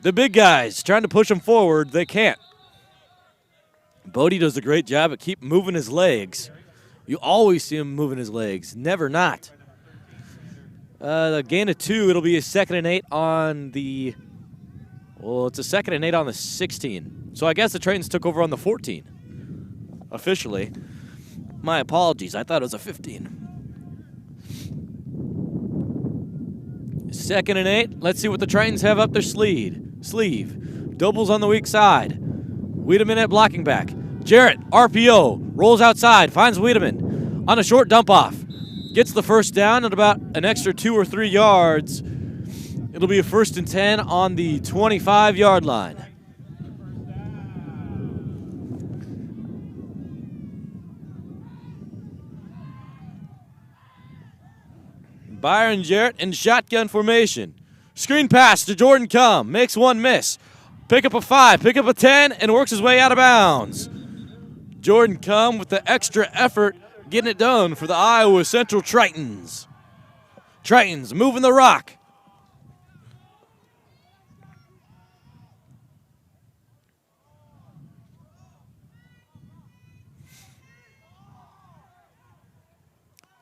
The big guys trying to push him forward. They can't. Bodie does a great job at keep moving his legs. You always see him moving his legs. Never not. The gain of 2, it'll be a 2nd and 8 on the, well, it's a 2nd and 8 on the 16. So I guess the Tritons took over on the 14. Officially. My apologies. I thought it was a 15. 2nd and 8. Let's see what the Tritons have up their sleeve. Doubles on the weak side. Wiedemann at blocking back. Jarrett, RPO, rolls outside, finds Wiedemann on a short dump off. Gets the first down at about an extra 2 or 3 yards. It'll be a 1st and 10 on the 25-yard line. Byron Jarrett in shotgun formation. Screen pass to Jordan Cum. Makes one miss. Pick up a 5, pick up a 10, and works his way out of bounds. Jordan Cum with the extra effort getting it done for the Iowa Central Tritons. Tritons moving the rock.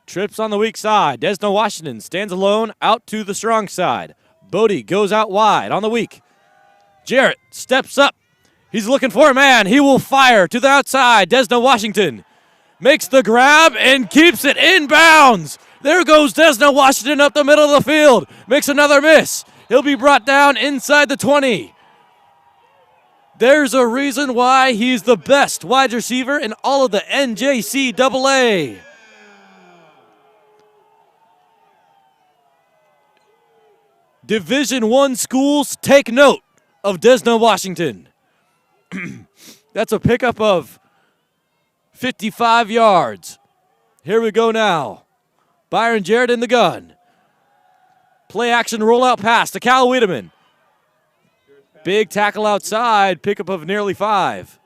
Trips on the weak side. Desno Washington stands alone out to the strong side. Bodie goes out wide on the weak. Jarrett steps up. He's looking for a man. He will fire to the outside. Desno Washington makes the grab and keeps it in bounds. There goes Desno Washington up the middle of the field. Makes another miss. He'll be brought down inside the 20. There's a reason why he's the best wide receiver in all of the NJCAA. Division I schools take note of Desno Washington. That's a pickup of 55 yards. Here we go now. Byron Jarrett in the gun. Play action rollout pass to Cal Wiedemann. Big tackle outside, pickup of nearly 5.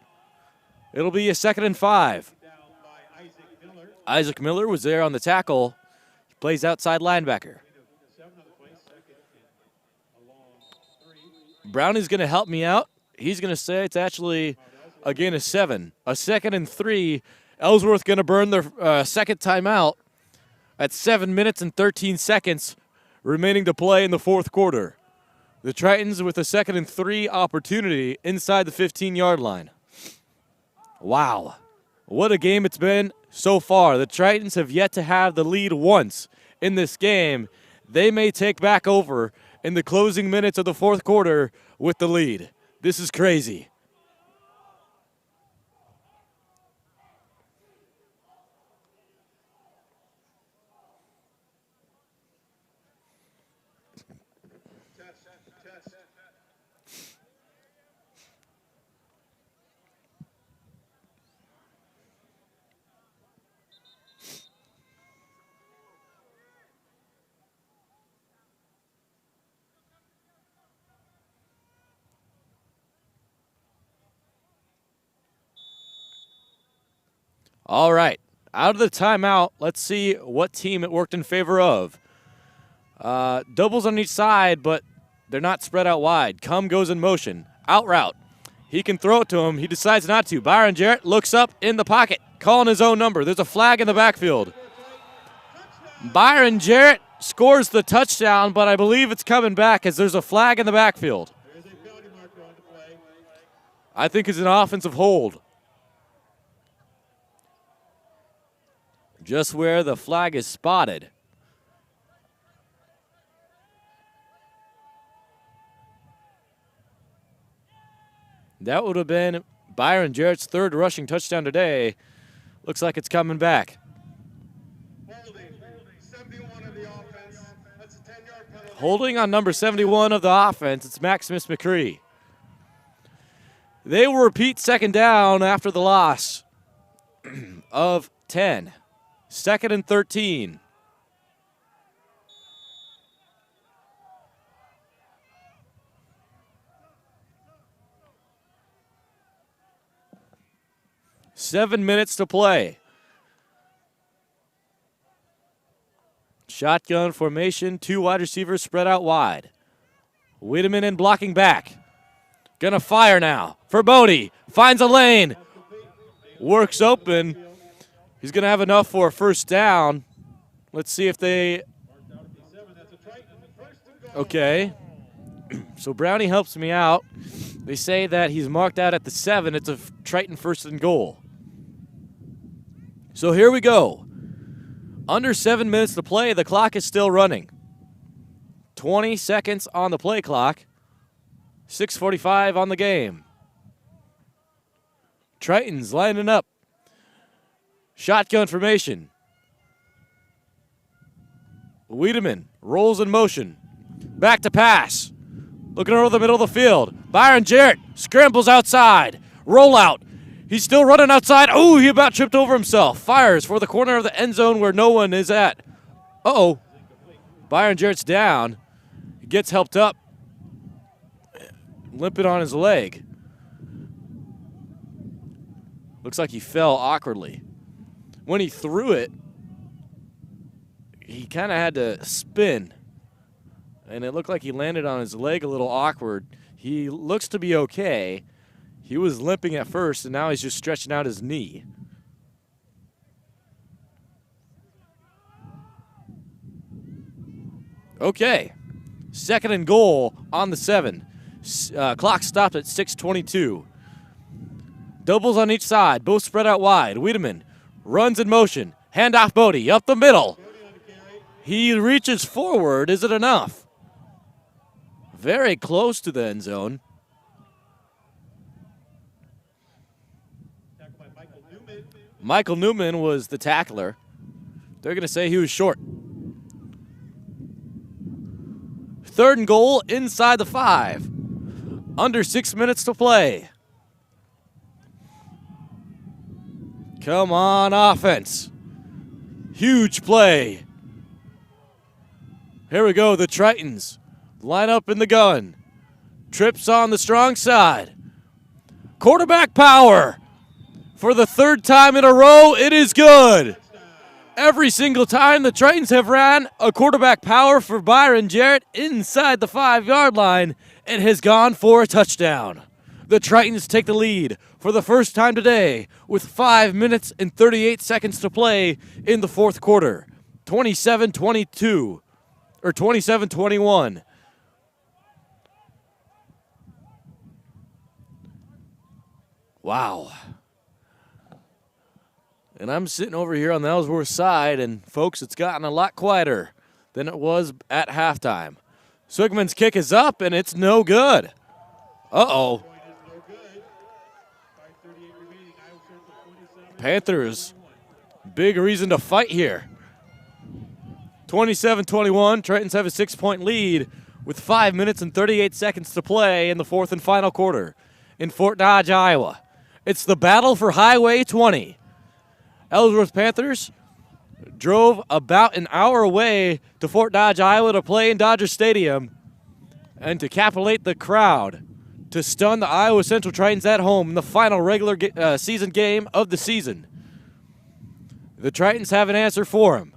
It'll be a 2nd and 5. Isaac Miller was there on the tackle. He plays outside linebacker. Brownie's going to help me out. He's going to say it's actually a gain of 7. A 2nd and 3. Ellsworth going to burn their second timeout at 7 minutes and 13 seconds remaining to play in the fourth quarter. The Tritons with a 2nd and 3 opportunity inside the 15-yard line. Wow. What a game it's been so far. The Tritons have yet to have the lead once in this game. They may take back over in the closing minutes of the fourth quarter with the lead. This is crazy. All right, out of the timeout, let's see what team it worked in favor of. Doubles on each side, but they're not spread out wide. Cum goes in motion, out route. He can throw it to him. He decides not to. Byron Jarrett looks up in the pocket, calling his own number. There's a flag in the backfield. Byron Jarrett scores the touchdown, but I believe it's coming back as there's a flag in the backfield. I think it's an offensive hold. Just where the flag is spotted. That would have been Byron Jarrett's 3rd rushing touchdown today. Looks like it's coming back. Holding on number 71 of the offense, it's Maximus McCree. They will repeat second down after the loss of 10. Second and 13. Seven minutes to play. Shotgun formation, 2 wide receivers spread out wide. Wiedemann in blocking back. Gonna fire now for Bodie. Finds a lane. Works open. He's gonna have enough for a first down. Let's see if they... Okay. So Brownie helps me out. They say that he's marked out at the 7. It's a Triton first and goal. So here we go. Under 7 minutes to play. The clock is still running. 20 seconds on the play clock. 6:45 on the game. Tritons lining up. Shotgun formation. Wiedemann rolls in motion. Back to pass. Looking over the middle of the field. Byron Jarrett scrambles outside. Rollout. He's still running outside. Oh, he about tripped over himself. Fires for the corner of the end zone where no one is at. Uh-oh. Byron Jarrett's down. He gets helped up. Limping on his leg. Looks like he fell awkwardly. When he threw it, he kind of had to spin. And it looked like he landed on his leg a little awkward. He looks to be okay. He was limping at first, and now he's just stretching out his knee. Okay. Second and goal on the 7. Clock stopped at 6:22. Doubles on each side, both spread out wide. Wiedemann runs in motion. Handoff Bodie up the middle. He reaches forward. Is it enough? Very close to the end zone. Michael Newman was the tackler. They're going to say he was short. Third and goal inside the 5. Under 6 minutes to play. Come on, offense. Huge play. Here we go, the Tritons line up in the gun. Trips on the strong side. Quarterback power. For the 3rd time in a row, it is good. Every single time the Tritons have ran a quarterback power for Byron Jarrett inside the 5-yard line, it has gone for a touchdown. The Tritons take the lead for the first time today with 5 minutes and 38 seconds to play in the 4th quarter. 27-22, or 27-21. Wow. And I'm sitting over here on the Ellsworth side, and folks, it's gotten a lot quieter than it was at halftime. Swigman's kick is up, and it's no good. Uh-oh. Panthers, big reason to fight here. 27-21, Tritons have a 6-point lead with 5 minutes and 38 seconds to play in the 4th and final quarter in Fort Dodge, Iowa. It's the battle for Highway 20. Ellsworth Panthers drove about an hour away to Fort Dodge, Iowa to play in Dodger Stadium and to captivate the crowd to stun the Iowa Central Tritons at home in the final regular season game of the season. The Tritons have an answer for them.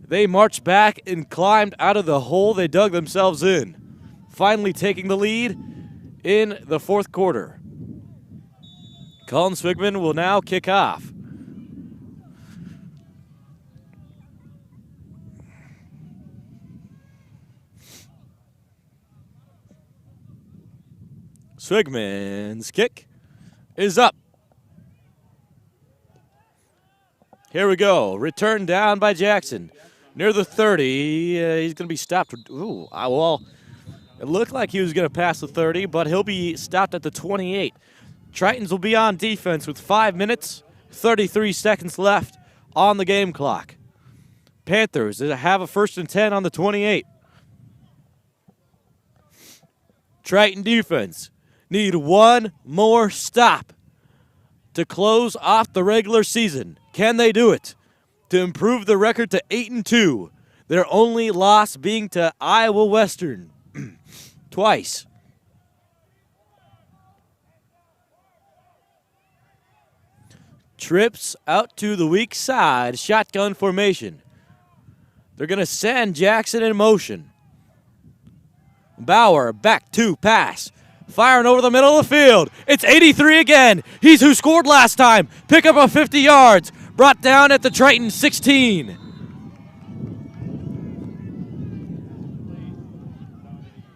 They marched back and climbed out of the hole they dug themselves in, finally taking the lead in the 4th quarter. Colin Swigman will now kick off. Swigman's kick is up. Here we go. Return down by Jackson. Near the 30. He's going to be stopped. Ooh, well, it looked like he was going to pass the 30, but he'll be stopped at the 28. Tritons will be on defense with 5 minutes, 33 seconds left on the game clock. Panthers have a 1st and 10 on the 28. Triton defense need one more stop to close off the regular season. Can they do it? To improve the record to 8-2, their only loss being to Iowa Western twice. Trips out to the weak side, shotgun formation. They're going to send Jackson in motion. Bauer, back to pass. Firing over the middle of the field. It's 83 again. He's who scored last time. Pick up a 50 yards. Brought down at the Triton 16.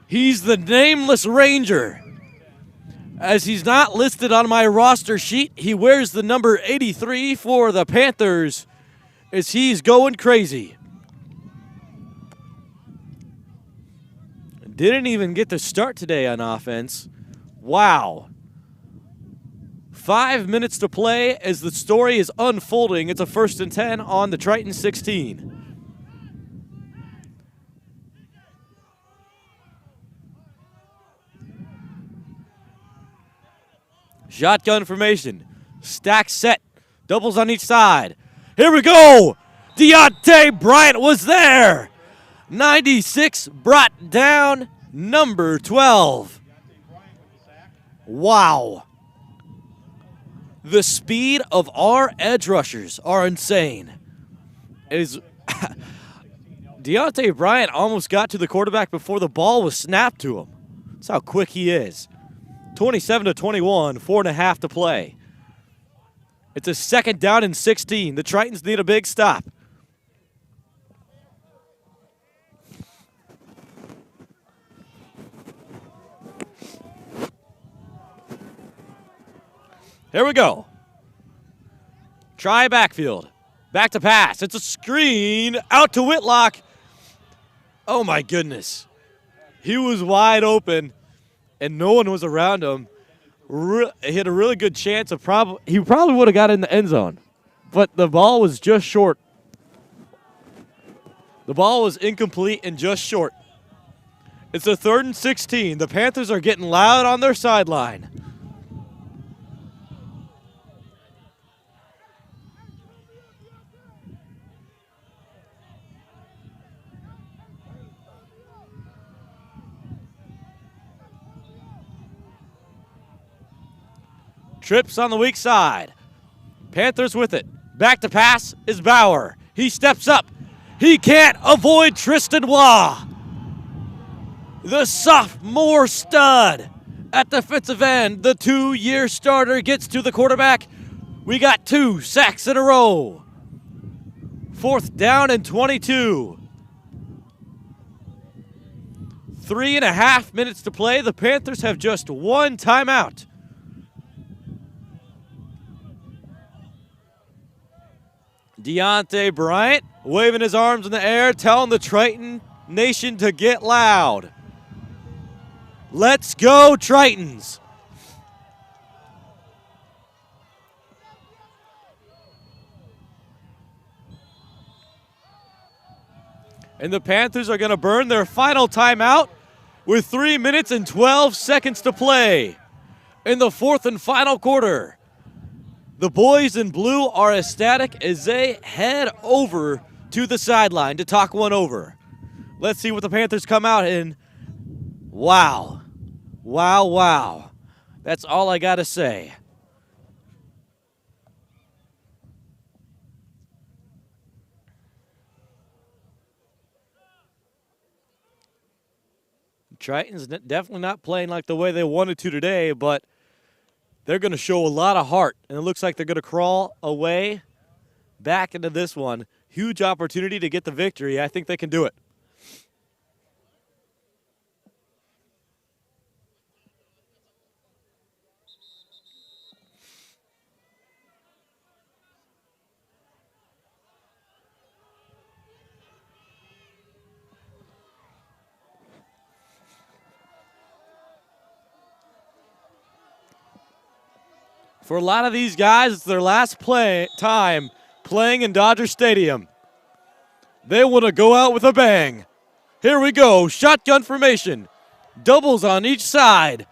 He's the nameless Ranger. As he's not listed on my roster sheet, he wears the number 83 for the Panthers as he's going crazy. Didn't even get to start today on offense. Wow. 5 minutes to play as the story is unfolding. It's a 1st and 10 on the Triton 16. Shotgun formation. Stack set. Doubles on each side. Here we go. Deontay Bryant was there. 96 brought down number 12. Wow. The speed of our edge rushers are insane. Deontay Bryant almost got to the quarterback before the ball was snapped to him. That's how quick he is. 27-21, 4.5 to play. It's a 2nd down and 16. The Tritons need a big stop. Here we go. Try backfield. Back to pass. It's a screen out to Whitlock. Oh, my goodness. He was wide open, and no one was around him. He had a really good chance of he probably would have got in the end zone, but the ball was just short. The ball was incomplete and just short. It's a 3rd and 16. The Panthers are getting loud on their sideline. Trips on the weak side. Panthers with it. Back to pass is Bauer. He steps up. He can't avoid Tristan Waugh. The sophomore stud at defensive end. The 2-year starter gets to the quarterback. We got 2 sacks in a row. 4th down and 22. 3.5 minutes to play. The Panthers have just 1 timeout. Deontay Bryant waving his arms in the air, telling the Triton Nation to get loud. Let's go, Tritons. And the Panthers are going to burn their final timeout with 3 minutes and 12 seconds to play in the 4th and final quarter. The boys in blue are ecstatic as they head over to the sideline to talk one over. Let's see what the Panthers come out in. Wow. Wow, wow. That's all I got to say. Tritons definitely not playing like the way they wanted to today, but they're going to show a lot of heart, and it looks like they're going to crawl away back into this one. Huge opportunity to get the victory. I think they can do it. For a lot of these guys, it's their last time playing in Dodger Stadium. They want to go out with a bang. Here we go, shotgun formation. Doubles on each side.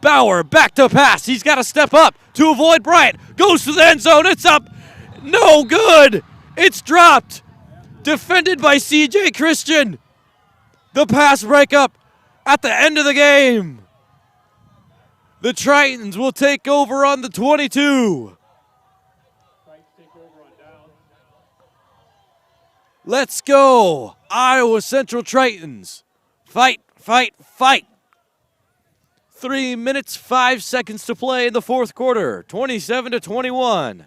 Bauer back to pass. He's got to step up to avoid Bryant. Goes to the end zone. It's up. No good. It's dropped. Defended by C.J. Christian. The pass breakup at the end of the game. The Tritons will take over on the 22. Let's go, Iowa Central Tritons. Fight, fight, fight. 3 minutes, 5 seconds to play in the fourth quarter, 27-21.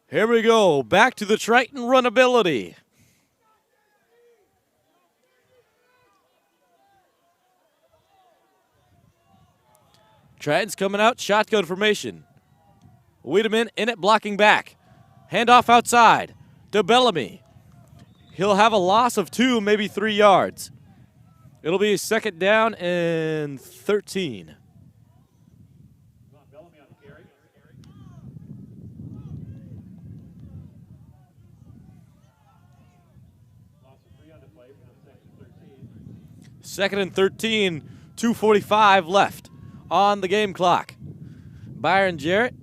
Here we go, back to the Triton runability. Tritons coming out, shotgun formation. Wiedemann in it, blocking back. Handoff outside to Bellamy. He'll have a loss of 2, maybe 3 yards. It'll be a second down and 13. Second and 13, 2:45 left on the game clock. Byron Jarrett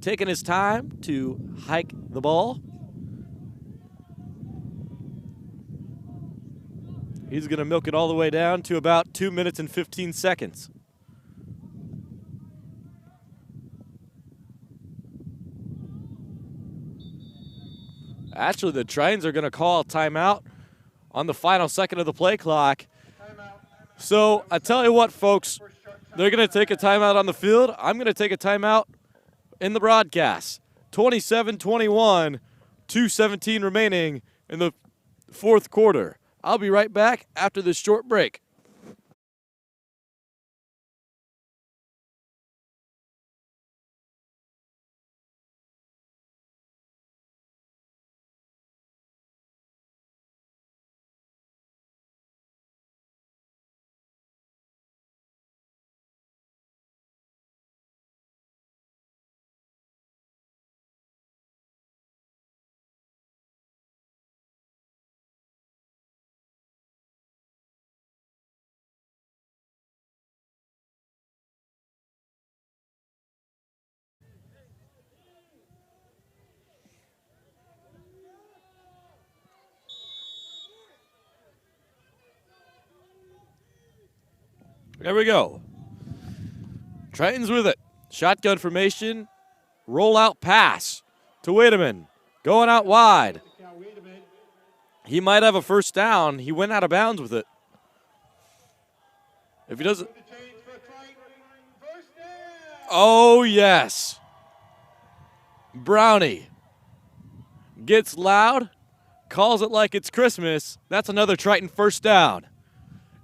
taking his time to hike the ball. He's going to milk it all the way down to about 2 minutes and 15 seconds. Actually, the Tritons are going to call a timeout on the final second of the play clock. So I tell you what, folks, they're going to take a timeout on the field. I'm going to take a timeout in the broadcast. 27-21, 2:17 remaining in the fourth quarter. I'll be right back after this short break. There we go. Tritons with it. Shotgun formation. Rollout pass to Wiedemann. Going out wide. He might have a first down. He went out of bounds with it. If he doesn't. Oh, yes. Brownie gets loud, calls it like it's Christmas. That's another Triton first down.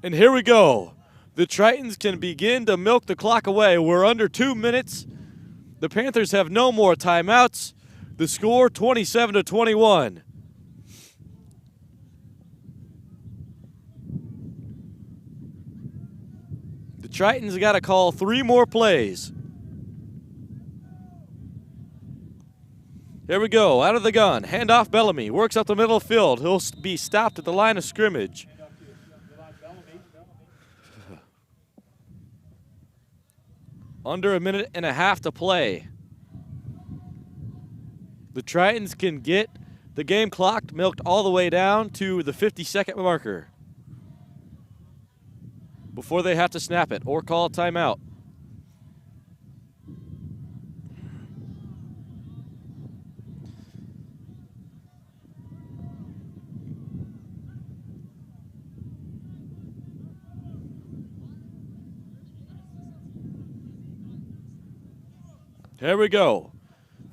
And here we go. The Tritons can begin to milk the clock away. We're under 2 minutes. The Panthers have no more timeouts. The score, 27-21. The Tritons got to call 3 more plays. Here we go, out of the gun. Handoff Bellamy, works up the middle of the field. He'll be stopped at the line of scrimmage. Under a minute and a half to play. The Tritons can get the game clock milked all the way down to the 50-second marker before they have to snap it or call a timeout. Here we go.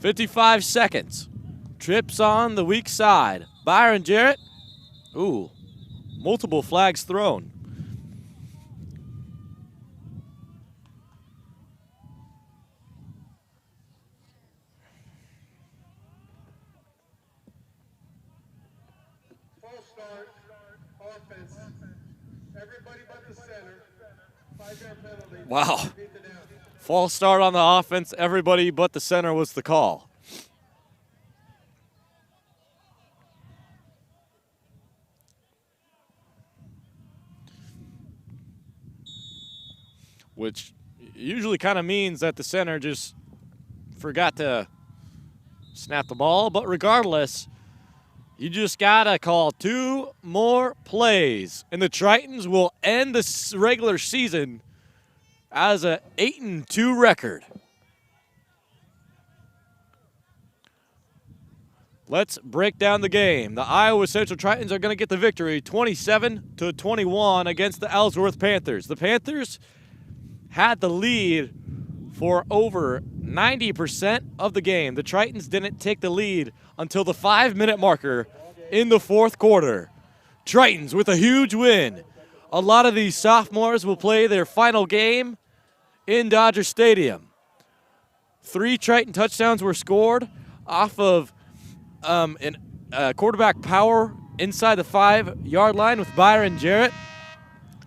55 seconds. Trips on the weak side. Byron Jarrett. Ooh, multiple flags thrown. Full start, offense. Everybody but the center. 5-yard penalty. Wow. Beat the down. False start on the offense. Everybody but the center was the call. Which usually kind of means that the center just forgot to snap the ball. But regardless, you just got to call 2 more plays. And the Tritons will end the regular season as an 8-2 record. Let's break down the game. The Iowa Central Tritons are going to get the victory 27-21 against the Ellsworth Panthers. The Panthers had the lead for over 90% of the game. The Tritons didn't take the lead until the 5-minute marker in the fourth quarter. Tritons with a huge win. A lot of these sophomores will play their final game in Dodger Stadium. 3 Triton touchdowns were scored off of quarterback power inside the 5-yard line with Byron Jarrett.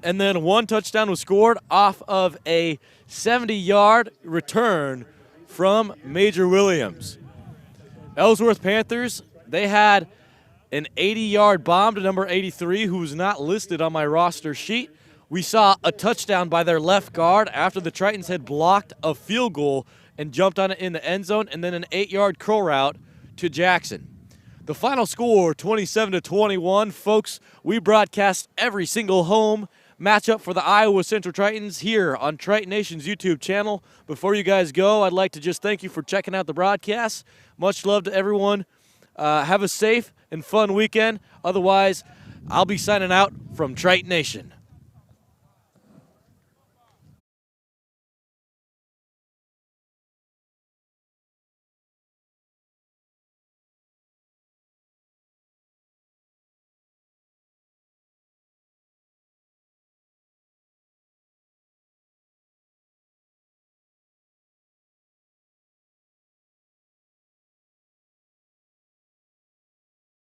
And then 1 touchdown was scored off of a 70-yard return from Major Williams. Ellsworth Panthers, they had an 80-yard bomb to number 83, who was not listed on my roster sheet. We saw a touchdown by their left guard after the Tritons had blocked a field goal and jumped on it in the end zone, and then an 8-yard curl route to Jackson. The final score, 27-21. Folks, we broadcast every single home matchup for the Iowa Central Tritons here on Triton Nation's YouTube channel. Before you guys go, I'd like to just thank you for checking out the broadcast. Much love to everyone. Have a safe and fun weekend. Otherwise, I'll be signing out from Triton Nation.